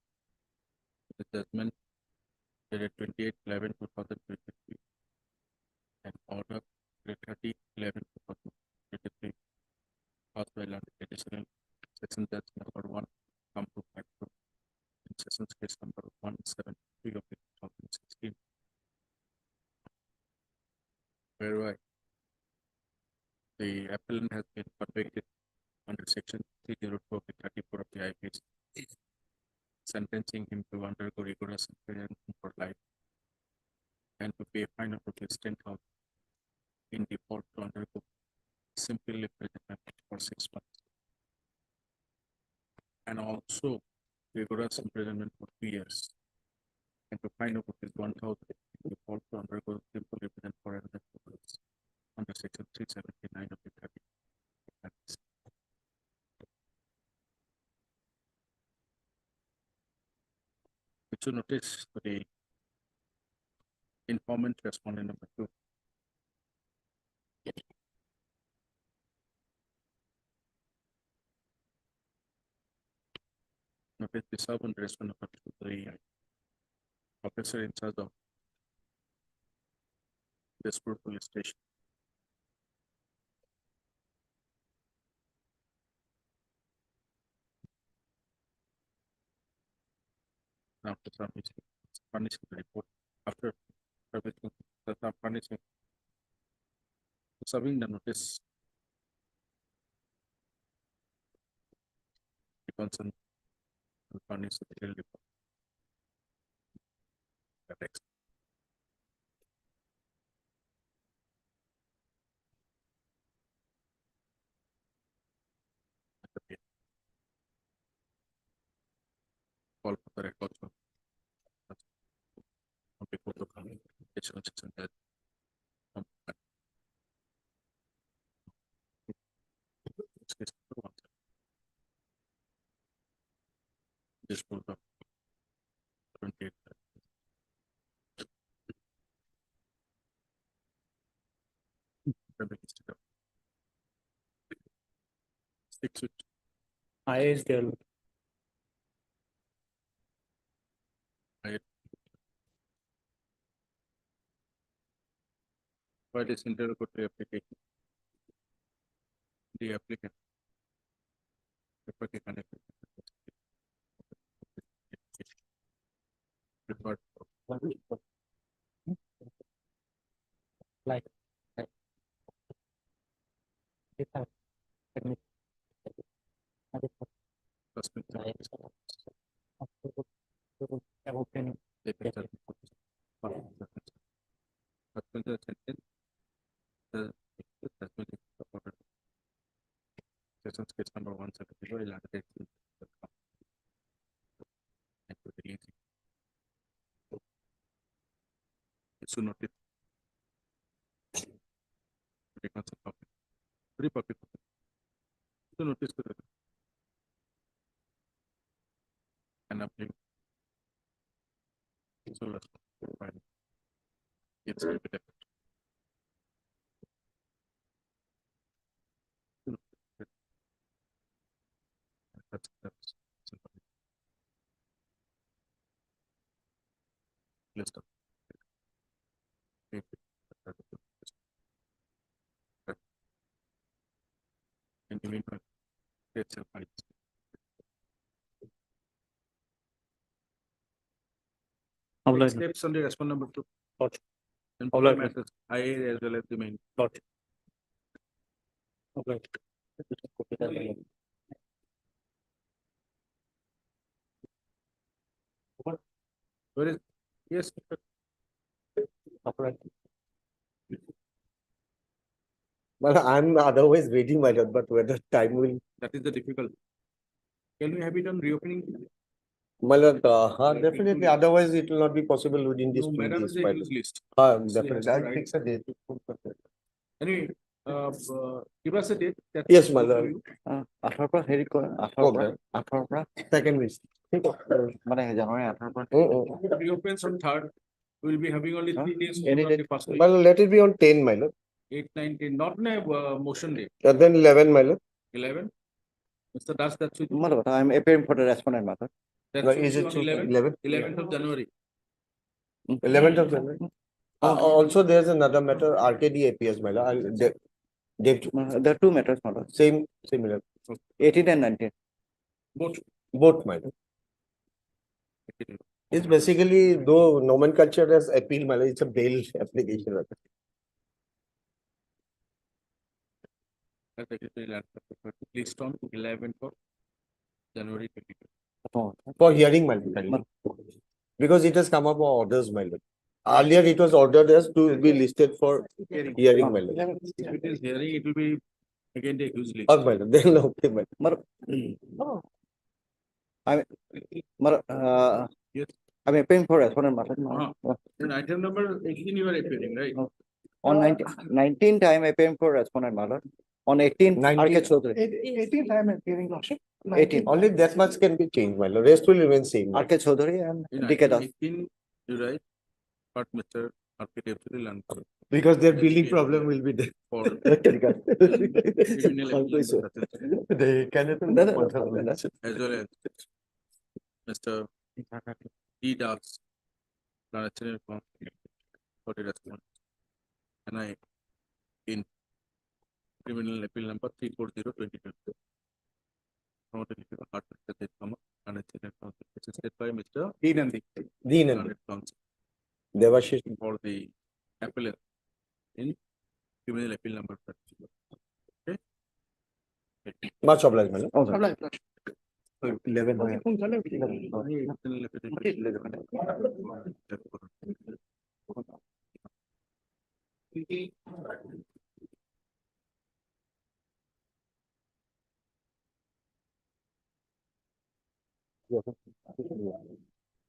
with the judgment dated 28/11/2023 and order dated 30/11/2023 passed by land additional session judge number 1 come to fact in sessions case number 173 of 2016, whereby the appellant has been convicted under section 302 of the 34 of the IPC, sentencing him to undergo rigorous imprisonment for life and to pay a fine of rupees 10,000 in default to undergo simple imprisonment for 6 months, and also rigorous imprisonment for 2 years, and to fine of rupees 1,000 in default to undergo simple imprisonment for another 2 years under section 379 of the 30. Which you notice the informant respondent number 2. Notice the servant respondent number 2, the officer in charge of Dispur police station. After furnishing the report, after furnishing, serving the notice, the concern will furnish the detailed report. Next. Call for the records of before the additional section that this put up 28. I is there. While this interrogatory application, the applicant referred Like. Sessions case number 170 landed and to release it. So notice three public. So notice and apply. So let's find it's evident. That's list of in the meantime, it's a next steps on the respond number 2. Lordship. And Outline. message, IA as well as the main. Lordship. Obliged. Where is, yes, Upright. Well, I'm otherwise ready, my lord, but whether time will, that is the difficult. Can we have it on reopening? my lord, definitely, otherwise it will not be possible within this No, 2 madam days, is a my use lord. list. Definitely, I'll Right. fix a date. Anyway, give us a date. that Yes, my works for lord. you. 18 পৰা হেৰি কৰে 18 পৰা 18 পৰা Second week. মানে জানুৱাৰী 18 পৰা It reopens on 3rd. We'll be having only 3 days. Any on date. the first week. Well, let it be on 10, my lord. 8, 9, 10, not in a motion day. Then 11, my lord. 11. Mr. Das, that's with তোমাৰ লগত I'm appearing for the respondent matter. That Well, should is be it on true? 11th, 11th? 11th of January. 11th of January. Also, there's another matter, RKD APS, my lord. There are two matters, my lord. Similar. 18 and 19. Both. My lord. It's basically, though nomenclature as appeal, my lord, it's a bail application. List on 11th of January 22. For hearing, my lord. Because it has come up for orders, my lord. Earlier, it was ordered as to be listed for hearing, my lord. If it is hearing, it will be again the accused list. Oh, my lord, then okay, my lord. Yes. I'm appearing for respondent matter. In item number 18, you are appearing, right? On 19th, I'm appearing for respondent matter. On 18th, 19th. RK Chaudhary. 18th time appearing, Lordship. 18th. Only that much can be changed, my lord. Rest will remain same. my lord. RK Chaudhary and In DK item Das. 18, you write, but Mr. Architect will answer. Because their billing problem will be there. For Criminal criminal appeal. appeal They cannot. as well as Mr. D. Das, National for the response. And I in criminal appeal number 340/2022. And it's assisted by Mr. Deenandi. Learned Counsel Devashish. for the appellate in criminal appeal number 30. Okay. Much obliged, my lord. Obliged, Lordship. 11. Okay, সোনকালে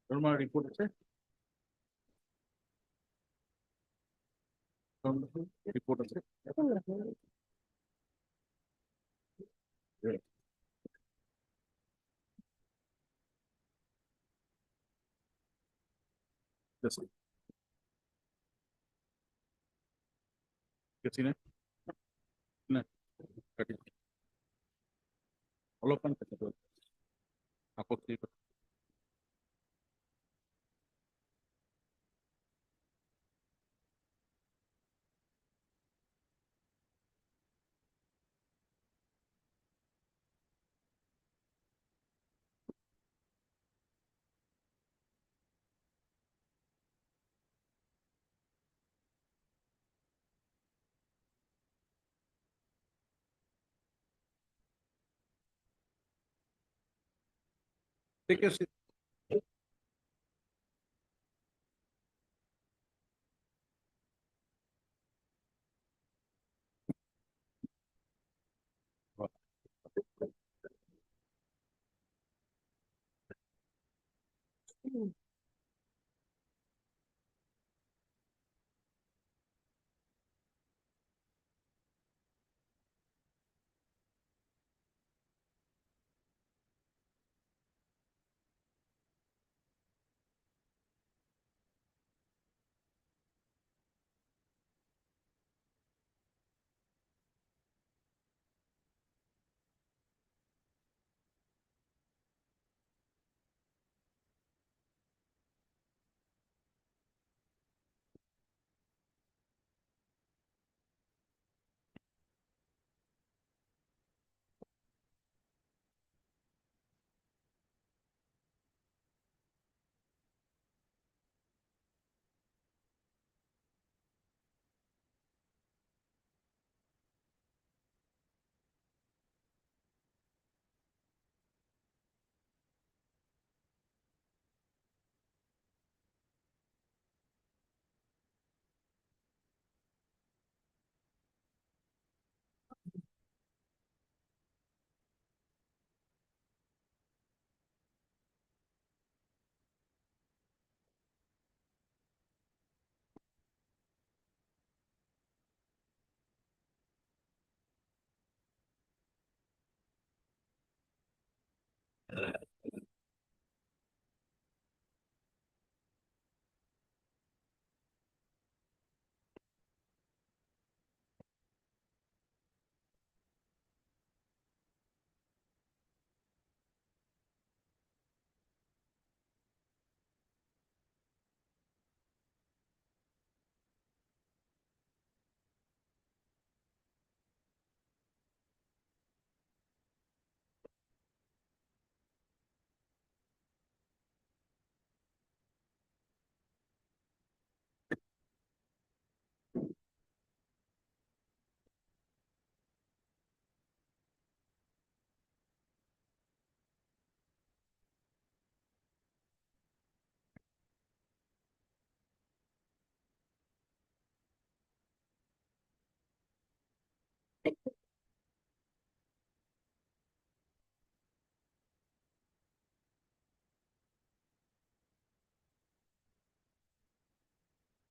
Normal report আছে? Report আছে? Yes. Yes, নে? না, কাটি। অলপমান কাটি দিয়ক। আপত্তি Take a seat.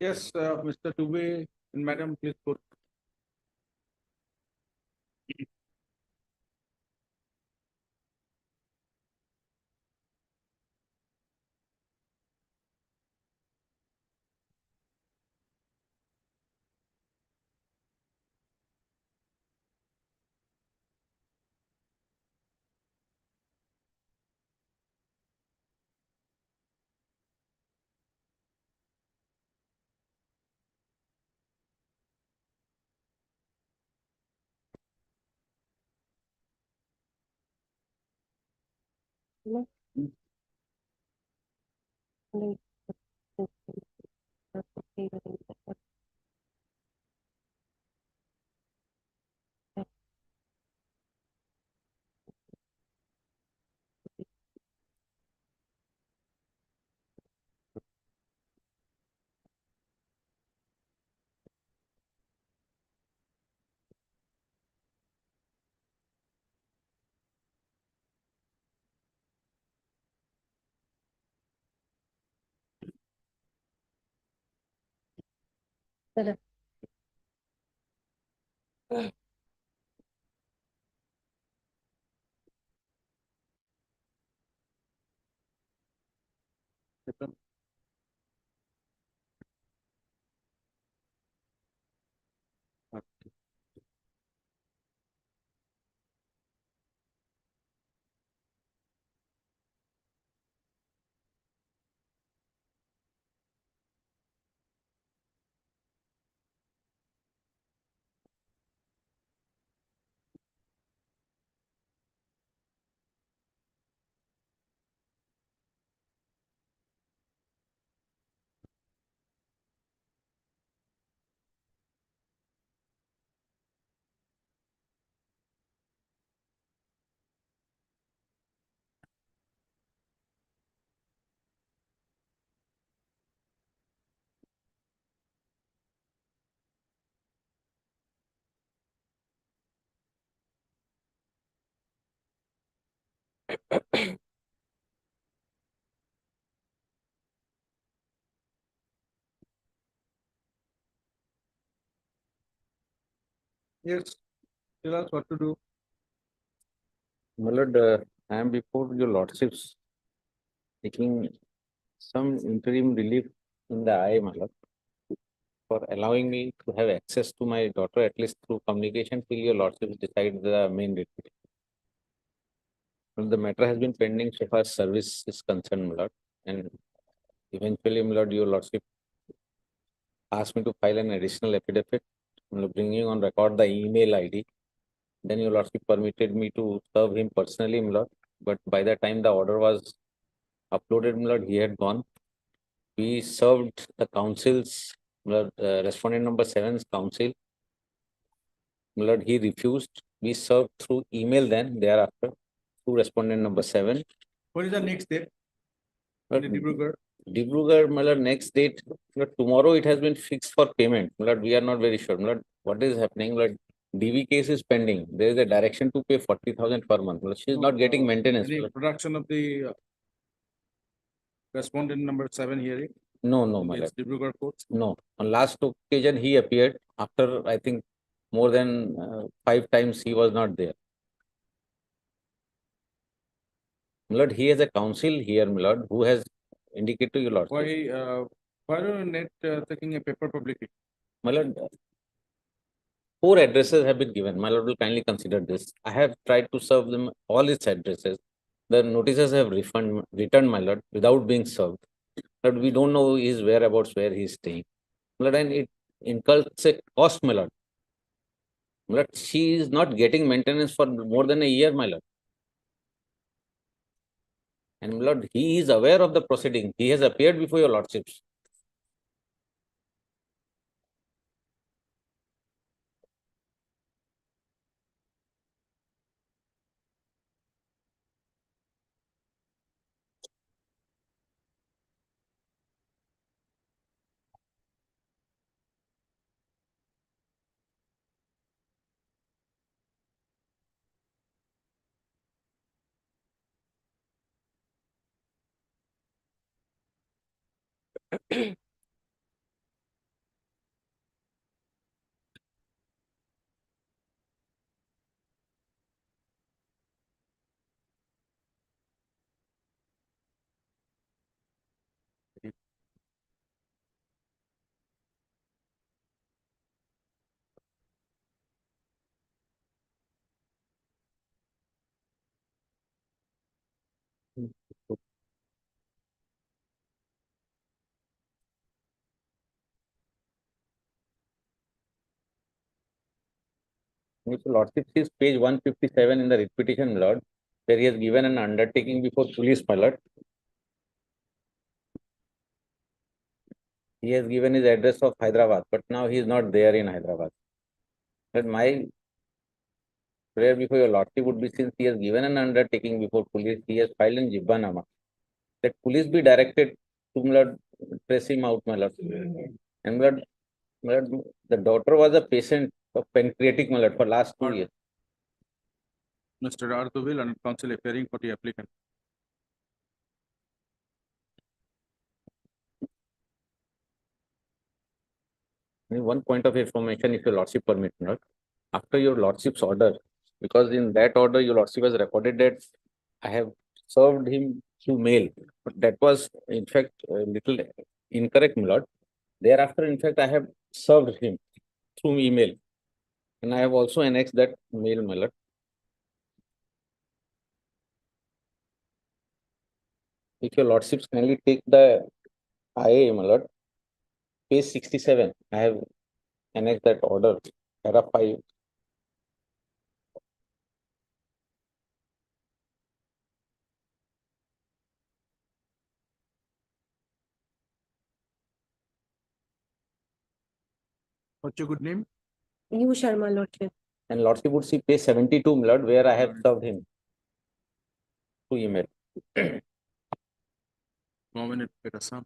Yes, Mr. Dubey and Madam, please go. Yes, tell us what to do. My lord, I am before your lordships taking some interim relief in the eye, my lord, for allowing me to have access to my daughter at least through communication till your lordships decide the main report. Well, the matter has been pending so far as service is concerned, my lord, and eventually, my lord, your lordship asked me to file an additional affidavit, my lord, bringing on record the email ID. Then your lordship permitted me to serve him personally, my lord, but by the time the order was uploaded, my lord, he had gone. We served the council's, my lord, respondent number 7's council. My lord, he refused. We served through email then thereafter through respondent number 7. What is the next step? But In the Dibrugarh? Dibrugarh, my lord, next date, my lord, tomorrow it has been fixed for payment. My lord, we are not very sure. My lord, what is happening? My lord, DV case is pending. There is a direction to pay 40,000 per month. My lord, she is not getting maintenance. my Any lord. production of the respondent number 7 hearing? No, no, in my this lord. Dibrugarh court? No. On last occasion, he appeared after, I think, more than 5 times he was not there. My lord, he has a council here, my lord, who has indicated to your lord. Why are you not taking a paper publicly? My lord, 4 addresses have been given. My lord will kindly consider this. I have tried to serve them all its addresses. The notices have returned, my lord, without being served. But we don't know his whereabouts, where he is staying. My lord, and it inculcates a cost, my lord. My lord, she is not getting maintenance for more than a year, my lord. And my lord, he is aware of the proceeding. He has appeared before your lordships. If your lordship sees page 157 in the writ petition, my lord, where he has given an undertaking before police, my lord. He has given his address of Hyderabad, but now he is not there in Hyderabad. But my prayer before your lordship would be, since he has given an undertaking before police, he has filed in Jibbanama, that police be directed to, my lord, trace him out, my lord. And my lord, the daughter was a patient of pancreatic, my lord, for last 2 years. Mr. Ardovil and counsel appearing for the applicant. One point of information, if your lordship permit, my lord. After your lordship's order, because in that order your lordship has recorded that I have served him through mail, but that was in fact a little incorrect, my lord. Thereafter, in fact, I have served him through email, and I have also annexed that mail, my lord. If your lordships kindly take the IA, my lord, page 67, I have annexed that order, para 5. What's your good name? You, Sharma, Lordship. And lordship would see page 72, my lord, where I have served him through email. Nominate Petasam.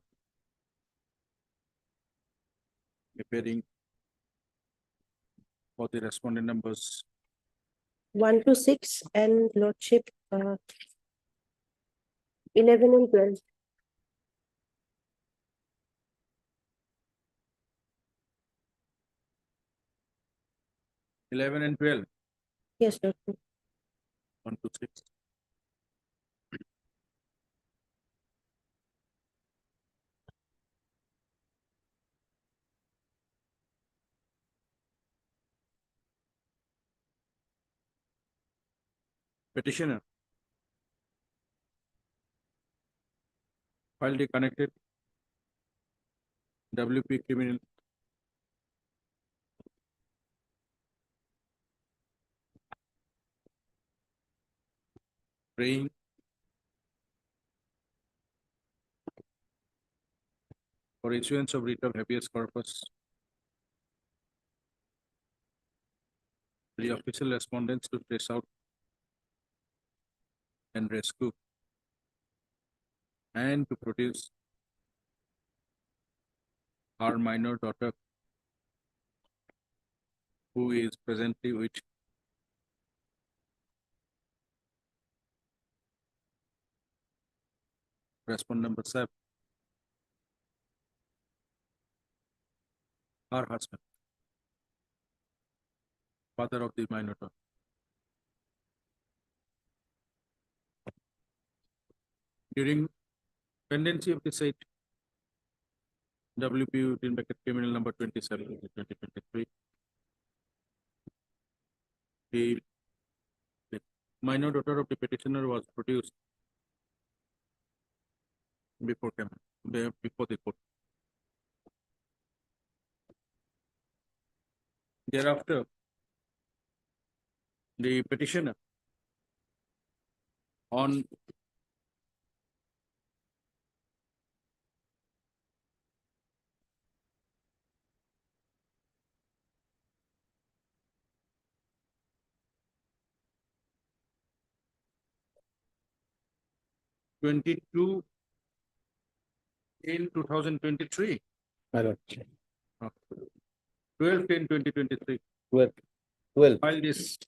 Appearing for the respondent numbers 1 to 6 and Lordship 11 and 12. 11 and 12. Yes, Lordship. 1 to 6. Petitioner. File connected. WP criminal. Praying. For issuance of writ of habeas corpus. The official respondents to trace out and rescue and to produce our minor daughter who is presently with respondent number 7. Our husband, father of the minor daughter. During pendency of the said WPU in bracket criminal number 27, 2023, the minor daughter of the petitioner was produced before the court. Thereafter, the petitioner on (22) in 2023. My lord. 12/10/2023. 12. File this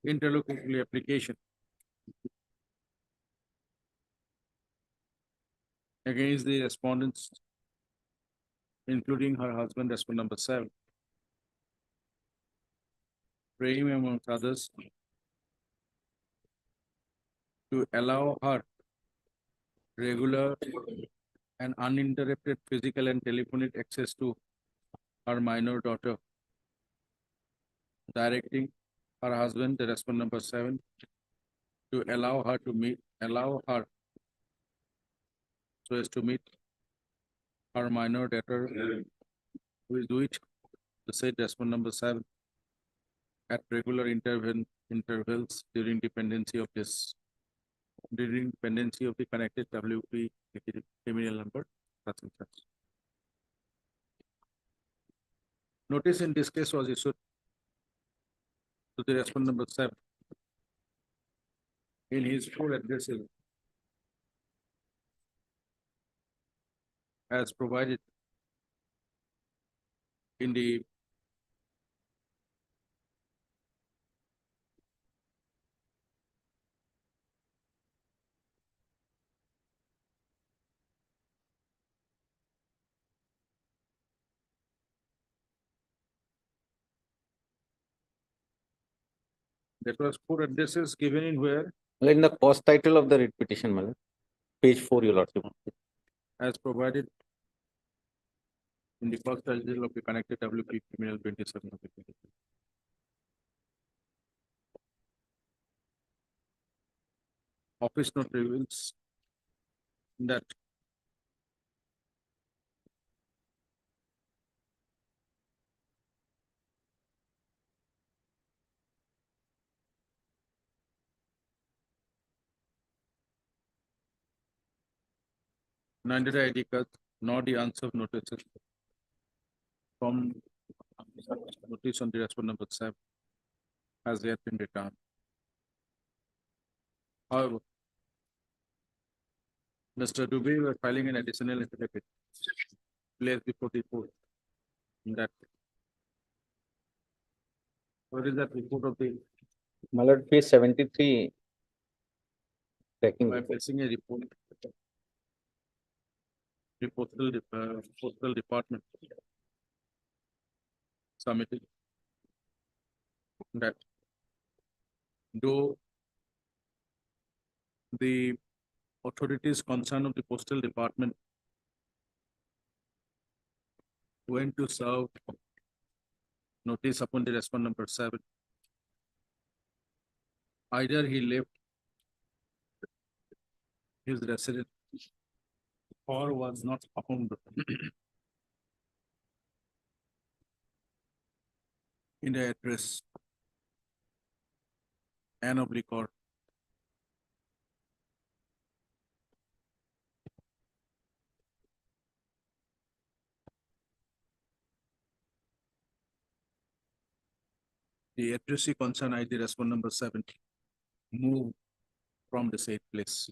interlocutory application against the respondents including her husband, respondent number 7, praying amongst others to allow her regular and uninterrupted physical and telephonic access to her minor daughter, directing her husband, the respondent number 7, to allow her so as to meet her minor daughter with which the said respondent number 7 at regular intervals during dependency of the connected WP criminal number such and such. Notice in this case was issued to the respondent number 7 in his full addresses as provided in the that was full addresses given in where In the cost title of the writ petition, my lord, page 4, your lordship. as provided in the first title of the connected WP criminal 27 of the 23. Office note reveals that neither the ID card nor the unserved notices from notice on the respondent number 7 has yet been returned. However, Mr. Dubey were filing an additional affidavit placed before the court in that. What is that report of the? My lord, page 73. Checking. By placing a report. The postal department submitted that though the authorities concerned of the postal department went to serve notice upon the respondent number 7, either he left his residence or was not found in the address and oblique or the addressee concerned ID respondent number 7 moved from the said place.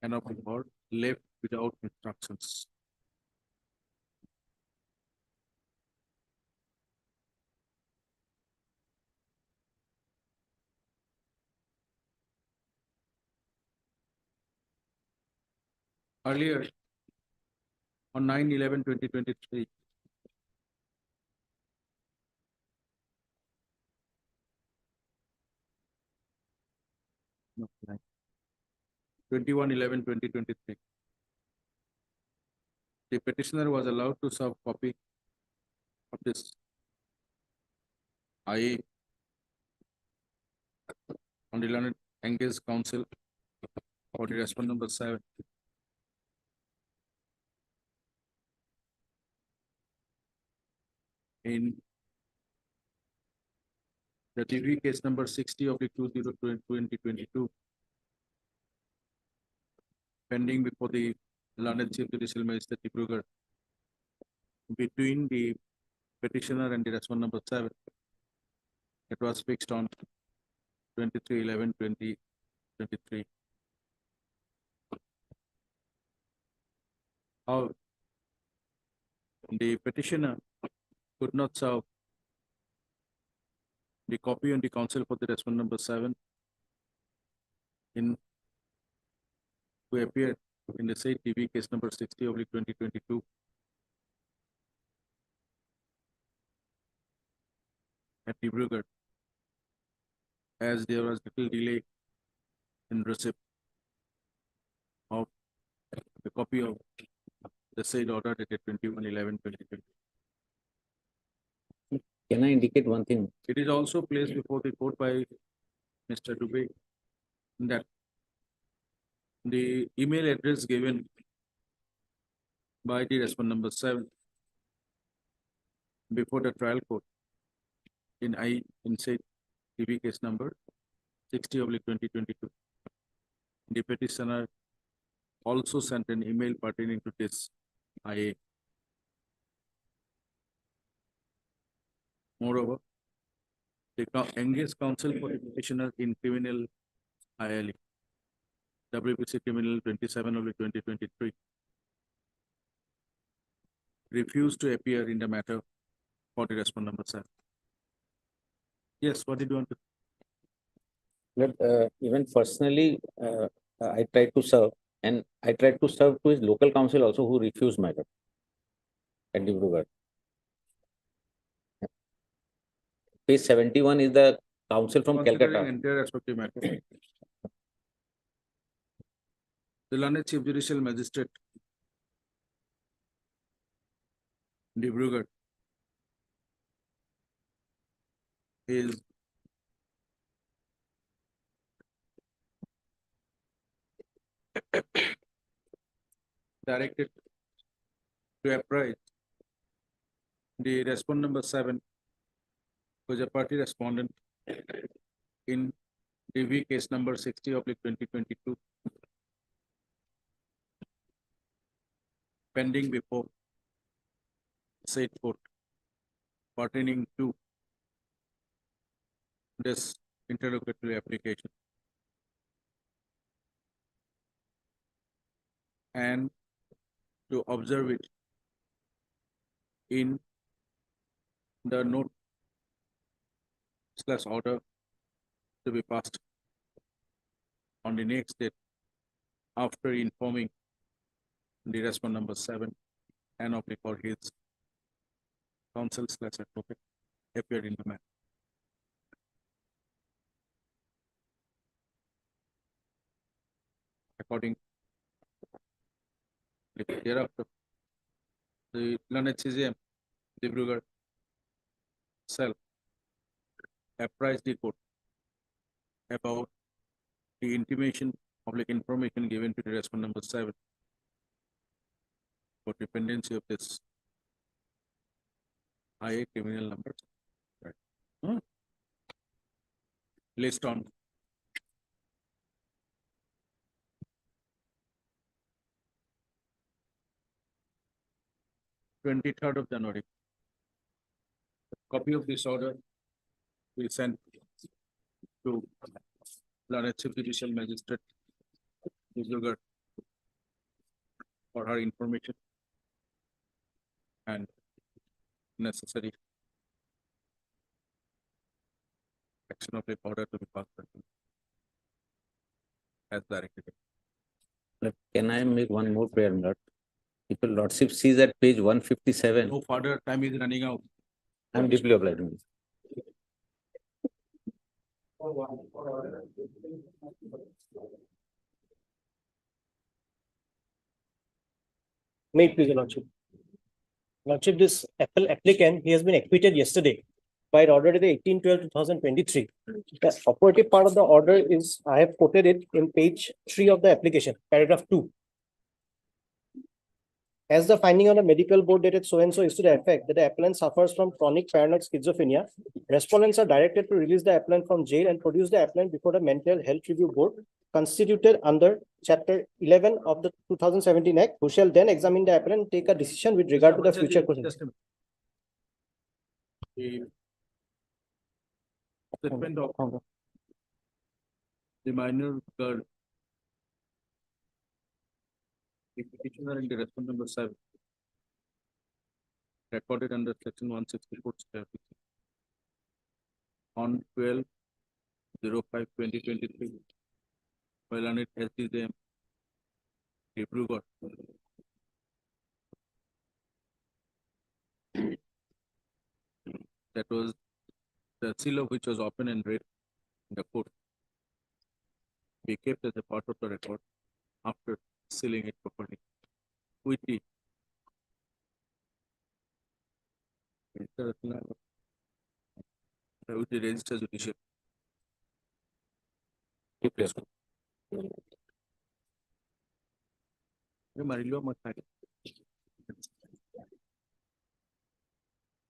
And oblique or left without instructions. Earlier, on 9/11/2023, no, 21/11/2023, the petitioner was allowed to serve copy of this IA on the learned engaged counsel for the respondent number 7. In the TV case number 60 of the 2022, pending before the London Chief Judicial Magistrate Dibrugarh, between the petitioner and the respondent number 7, it was fixed on 23/11/2023. How the petitioner could not serve the copy on the counsel for the respondent number 7 in who appeared in the said TV case number 60/2022 at Dibrugarh, as there was little delay in receipt of the copy of the said order dated 21/11/2020. Can I indicate one thing? It is also placed before the court by Mr. Dubey that the email address given by the respondent number 7 before the trial court in said TV case number 60/2022. The petitioner also sent an email pertaining to this IA. Moreover, the engaged counsel for the petitioner in criminal ILE, WPC criminal 27/2023, refused to appear in the matter for the respondent number 7. Yes, what did you want to? But even personally, I tried to serve, and I tried to serve to his local council also, who refused my lord at Dibrugarh. Page 71 is the council from Considering Calcutta. entire respective matter, the learned Chief Judicial Magistrate, Dibrugarh, is directed to apprise the respondent number 7, who is a party respondent in DV case number 60/2022, pending before said court pertaining to this interlocutory application, and to observe it in the note / order to be passed on the next date after informing the respondent number 7 and oblique or his counsel / advocate appeared in the matter. According thereafter, the learned CJM Dibrugarh cell apprised the court about the intimation information given to the respondent number 7 for dependency of this IA criminal numbers. Right. List on January 23rd. Copy of this order will send to Learned Chief Judicial Magistrate Dibrugarh for her information and necessary action of the order to be passed as directed. But can I make one more prayer, Lord? If your lordship sees at page 157. No further time is running out. I'm deeply obliged. May it please, your lordship. Lordship, this applicant, he has been acquitted yesterday by order dated 18/12/2023. The operative part of the order is, I have quoted it in page 3 of the application, paragraph 2. As the finding on a medical board dated so and so is to the effect that the appellant suffers from chronic paranoid schizophrenia, respondents are directed to release the appellant from jail and produce the appellant before the Mental Health Review Board constituted under Chapter 11 of the 2017 Act, who shall then examine the appellant and take a decision with regard to the future proceedings. The statement of the minor girl, the petitioner in the respondent number 7, recorded under section 164 on 12/05/2023 by learned SDJM Dibrugarh. That was the seal of which was open and read in the court. Be kept as a part of the record after sealing it properly. With the register judicial.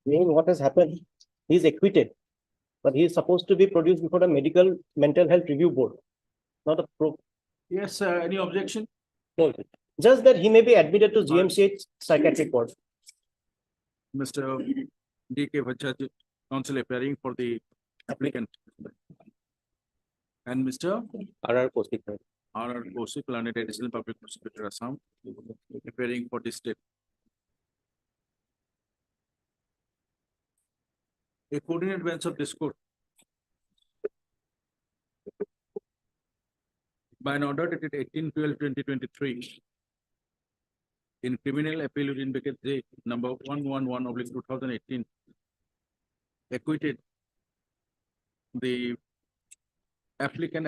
Meaning what has happened, he is acquitted, but he is supposed to be produced before the medical mental health review board, not a pro. Yes, any objection? No, just that he may be admitted to GMCH psychiatric ward. Mr. D.K. Bhattacharya, counsel appearing for the applicant. And Mr. R.R. Kaushik. R.R. Kaushik, learned additional public prosecutor Assam, appearing for the state. A coordinate bench of this court, by an order dated 18/12/2023, in criminal appeal within bracket J number 111/2018, acquitted the applicant.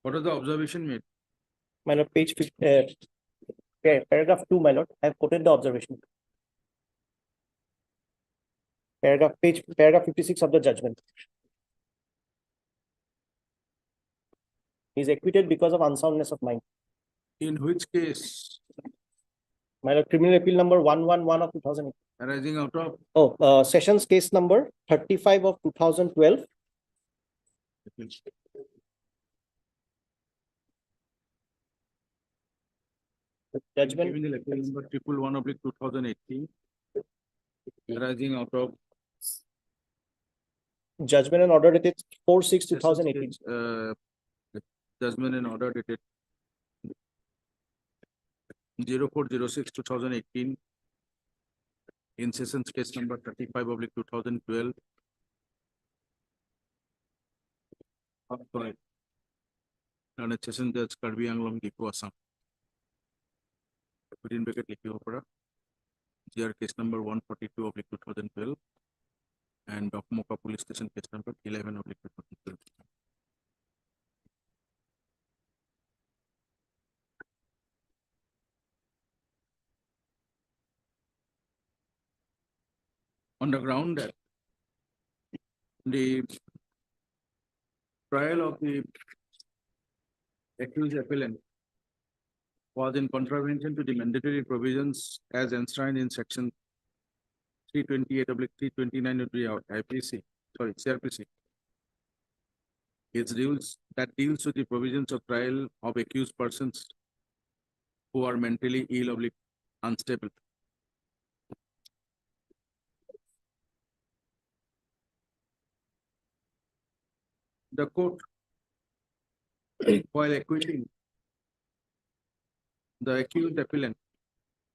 What was the observation made? My lord, page 50, paragraph 2, my lord, I have quoted the observation. Paragraph 56 of the judgment. He is acquitted because of unsoundness of mind. In which case? My lord, criminal appeal number 111 of 2008. Arising out of? Oh, sessions case number 35 of 2012. Judgment. Criminal appeal number 111/2018, arising out of? Judgment and order dated 4/6/2018. Judgment and order dated 04/06/2018, in sessions case number 35/2012. And session judge Karbi Anglong Lipu Assam. Within bracket Lipu Opera, GR case number 142/2012, and Moka police station case number 11/2012. On the ground that the trial of the accused appellant was in contravention to the mandatory provisions as enshrined in section 328/329 of the CRPC. Its rules that deals with the provisions of trial of accused persons who are mentally ill or unstable. The court, while acquitting the accused appellant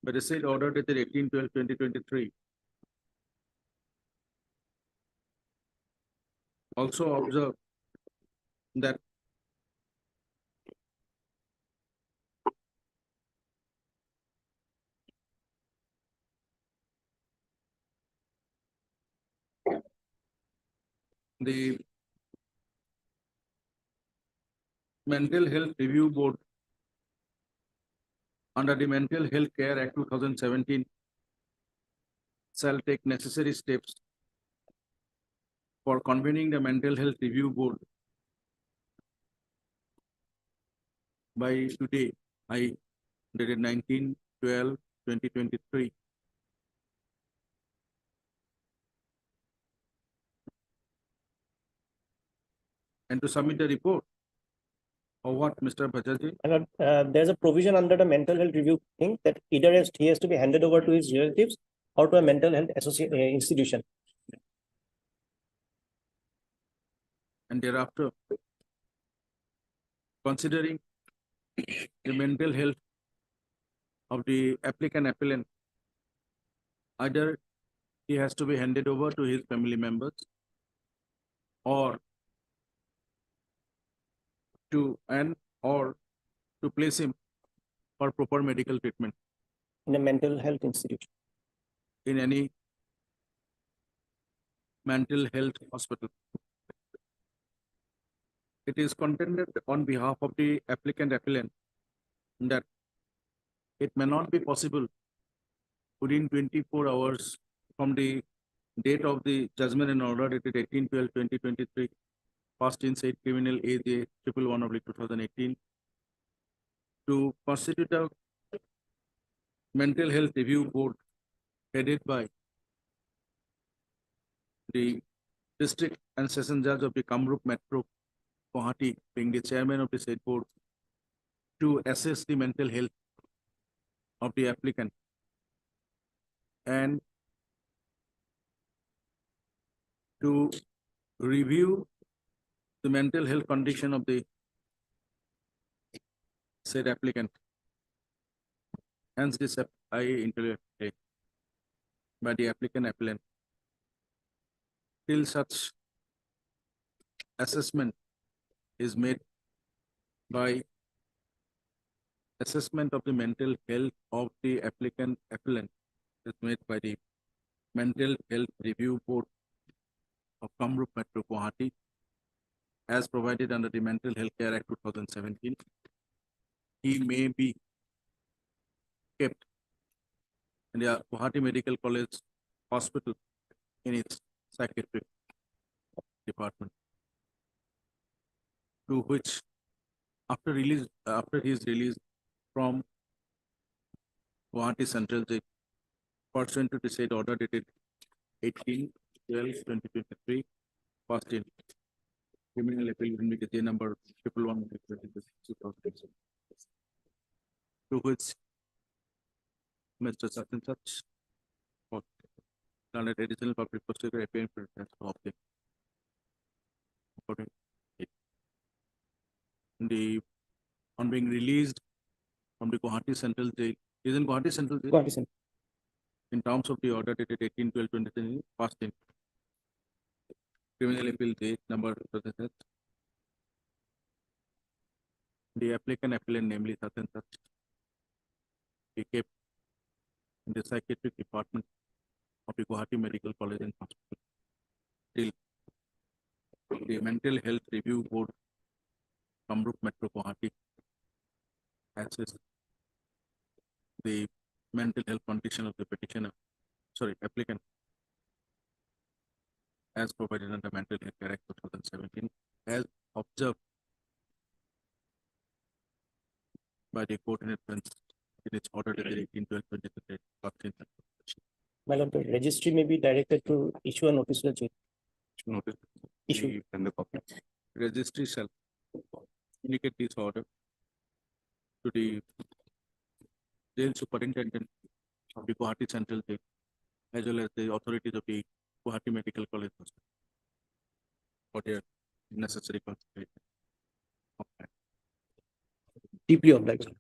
by the said order dated 18/12/2023, also observed that the Mental Health Review Board under the Mental Health Care Act 2017 shall take necessary steps for convening the Mental Health Review Board by today, dated 19/12/2023. And to submit the report. Or what, Mr. Bhattacharya? There's a provision under the mental health review thing that either he has to be handed over to his relatives or to a mental health institution. And thereafter, considering the mental health of the applicant, either he has to be handed over to his family members or or to place him for proper medical treatment In a mental health institution. in any mental health hospital. It is contended on behalf of the applicant that it may not be possible within 24 hours from the date of the judgment and order dated 18/12/2023, passed in said criminal AJ 111/2018, to constitute a mental health review board headed by the district and session judge of the Kamrup Metro, Guwahati, being the chairman of the said board, to assess the mental health of the applicant and to review the mental health condition of the said applicant. Hence this I interview by the applicant till such assessment is made by assessment of the mental health of the applicant is made by the Mental Health Review Board of Kamrup Metro, Guwahati, as provided under the Mental Health Care Act 2017. He may be kept in the Guwahati Medical College Hospital in its psychiatric department, to which after his release from Guwahati Central Jail, pursuant to the said order dated 18/12/2023, passed in criminal appeal J number 111/2023, to which Mr. Such and such granted additional public prosecutor appearing for the object. According on being released from the Guwahati Central Jail, is in Guwahati Central Jail. Guwahati Central. In terms of the order dated 18/12/2023, passed in criminal appeal J number such and such. The applicant, namely such and such, be kept in the psychiatric department of the Guwahati Medical College and Hospital till the Mental Health Review Board, Kamrup Metro, Guwahati, assess the mental health condition of the applicant, as provided under Mental Health Care Act 2017, as observed by the court in its order dated 18/12/2023. My lord, the registry may be directed to issue a notice to the jail. Notice. Issue. And the copy. Registry shall indicate this order to the jail superintendent of the Guwahati Central Jail, as well as the authorities of the Guwahati Medical College Hospital for their necessary consideration. Deeply obliged.